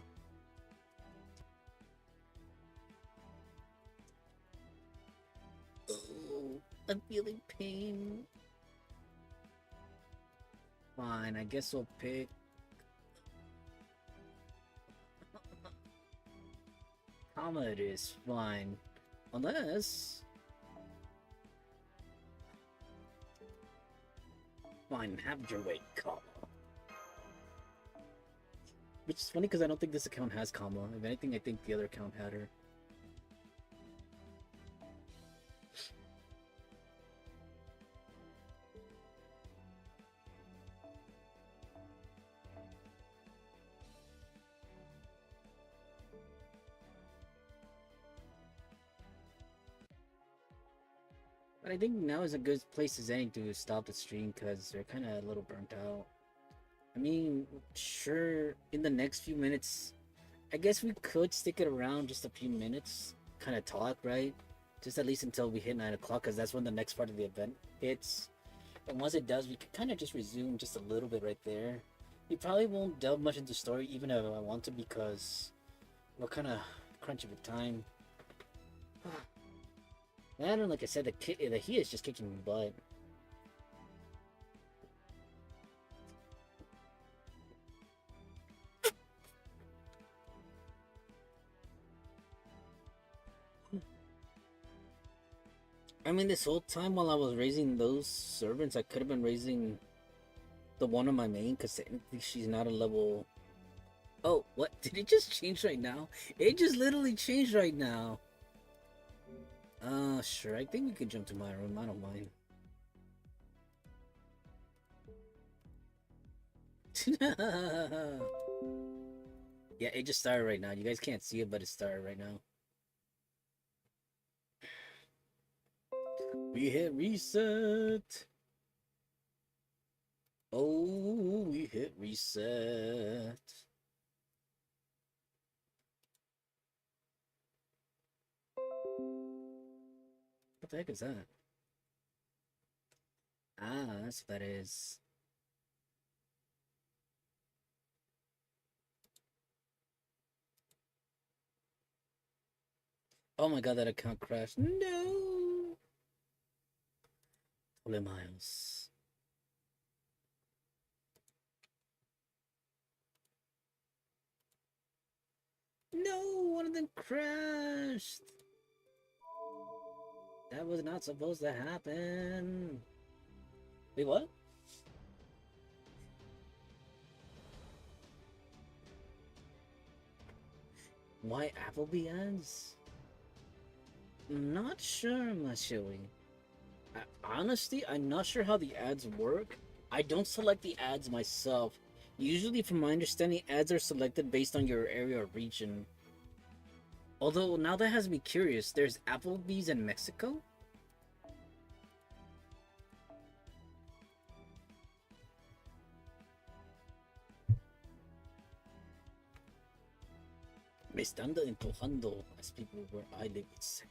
[SPEAKER 1] Oh, I'm feeling pain. Fine, I guess we'll pick. Kama it is, fine. Unless. Fine, have your way, Kama. Which is funny because I don't think this account has Kama. If anything, I think the other account had her. But I think now is a good place as any to stop the stream because they're kind of a little burnt out. I mean, sure, in the next few minutes, I guess we could stick it around just a few minutes, kind of talk, right? Just at least until we hit 9 o'clock because that's when the next part of the event hits. And once it does, we can kind of just resume just a little bit right there. We probably won't delve much into story even if I want to because we're kind of crunchy with time. And like I said, the heat is just kicking my butt. I mean, this whole time while I was raising those servants, I could have been raising the one on my main because technically she's not a level. Oh, what? Did it just change right now? It just literally changed right now. Sure. I think we could jump to my room. I don't mind. Yeah, it just started right now. You guys can't see it, but it started right now. We hit reset. Oh, we hit reset. What the heck is that? Ah, that's what that is. Oh my god, that account crashed. No! Holy miles. No, one of them crashed. That was not supposed to happen. Wait, what? Why Applebee ads? Not sure, Mashui. Honestly, I'm not sure how the ads work. I don't select the ads myself. Usually, from my understanding, ads are selected based on your area or region. Although, now that has me curious, there's Applebee's in Mexico? Me están antojando, as people where I live would say.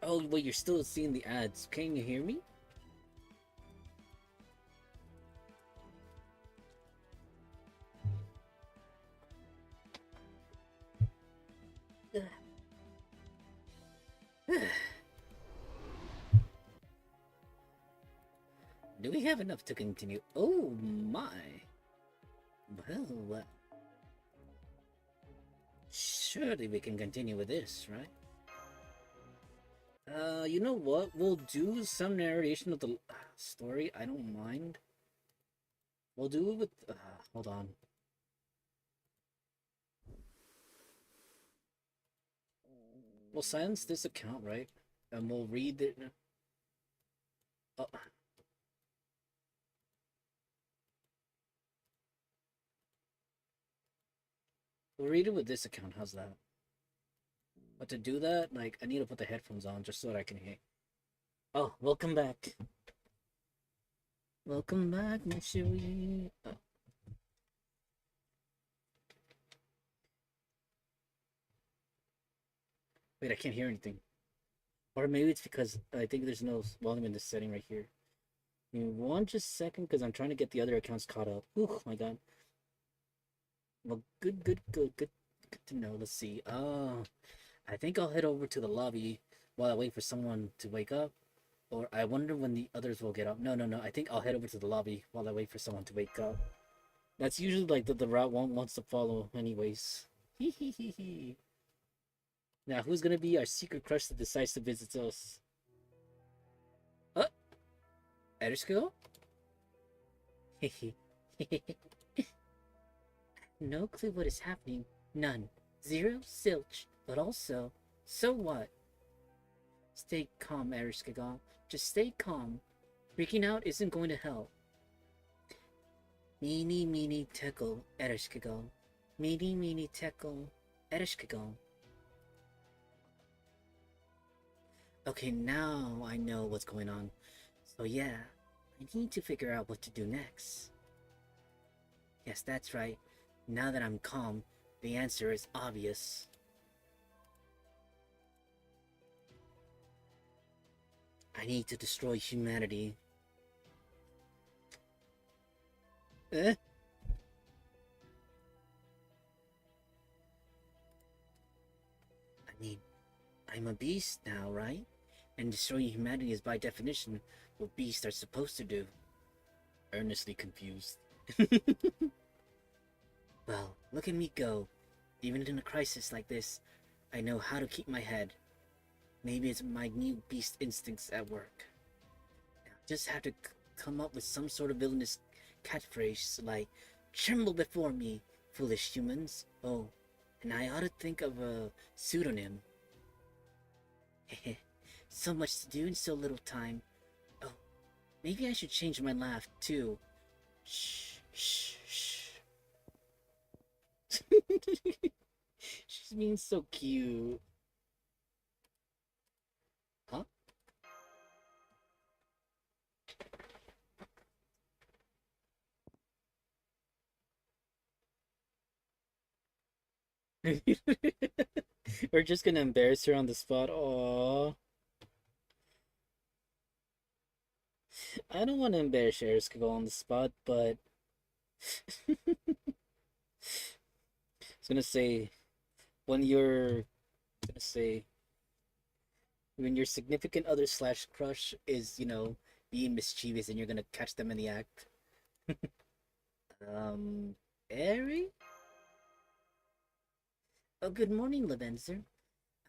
[SPEAKER 1] Oh, wait, you're still seeing the ads. Can you hear me? Do we have enough to continue? Oh my. Well, surely we can continue with this, right? You know what? We'll do some narration of the story. I don't mind. We'll do it with. Hold on. We'll silence this account, right? And we'll read it. Oh. We'll read it with this account. How's that? But to do that, like, I need to put the headphones on just so that I can hear. Oh, welcome back. Welcome back, Mitsui. Oh. Wait, I can't hear anything. Or maybe it's because I think there's no volume in this setting right here. Give me one just second because I'm trying to get the other accounts caught up. Oh my god. Well, good to know. Let's see. I think I'll head over to the lobby while I wait for someone to wake up. Or I wonder when the others will get up. No. I think I'll head over to the lobby while I wait for someone to wake up. That's usually like the route one wants to follow anyways. Hee. Now, who's gonna be our secret crush that decides to visit us? Erishko? No clue what is happening. None. Zero, zilch. But also, so what? Stay calm, Erishkigal. Just stay calm. Freaking out isn't going to help. Meeny, tekel, Erishkigal. Meeny, tekel, Erishkigal. Okay, now I know what's going on. So yeah, I need to figure out what to do next. Yes, that's right. Now that I'm calm, the answer is obvious. I need to destroy humanity. Eh? I mean, I'm a beast now, right? And destroying humanity is by definition what beasts are supposed to do. Earnestly confused. Well, look at me go. Even in a crisis like this, I know how to keep my head. Maybe it's my new beast instincts at work. I just have to come up with some sort of villainous catchphrase like, "Tremble before me, foolish humans." Oh, and I ought to think of a pseudonym. Heh, so much to do in so little time. Oh, maybe I should change my laugh too. Shh. She's being so cute. Huh? We're just gonna embarrass her on the spot. Aww. I don't want to embarrass Erskine on the spot, but I was gonna say when you're gonna say when your significant other slash crush is, being mischievous and you're gonna catch them in the act. Um, Eri? Oh, good morning, Levenzer.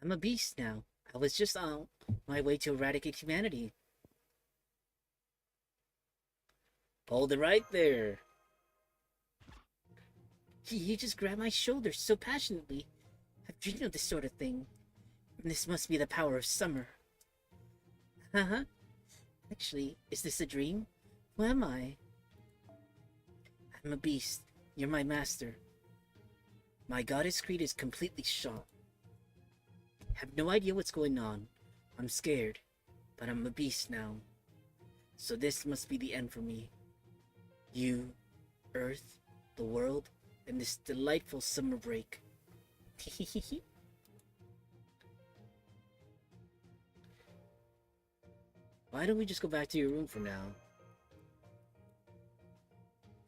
[SPEAKER 1] I'm a beast now. I was just on my way to eradicate humanity. Hold it right there. He just grabbed my shoulder so passionately. I've dreamed of this sort of thing. This must be the power of summer. Haha. Actually, is this a dream? Who am I? I'm a beast. You're my master. My goddess creed is completely shot. Have no idea what's going on. I'm scared, but I'm a beast now. So this must be the end for me. You, Earth, the world, and this delightful summer break. Why don't we just go back to your room for now?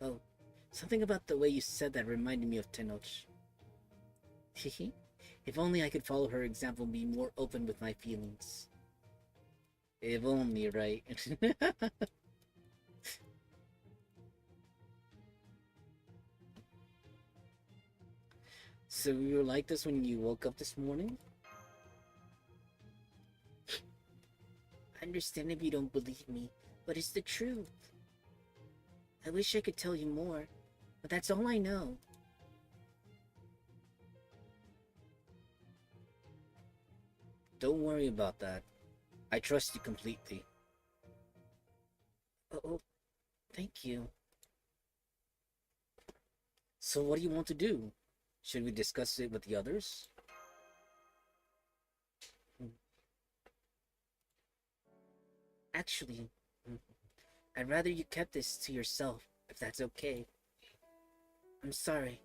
[SPEAKER 1] Oh, something about the way you said that reminded me of Tenoch. If only I could follow her example and be more open with my feelings. If only, right? So you were like this when you woke up this morning? I understand if you don't believe me, but it's the truth. I wish I could tell you more, but that's all I know. Don't worry about that. I trust you completely. Oh, thank you. So what do you want to do? Should we discuss it with the others? Actually, I'd rather you kept this to yourself, if that's okay. I'm sorry.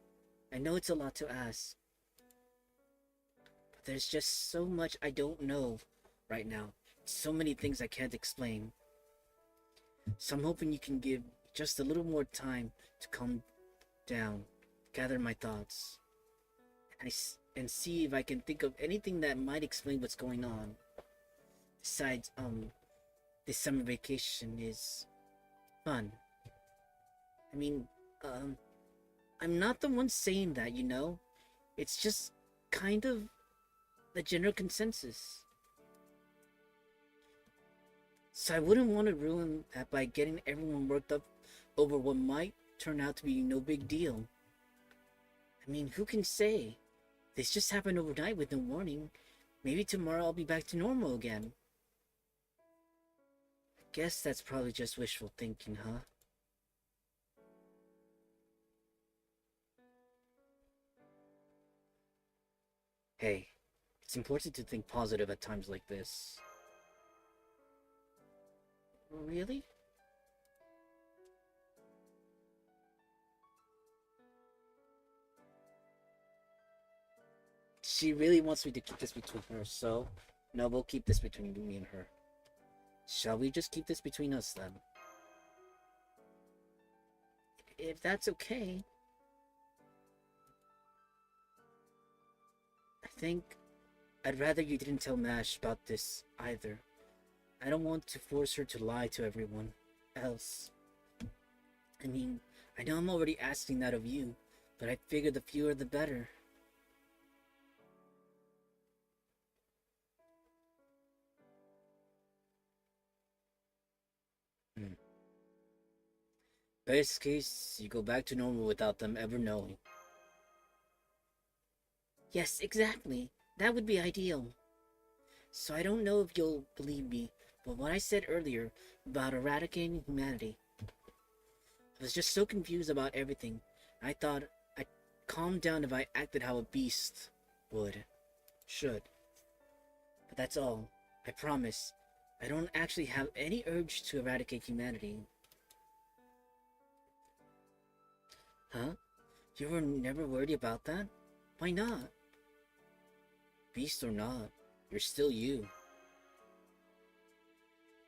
[SPEAKER 1] I know it's a lot to ask. But there's just so much I don't know right now. So many things I can't explain. So I'm hoping you can give just a little more time to calm down, gather my thoughts, and see if I can think of anything that might explain what's going on. Besides, this summer vacation is fun. I mean, I'm not the one saying that, you know? It's just kind of the general consensus. So I wouldn't want to ruin that by getting everyone worked up over what might turn out to be no big deal. I mean, who can say? This just happened overnight with no warning. Maybe tomorrow I'll be back to normal again. I guess that's probably just wishful thinking, huh? Hey, it's important to think positive at times like this. Really? She really wants me to keep this between her, so no, we'll keep this between me and her. Shall we just keep this between us then? If that's okay. I think I'd rather you didn't tell Mash about this either. I don't want to force her to lie to everyone else. I mean, I know I'm already asking that of you, but I figure the fewer the better. Hmm. Best case, you go back to normal without them ever knowing. Yes, exactly. That would be ideal. So I don't know if you'll believe me, but what I said earlier about eradicating humanity, I was just so confused about everything. I thought I'd calm down if I acted how a beast should. But that's all. I promise. I don't actually have any urge to eradicate humanity. Huh? You were never worried about that? Why not? Beast or not, you're still you.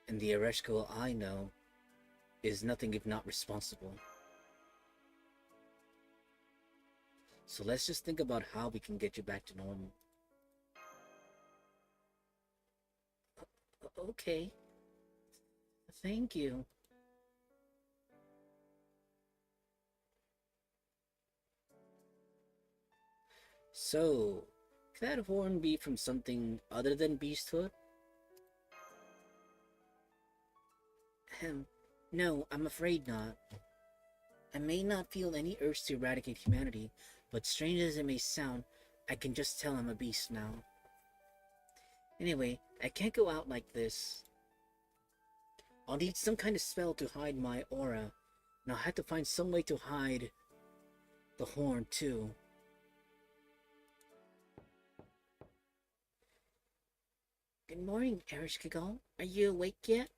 [SPEAKER 1] And the Ereshkigal I know is nothing if not responsible. So let's just think about how we can get you back to normal. Okay. Thank you. So, could that horn be from something other than beasthood? No, I'm afraid not. I may not feel any urge to eradicate humanity, but strange as it may sound, I can just tell I'm a beast now. Anyway, I can't go out like this. I'll need some kind of spell to hide my aura, and I'll have to find some way to hide the horn too. Good morning, Ereshkigal. Are you awake yet?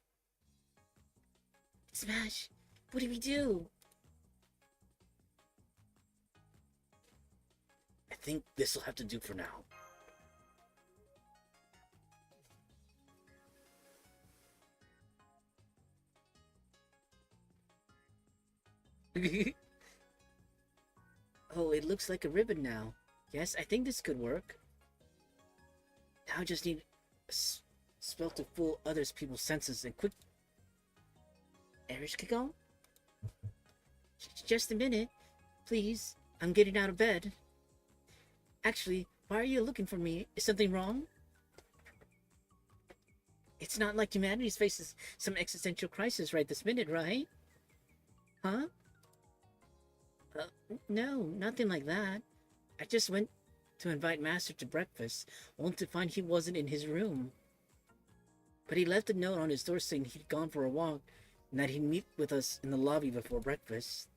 [SPEAKER 1] Smash! What do we do? I think this'll have to do for now. Oh, it looks like a ribbon now. Yes, I think this could work. Now I just need a spell to fool others people's senses and quick. Ereshkigal? Just a minute. Please, I'm getting out of bed. Actually, why are you looking for me? Is something wrong? It's not like humanity faces some existential crisis right this minute, right? Huh? No, nothing like that. I just went to invite Master to breakfast, only to find he wasn't in his room. But he left a note on his door saying he'd gone for a walk, and that he'd meet with us in the lobby before breakfast.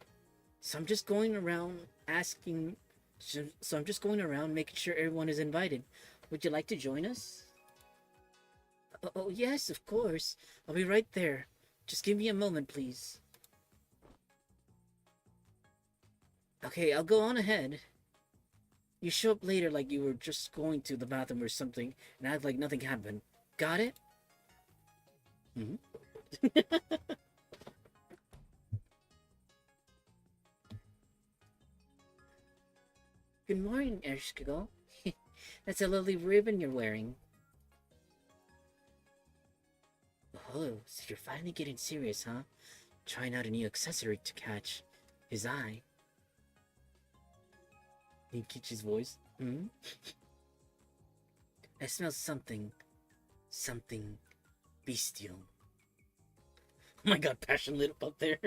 [SPEAKER 1] So I'm just going around making sure everyone is invited. Would you like to join us? Oh yes, of course. I'll be right there. Just give me a moment, please. Okay, I'll go on ahead. You show up later like you were just going to the bathroom or something and act like nothing happened. Got it? Mm-hmm. Good morning, Ereshkigal. That's a lovely ribbon you're wearing. Oh, so you're finally getting serious, huh? Trying out a new accessory to catch his eye. He catch his voice. Hmm? I smell something bestial. Oh my god, passion lit up there.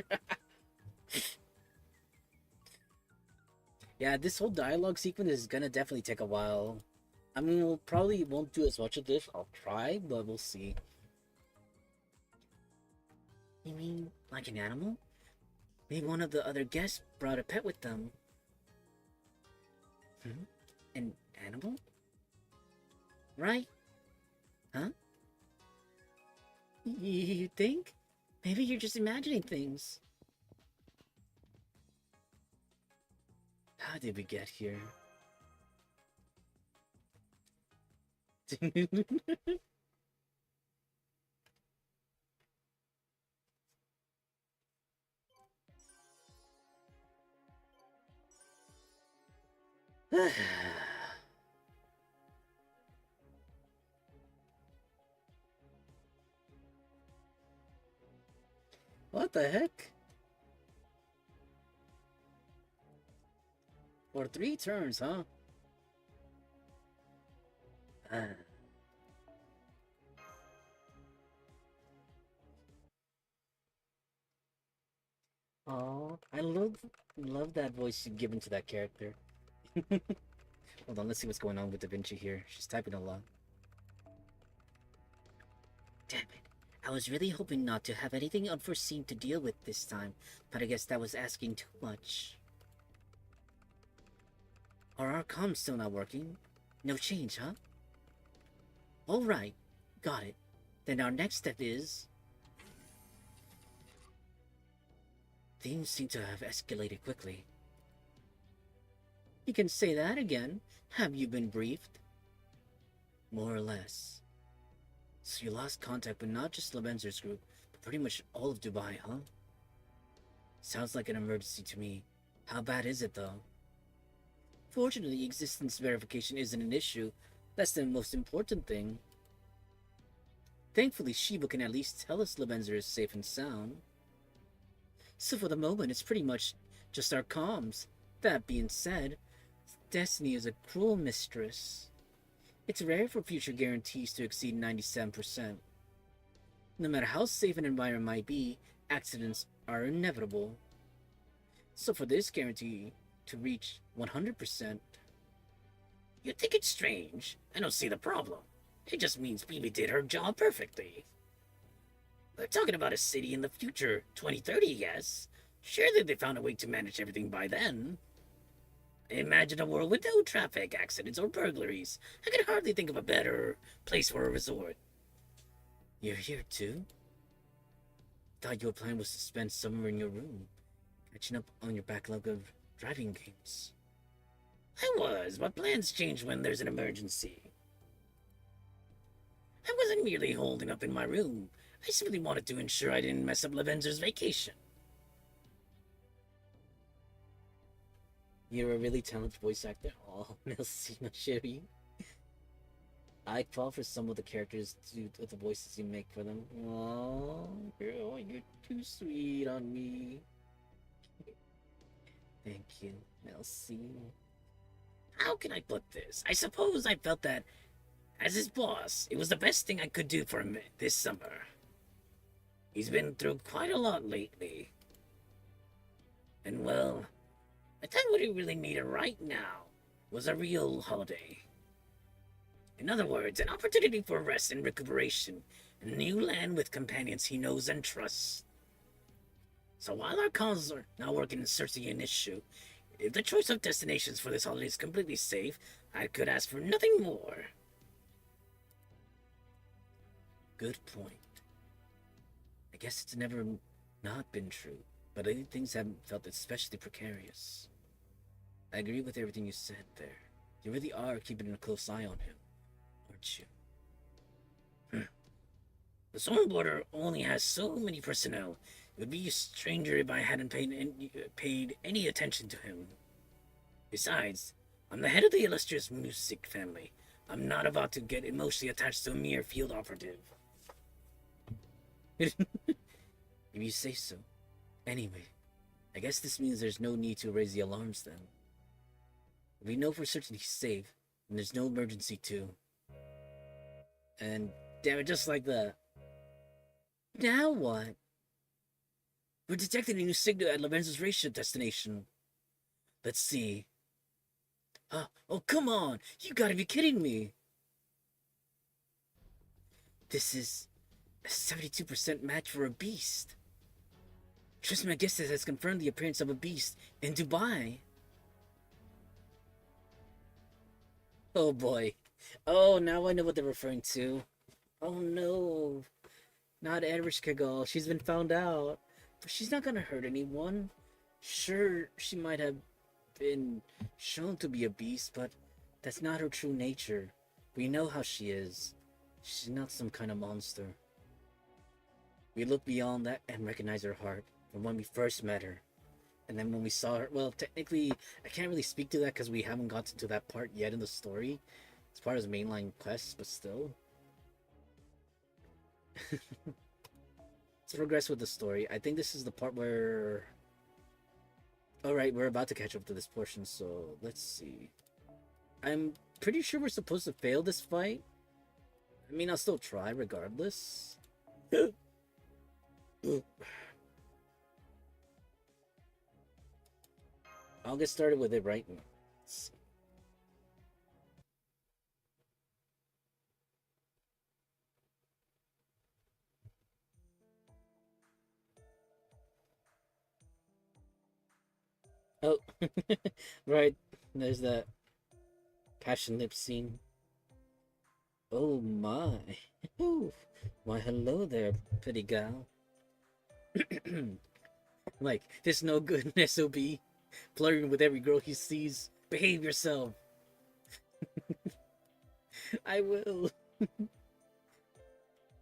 [SPEAKER 1] Yeah, this whole dialogue sequence is gonna definitely take a while. I mean, we'll probably won't do as much of this. I'll try, but we'll see. You mean like an animal? Maybe one of the other guests brought a pet with them. Hmm? An animal? Right? Huh? You think? Maybe you're just imagining things. How did we get here? What the heck? For 3 turns, huh? Oh, I love that voice you've given to that character. Hold on, let's see what's going on with Da Vinci here. She's typing a lot. Damn it. I was really hoping not to have anything unforeseen to deal with this time, but I guess that was asking too much. Are our comms still not working? No change, huh? Alright, got it. Then our next step is... Things seem to have escalated quickly. You can say that again. Have you been briefed? More or less. So you lost contact with not just Lebenzer's group, but pretty much all of Dubai, huh? Sounds like an emergency to me. How bad is it, though? Fortunately, existence verification isn't an issue. That's the most important thing. Thankfully, Shiba can at least tell us Lebenzer is safe and sound. So for the moment, it's pretty much just our comms. That being said, Destiny is a cruel mistress. It's rare for future guarantees to exceed 97%. No matter how safe an environment might be, accidents are inevitable. So for this guarantee to reach 100%, you think it's strange? I don't see the problem. It just means BB did her job perfectly. We're talking about a city in the future, 2030, yes. Surely they found a way to manage everything by then. Imagine a world with no traffic accidents or burglaries. I could hardly think of a better place for a resort. You're here too? Thought your plan was to spend summer in your room, catching up on your backlog of driving games. I was, but plans change when there's an emergency. I wasn't merely holding up in my room. I simply wanted to ensure I didn't mess up Levenzer's vacation. You're a really talented voice actor. Oh, merci, ma chérie. I fall for some of the characters due to the voices you make for them. Oh, girl, you're too sweet on me. Thank you, merci. How can I put this? I suppose I felt that, as his boss, it was the best thing I could do for him this summer. He's been through quite a lot lately. And well, I thought what he really needed right now was a real holiday. In other words, an opportunity for rest and recuperation in a new land with companions he knows and trusts. So while our cause are now working in searching an issue, if the choice of destinations for this holiday is completely safe, I could ask for nothing more. Good point. I guess it's never not been true, but I think things haven't felt especially precarious. I agree with everything you said there. You really are keeping a close eye on him, aren't you? The Storm Border only has so many personnel. It would be a stranger if I hadn't paid any attention to him. Besides, I'm the head of the illustrious music family. I'm not about to get emotionally attached to a mere field operative. If you say so. Anyway, I guess this means there's no need to raise the alarms then. We know for certain he's safe, and there's no emergency too. And damn it, just like that. Now what? We're detecting a new signal at Lorenzo's race destination. Let's see. Oh, come on! You gotta be kidding me! This is a 72% match for a beast. Trust my guess has confirmed the appearance of a beast in Dubai. Oh boy. Oh, now I know what they're referring to. Oh no. Not Erishka Girl. She's been found out. But she's not gonna hurt anyone. Sure, she might have been shown to be a beast, but that's not her true nature. We know how she is. She's not some kind of monster. We look beyond that and recognize her heart from when we first met her. And then when we saw her, well, technically, I can't really speak to that because we haven't gotten to that part yet in the story. It's part of the mainline quest, but still. Let's progress with the story. I think this is the part where... Alright, we're about to catch up to this portion, so let's see. I'm pretty sure we're supposed to fail this fight. I mean, I'll still try regardless. I'll get started with it right now. Let's see. Oh, right. There's that passion lip scene. Oh my. Ooh. Why, hello there, pretty gal. Like, this no good SOB, flirting with every girl he sees. Behave yourself. I will.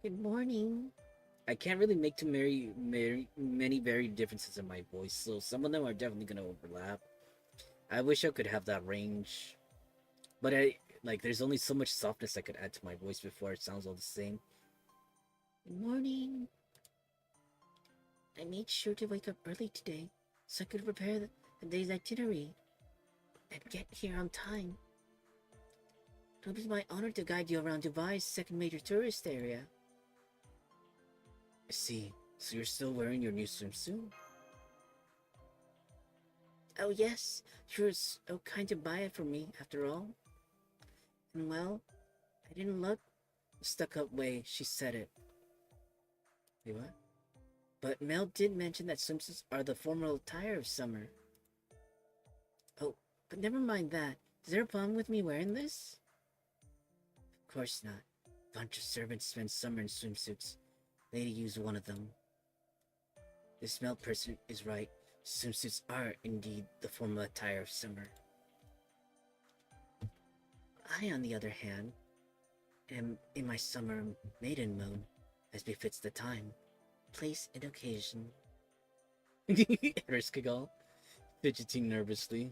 [SPEAKER 1] Good morning. I can't really make too many varied differences in my voice, so some of them are definitely gonna overlap. I wish I could have that range, but there's only so much softness I could add to my voice before it sounds all the same. Good morning. I made sure to wake up early today so I could prepare the day's itinerary and get here on time. It'll be my honor to guide you around Dubai's second major tourist area. I see. So you're still wearing your new swimsuit? Oh yes, you were so kind to buy it for me, after all. And well, I didn't look the stuck-up way she said it. Wait, what? But Mel did mention that swimsuits are the formal attire of summer. Oh, but never mind that. Is there a problem with me wearing this? Of course not. A bunch of servants spend summer in swimsuits. Lady used one of them. This Mel person is right. Swimsuits are indeed the formal attire of summer. I, on the other hand, am in my summer maiden mode, as befits the time, place, and occasion. Erskigal, fidgeting nervously.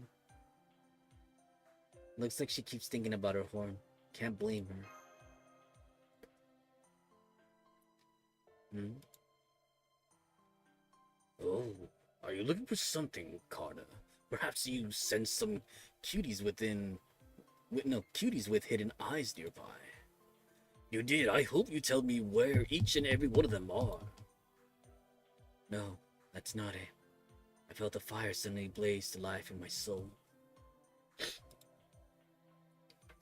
[SPEAKER 1] Looks like she keeps thinking about her horn. Can't blame her. Oh, are you looking for something, Carter? Perhaps you sense some cuties with hidden eyes nearby. You did. I hope you tell me where each and every one of them are. No, that's not it. I felt the fire suddenly blaze to life in my soul. It's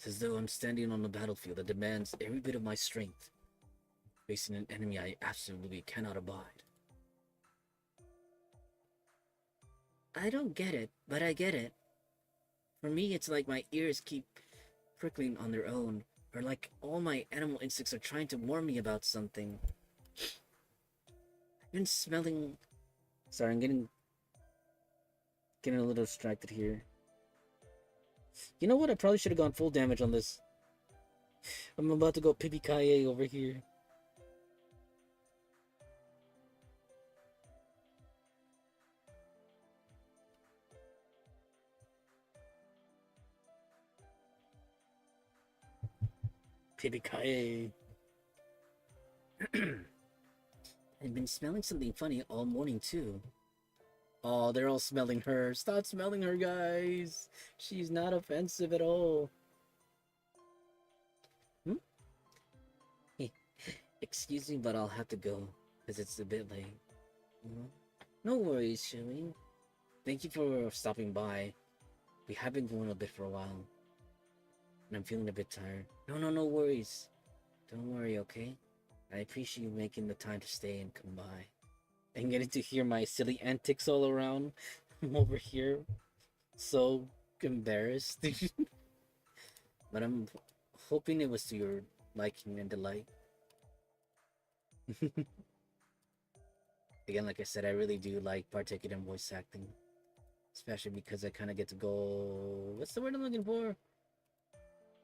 [SPEAKER 1] as though I'm standing on a battlefield that demands every bit of my strength, facing an enemy I absolutely cannot abide. I don't get it, but I get it. For me, it's like my ears keep prickling on their own, or like all my animal instincts are trying to warn me about something. I've been smelling... Sorry, I'm getting a little distracted here. You know what? I probably should have gone full damage on this. I'm about to go Pipi-Kaye over here. Pipi-Kaye. I've been smelling something funny all morning too. Oh, they're all smelling her. Stop smelling her, guys. She's not offensive at all. Excuse me, but I'll have to go, because it's a bit late. No worries, Shui. Thank you for stopping by. We have been going a bit for a while, and I'm feeling a bit tired. No worries. Don't worry, okay? I appreciate you making the time to stay and come by. And getting to hear my silly antics all around. I'm over here, so embarrassed. But I'm hoping it was to your liking and delight. Again, like I said, I really do like partaking in voice acting. Especially because I kind of get to go... What's the word I'm looking for?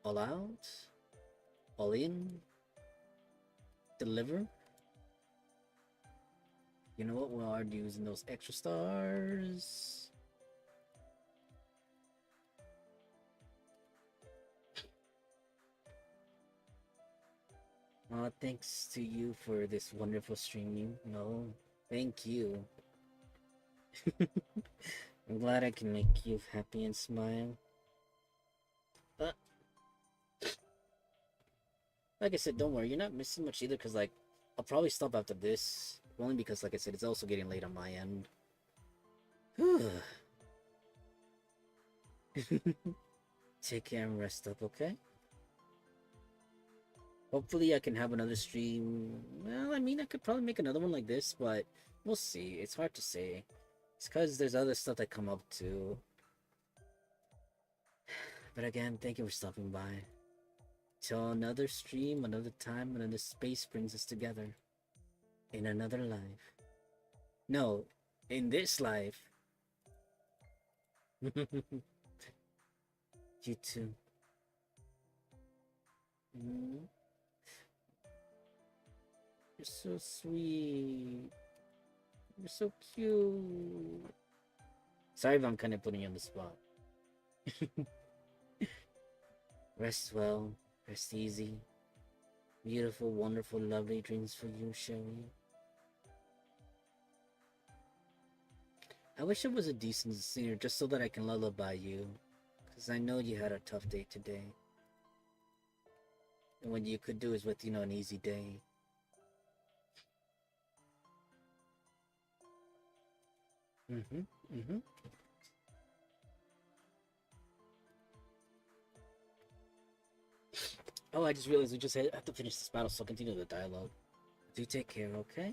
[SPEAKER 1] All out? All in? Deliver? You know what? We are using those extra stars. Thanks to you for this wonderful streaming. No, thank you. I'm glad I can make you happy and smile. But like I said, don't worry, you're not missing much either, because like I'll probably stop after this. Only because, like I said, it's also getting late on my end. Take care and rest up, okay? Hopefully I can have another stream. Well, I mean, I could probably make another one like this, but we'll see. It's hard to say. It's because there's other stuff that come up too. But again, thank you for stopping by. Till another stream, another time, another space brings us together. In another life. No, in this life. You too. Mm. You're so sweet. You're so cute. Sorry if I'm kind of putting you on the spot. Rest well. Rest easy. Beautiful, wonderful, lovely dreams for you, Sherry. I wish I was a decent singer just so that I can lullaby you. Because I know you had a tough day today. And what you could do is with, an easy day. Mm-hmm. Oh, I just realized we just have to finish this battle, so I'll continue the dialogue. Do take care, okay?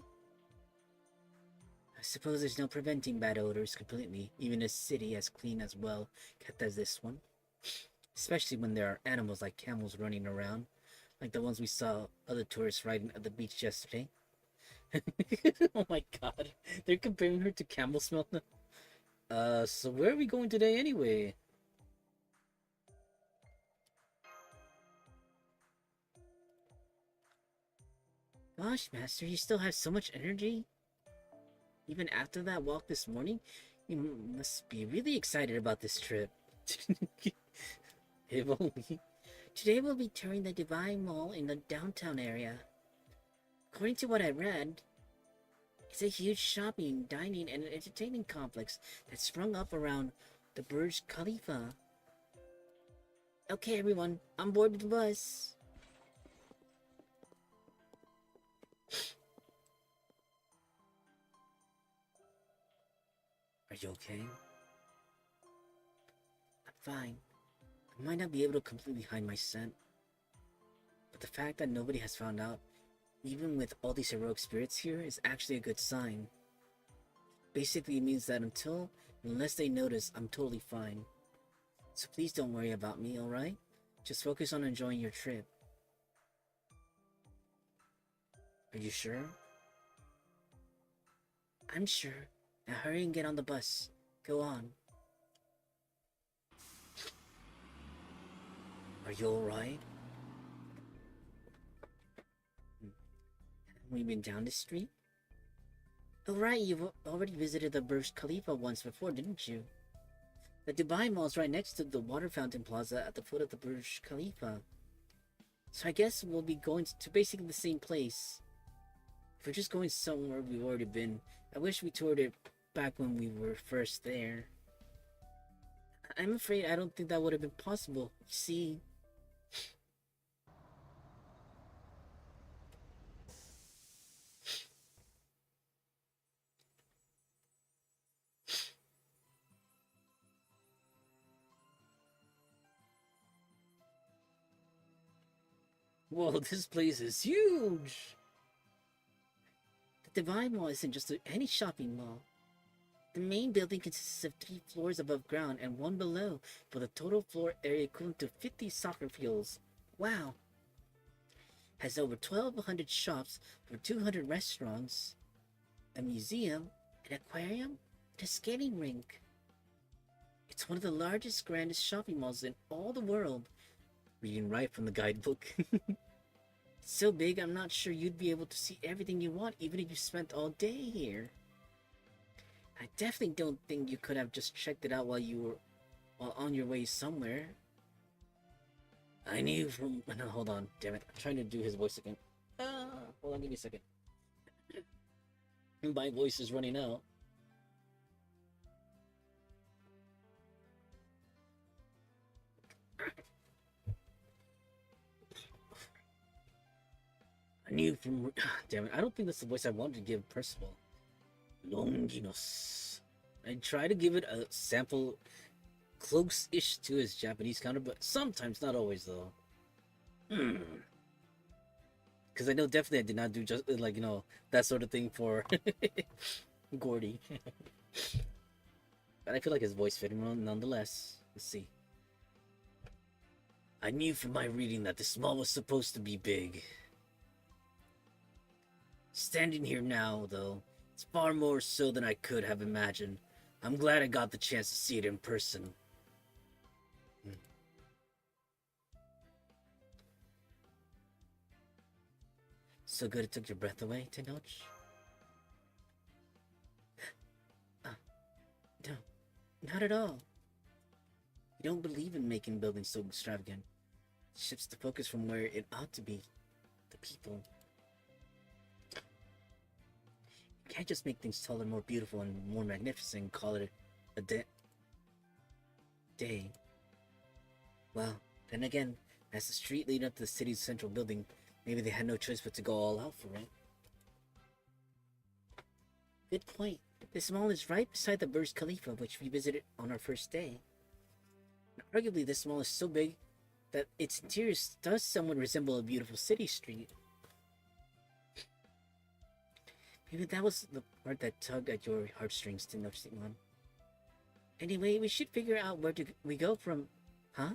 [SPEAKER 1] I suppose there's no preventing bad odors completely, even a city as clean as well kept as this one. Especially when there are animals like camels running around, like the ones we saw other tourists riding at the beach yesterday. Oh my god, they're comparing her to camel smell now. So where are we going today anyway? Gosh, Master, you still have so much energy? Even after that walk this morning, you must be really excited about this trip. If only. Today we'll be touring the Divine Mall in the downtown area. According to what I read, it's a huge shopping, dining, and entertainment complex that's sprung up around the Burj Khalifa. Okay, everyone, on board with the bus. Are you okay? I'm fine. I might not be able to completely hide my scent, but the fact that nobody has found out, even with all these heroic spirits here, is actually a good sign. Basically, it means that unless they notice, I'm totally fine. So please don't worry about me, alright? Just focus on enjoying your trip. Are you sure? I'm sure. Now hurry and get on the bus. Go on. Are you alright? Have we been down this street? Oh right, you've already visited the Burj Khalifa once before, didn't you? The Dubai Mall is right next to the water fountain plaza at the foot of the Burj Khalifa. So I guess we'll be going to basically the same place. If we're just going somewhere we've already been, I wish we toured it back when we were first there. I'm afraid I don't think that would have been possible. You see... Whoa, this place is huge! The Divine Mall isn't just any shopping mall. The main building consists of 3 floors above ground and 1 below, with a total floor area equivalent to 50 soccer fields. Wow! Has over 1,200 shops, over 200 restaurants, a museum, an aquarium, and a skating rink. It's one of the largest, grandest shopping malls in all the world. Reading right from the guidebook. It's so big, I'm not sure you'd be able to see everything you want, even if you spent all day here. I definitely don't think you could have just checked it out while on your way somewhere. I knew from... No, hold on, damn it. I'm trying to do his voice again. Hold on, give me a second. My voice is running out. I knew from... Damn it, I don't think that's the voice I wanted to give Percival. Longinus. I try to give it a sample close-ish to his Japanese counter, but sometimes, not always, though. Because I know definitely I did not do just, that sort of thing for Gordy. But I feel like his voice fit him nonetheless. Let's see. I knew from my reading that this mall was supposed to be big. Standing here now, though, it's far more so than I could have imagined. I'm glad I got the chance to see it in person. So good it took your breath away, Tenoch? No, not at all. You don't believe in making buildings so extravagant. It shifts the focus from where it ought to be. The people. You can't just make things taller, more beautiful, and more magnificent and call it a day. Well, then again, as the street leading up to the city's central building, maybe they had no choice but to go all out for it. Good point. This mall is right beside the Burj Khalifa, which we visited on our first day. And arguably, this mall is so big that its interior does somewhat resemble a beautiful city street. Maybe that was the part that tugged at your heartstrings, Tenoch Sigmund. Anyway, we should figure out where we go from... Huh?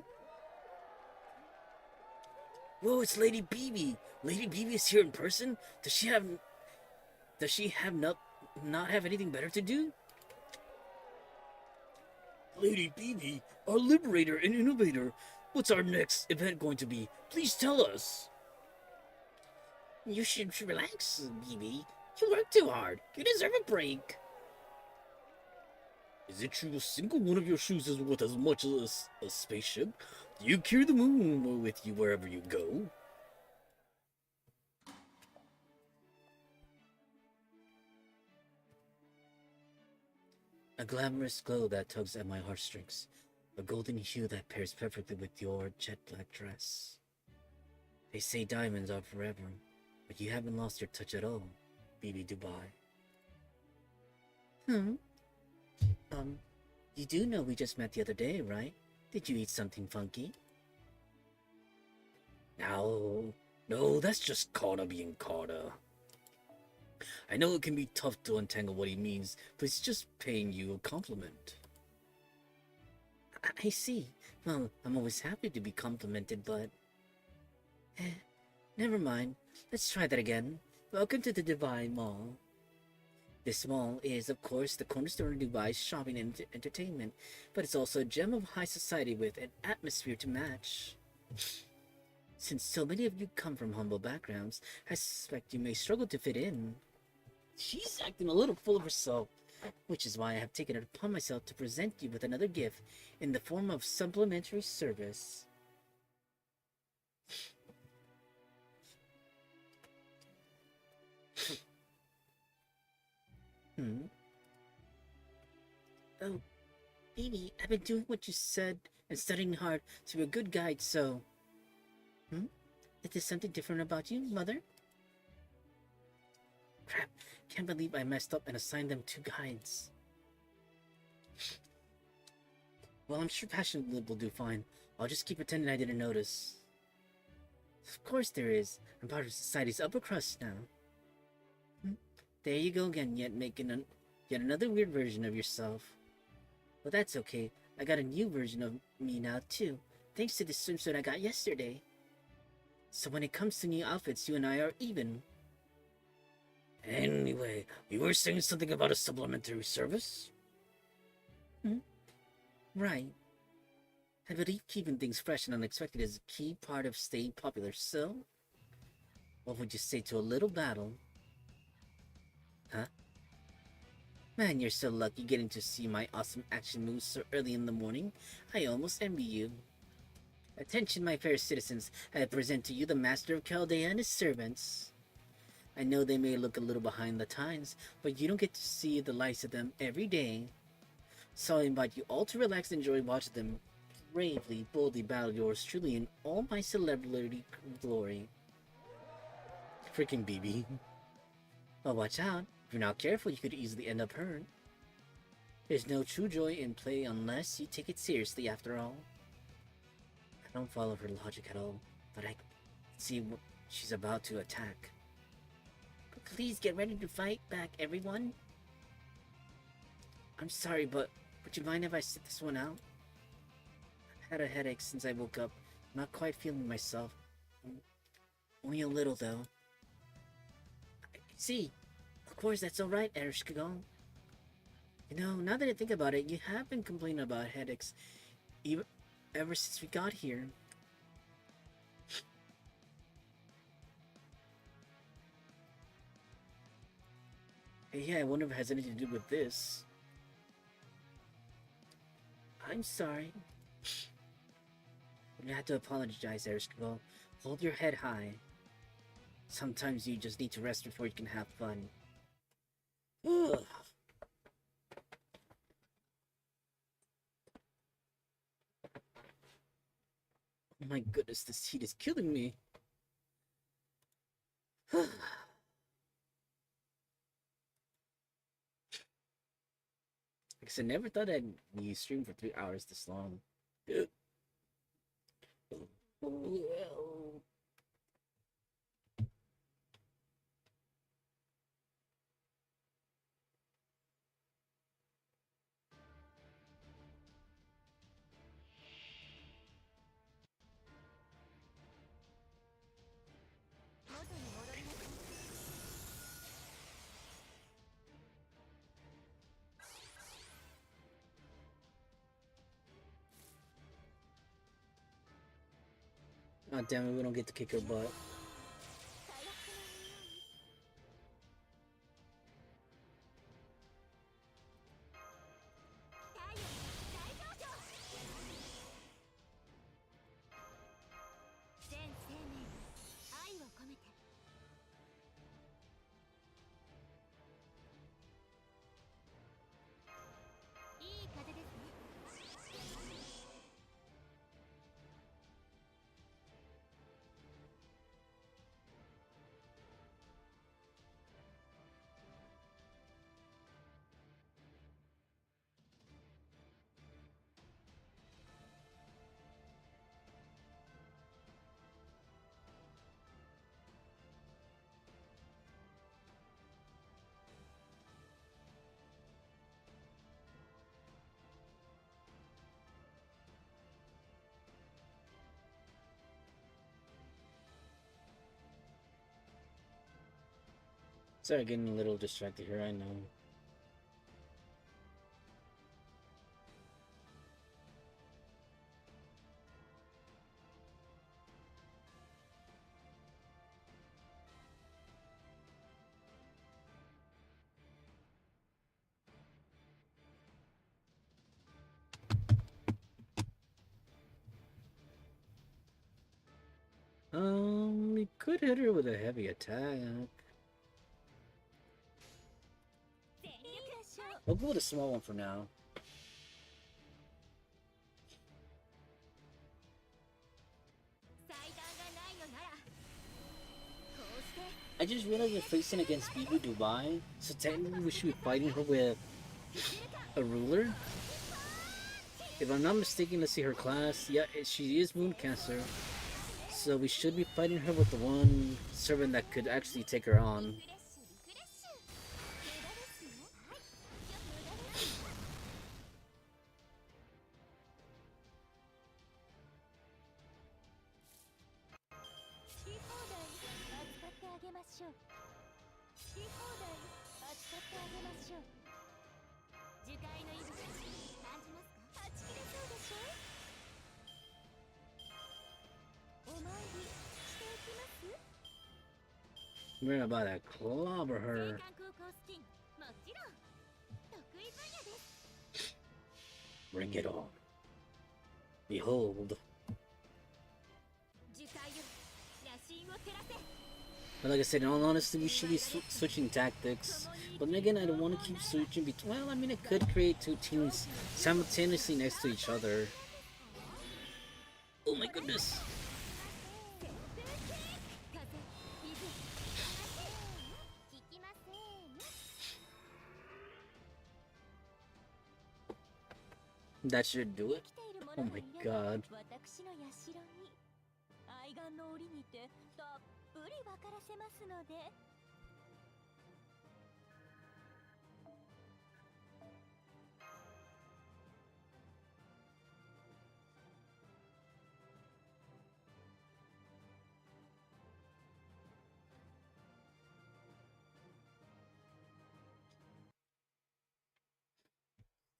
[SPEAKER 1] Whoa, it's Lady Bibi! Lady Bibi is here in person? Does she have not have anything better to do? Lady Bibi, our liberator and innovator. What's our next event going to be? Please tell us. You should relax, Bibi. You work too hard. You deserve a break. Is it true a single one of your shoes is worth as much as a spaceship? Do you carry the moon with you wherever you go? A glamorous glow that tugs at my heartstrings. A golden hue that pairs perfectly with your jet black dress. They say diamonds are forever, but you haven't lost your touch at all, Bibi Dubai. You do know we just met the other day, right? Did you eat something funky? No, that's just Carter being Carter. I know it can be tough to untangle what he means, but he's just paying you a compliment. I see. Well, I'm always happy to be complimented, but... never mind. Let's try that again. Welcome to the Dubai Mall. This mall is, of course, the cornerstone of Dubai's shopping and entertainment, but it's also a gem of high society with an atmosphere to match. Since so many of you come from humble backgrounds, I suspect you may struggle to fit in. She's acting a little full of herself, which is why I have taken it upon myself to present you with another gift in the form of supplementary service. Oh, Bibi, I've been doing what you said and studying hard to be a good guide, so... Is there something different about you, Mother? Crap, can't believe I messed up and assigned them 2 guides. Well, I'm sure Passion will do fine. I'll just keep pretending I didn't notice. Of course there is. I'm part of society's upper crust now. There you go again, yet making yet another weird version of yourself. Well, that's okay. I got a new version of me now, too, thanks to the swimsuit I got yesterday. So when it comes to new outfits, you and I are even. Anyway, you were saying something about a supplementary service? Right. I believe keeping things fresh and unexpected is a key part of staying popular, so... What would you say to a little battle? Huh? Man, you're so lucky getting to see my awesome action moves so early in the morning. I almost envy you. Attention, my fair citizens. I present to you the Master of Chaldea and his servants. I know they may look a little behind the times, but you don't get to see the likes of them every day. So I invite you all to relax and enjoy watching them bravely, boldly battle yours truly in all my celebrity glory. Freaking Bibi. Well, watch out. If you're not careful, you could easily end up hurt. There's no true joy in play unless you take it seriously, after all. I don't follow her logic at all, but I see what she's about to attack. But please get ready to fight back, everyone. I'm sorry, but would you mind if I sit this one out? I've had a headache since I woke up. I'm not quite feeling myself. Only a little, though. I see. Of course, that's alright, Ereshkigal. You know, now that I think about it, you have been complaining about headaches ever since we got here. Hey, yeah, I wonder if it has anything to do with this. I'm sorry. You have to apologize, Erskine. Hold your head high. Sometimes you just need to rest before you can have fun. Ugh. Oh my goodness, this heat is killing me. Because I never thought I'd be streaming for 3 hours this long. God damn it, we don't get to kick her butt. Sorry, getting a little distracted here, I know. We could hit her with a heavy attack. I'll go with a small one for now. I just realized we're facing against Bibu Dubai, so technically we should be fighting her with a ruler. If I'm not mistaken, let's see her class. Yeah, she is Mooncaster. So we should be fighting her with the one servant that could actually take her on. We're about to clobber her. Bring it on. Behold. But like I said, in all honesty, we should be switching tactics. But then again, I don't want to keep switching between. Well, I mean, it could create two teams simultaneously next to each other. Oh my goodness! That should do it. Oh my god.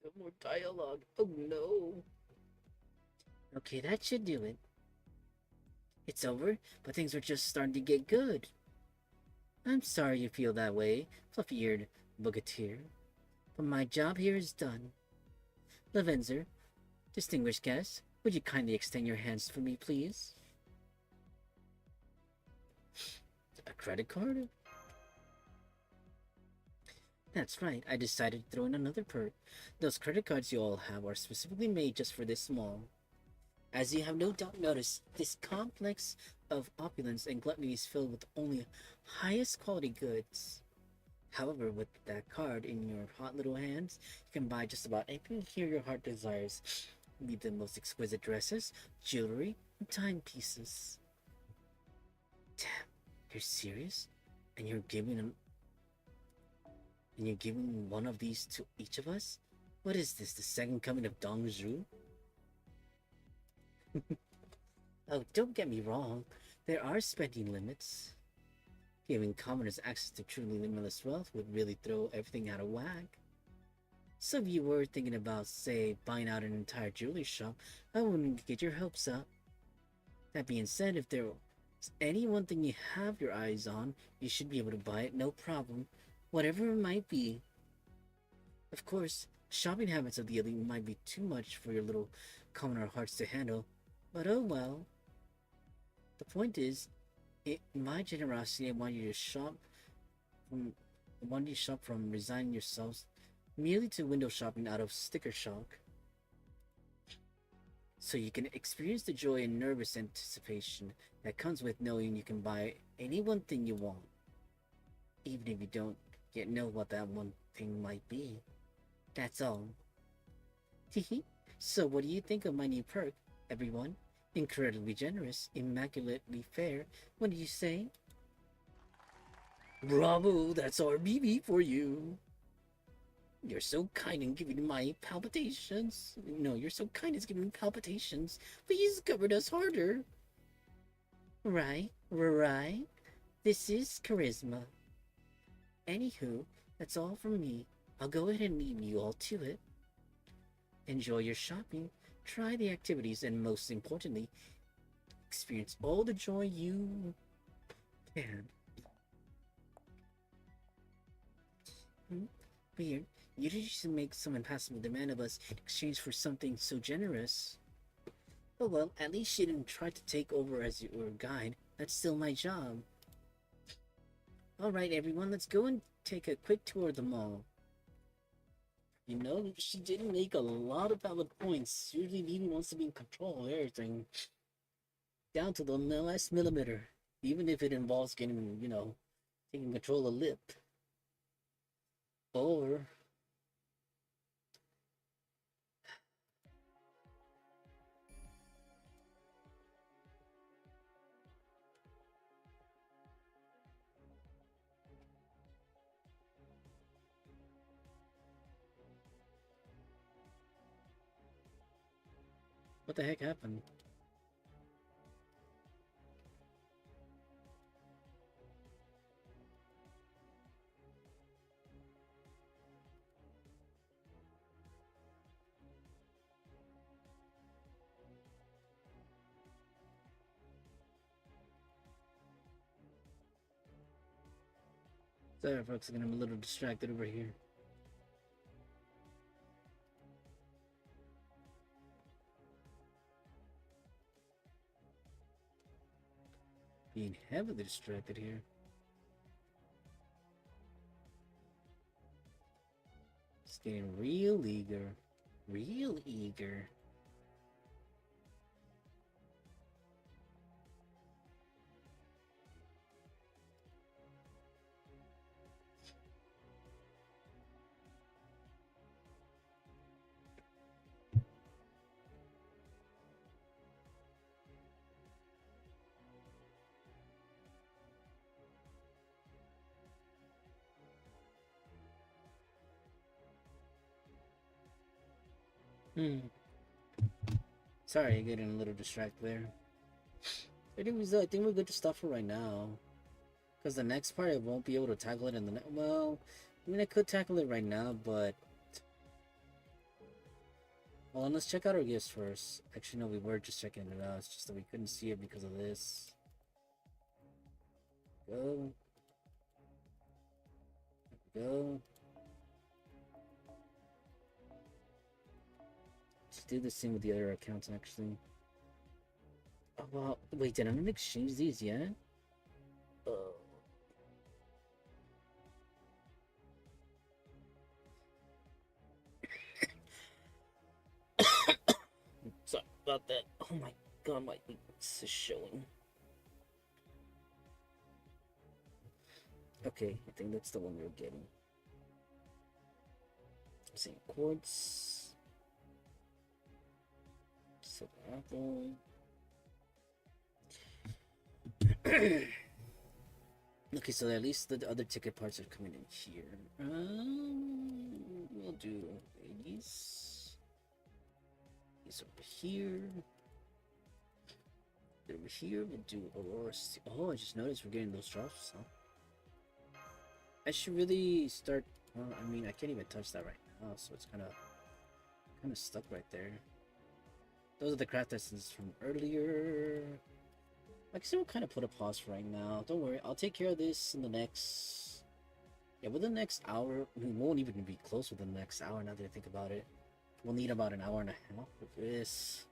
[SPEAKER 1] No more dialogue. Oh no. Okay, that should do it. It's over, but things are just starting to get good. I'm sorry you feel that way, fluffy-eared Bogatir, but my job here is done. Lavenzer, distinguished guest, would you kindly extend your hands for me, please? A credit card? That's right, I decided to throw in another perk. Those credit cards you all have are specifically made just for this mall. As you have no doubt noticed, this complex of opulence and gluttony is filled with only highest quality goods. However, with that card in your hot little hands, you can buy just about anything here your heart desires. Be the most exquisite dresses, jewelry, and timepieces. Damn, you're serious? And you're giving one of these to each of us? What is this, the second coming of Dong Zhu? Oh, don't get me wrong. There are spending limits. Giving commoners access to truly limitless wealth would really throw everything out of whack. So if you were thinking about, say, buying out an entire jewelry shop, I wouldn't get your hopes up. That being said, if there is any one thing you have your eyes on, you should be able to buy it, no problem, whatever it might be. Of course, shopping habits of the elite might be too much for your little commoner hearts to handle, but oh well. The point is, in my generosity, I want you to shop from resigning yourselves merely to window shopping out of sticker shock. So you can experience the joy and nervous anticipation that comes with knowing you can buy any one thing you want, even if you don't yet know what that one thing might be. That's all. Hehe. So what do you think of my new perk, everyone? Incredibly generous, immaculately fair. What do you say? Bravo, that's our BB for you. You're so kind in giving my palpitations. No, you're so kind as giving me palpitations. Please cover us harder. Right. This is charisma. Anywho, that's all from me. I'll go ahead and leave you all to it. Enjoy your shopping, try the activities, and most importantly, experience all the joy you can. Weird. You just make some impossible demand of us in exchange for something so generous. Oh well, at least she didn't try to take over as your guide. That's still my job. Alright everyone, let's go and take a quick tour of the mall. You know, she didn't make a lot of valid points. Usually Vivi wants to be in control of everything. Down to the last millimeter. Even if it involves getting, taking control of Lip. Or... what the heck happened? Sorry folks, I'm a little distracted over here. Being heavily distracted here. It's getting real eager. Real eager. Sorry, getting a little distracted there. Anyways, I think we're good to stop for right now. Because the next part, I won't be able to tackle it in the well, I mean, I could tackle it right now, but... Well, let's check out our gifts first. Actually, no, we were just checking it out. It's just that we couldn't see it because of this. Go. Go. Just do the same with the other accounts, actually. Oh, well, wait, did I not exchange these yet? Sorry about that. Oh my god, my weakness is showing. Okay, I think that's the one we're getting. Same quartz. Silver apple. Okay, so at least the other ticket parts are coming in here. We'll do these. These over here. Over here, we'll do Aurora. Oh, I just noticed we're getting those drops. Huh? I should really start. Well, I mean, I can't even touch that right now, so it's kind of stuck right there. Those are the craft essences from earlier. Like I said, we'll kind of put a pause for right now. Don't worry, I'll take care of this in the next... Yeah, within the next hour. We won't even be close within the next hour now that I think about it. We'll need about an hour and a half for this.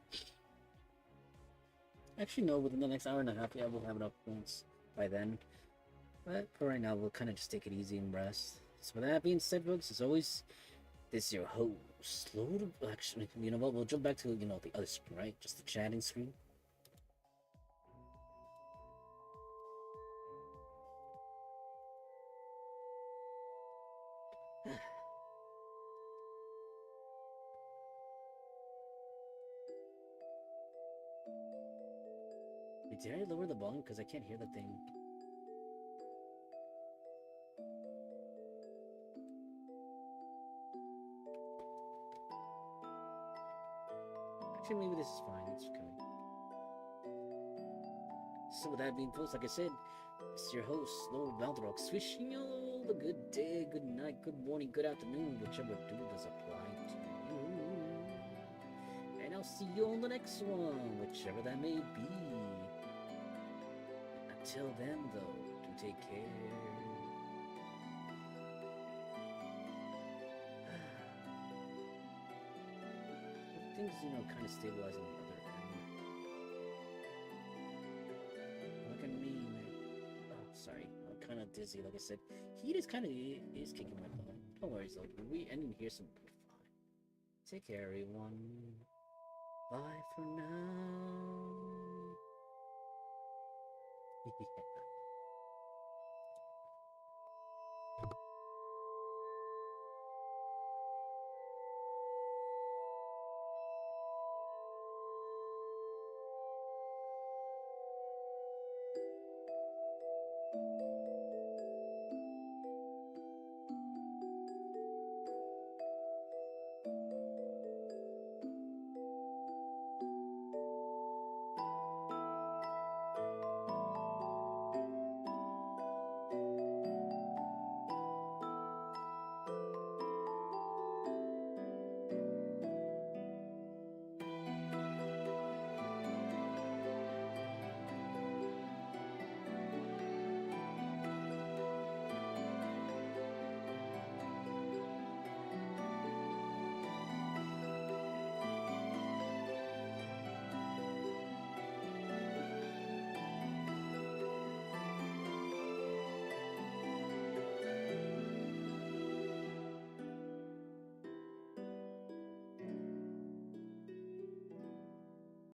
[SPEAKER 1] Actually, no, within the next hour and a half, yeah, we'll have enough points by then. But for right now, we'll kind of just take it easy and rest. So with that being said, folks, as always, this is your host. Actually, you know what? We'll jump back to, the other screen, right? Just the chatting screen. Wait, did I lower the volume? Because I can't hear the thing. Actually, maybe this is fine. It's okay. So with that being folks, like I said, it's your host, Lord Valderox, wishing you all a good day, good night, good morning, good afternoon, whichever dude does apply to you. And I'll see you on the next one, whichever that may be. Until then, though, do take care. Everything's, kind of stabilizing the other end. Look at me, man. Oh, sorry. I'm kind of dizzy, like I said. Heat is kind of is kicking my butt. Don't worry, so we ending here, so we'll be fine. Take care, everyone. Bye for now. Yeah.